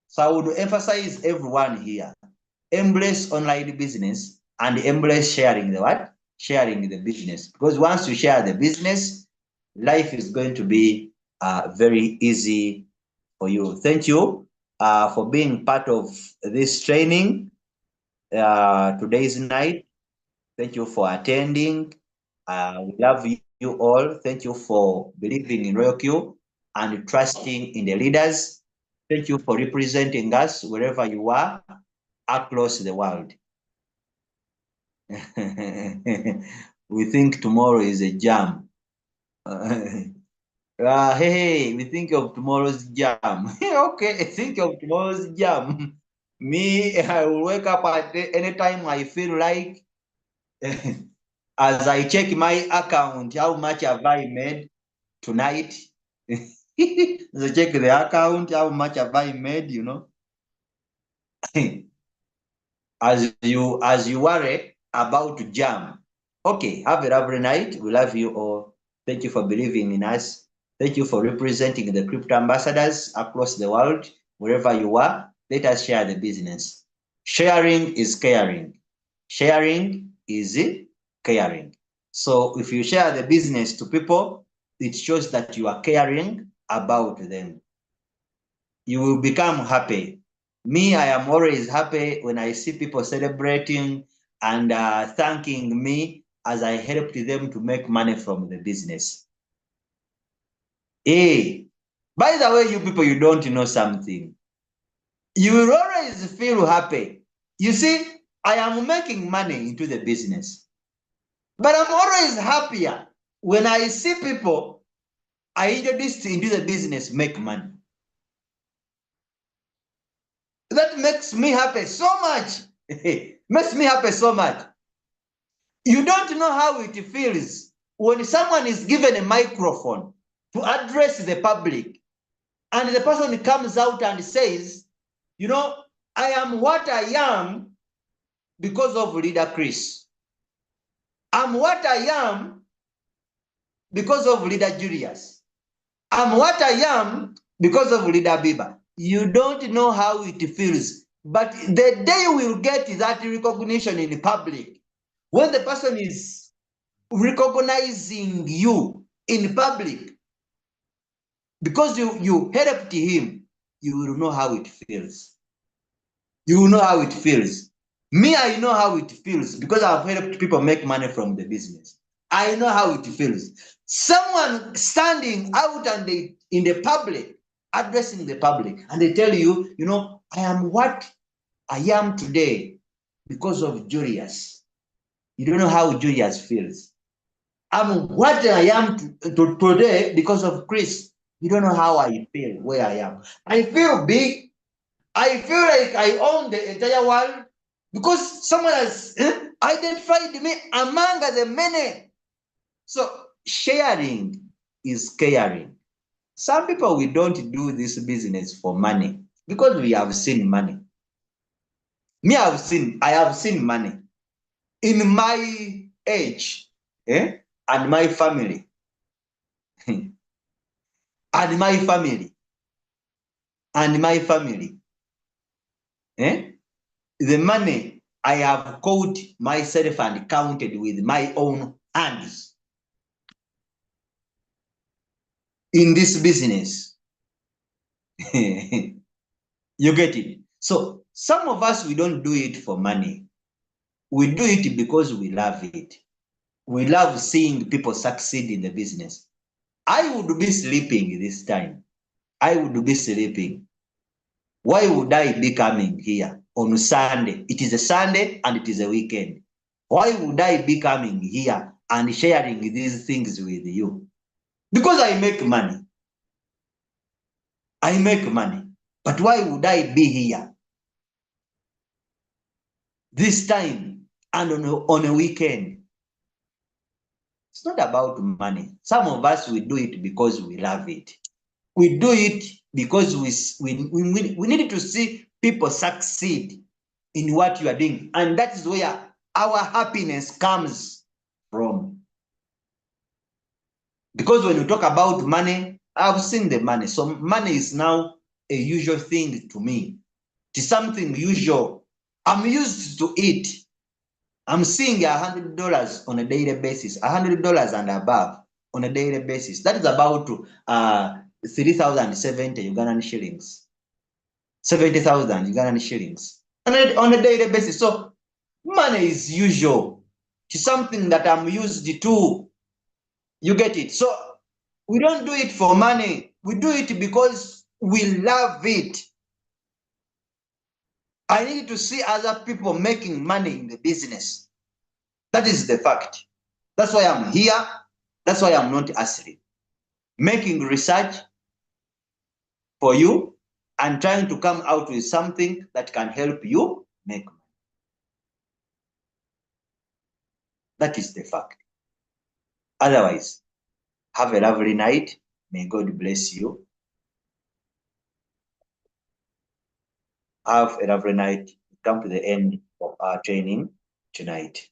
Speaker 2: So I would emphasize everyone here, embrace online business and embrace sharing the what? Sharing the business. Because once you share the business, life is going to be very easy for you. Thank you for being part of this training today's night. Thank you for attending. We love you all. Thank you for believing in RoyalQ and trusting in the leaders. Thank you for representing us wherever you are across the world. We think tomorrow is a jam. Hey, we think of tomorrow's jam. Okay, think of tomorrow's jam. Me, I will wake up at any time I feel like. As I check my account, how much have I made tonight? As I check the account, how much have I made, you know? as you worry about jam. Okay, have a lovely night. We love you all. Thank you for believing in us. Thank you for representing the crypto ambassadors across the world, wherever you are. Let us share the business. Sharing is caring. Sharing is caring. So if you share the business to people, it shows that you are caring about them. You will become happy. Me, I am always happy when I see people celebrating and thanking me as I helped them to make money from the business. Hey, by the way, you people, you don't know something. You will always feel happy. You see, I am making money into the business, but I'm always happier when I see people I introduced into the business make money. That makes me happy so much. Makes me happy so much. You don't know how it feels when someone is given a microphone to address the public and the person comes out and says, you know, I am what I am because of Leader Chris. I'm what I am because of Leader Julius. I'm what I am because of Leader Biba. You don't know how it feels, but the day you will get that recognition in the public, when the person is recognizing you in public because you helped him, you will know how it feels. You will know how it feels. Me, I know how it feels because I've helped people make money from the business. I know how it feels. Someone standing out and in the public, addressing the public, and they tell you, you know, I am what I am today because of Julius. You don't know how Julius feels. I'm what I am today because of Chris. You don't know how I feel, where I am. I feel big. I feel like I own the entire world because someone has identified me among the many. So sharing is caring. Some people, we don't do this business for money because we have seen money. Me, I have seen money in my age and my family. And my family. And my family. The money I have caught myself and counted with my own hands in this business. You get it? So some of us, we don't do it for money. We do it because we love it. We love seeing people succeed in the business. I would be sleeping this time. I would be sleeping. Why would I be coming here on Sunday? It is a Sunday and it is a weekend. Why would I be coming here and sharing these things with you? Because I make money. I make money. But why would I be here this time and on a weekend? It's not about money. Some of us, we do it because we love it. We do it because we need to see people succeed in what you are doing. And that is where our happiness comes from. Because when you talk about money, I've seen the money. So money is now a usual thing to me. It's something usual. I'm used to it. I'm seeing $100 on a daily basis, $100 and above on a daily basis. That is about 3,070 Ugandan shillings, 70,000 Ugandan shillings on a daily basis. So money is usual. It's something that I'm used to. You get it? So we don't do it for money. We do it because we love it. I need to see other people making money in the business. That is the fact. That's why I'm here. That's why I'm not asleep. making research for you, and trying to come out with something that can help you make money. That is the fact. Otherwise, have a lovely night. May God bless you. Have a lovely night. Come to the end of our training tonight.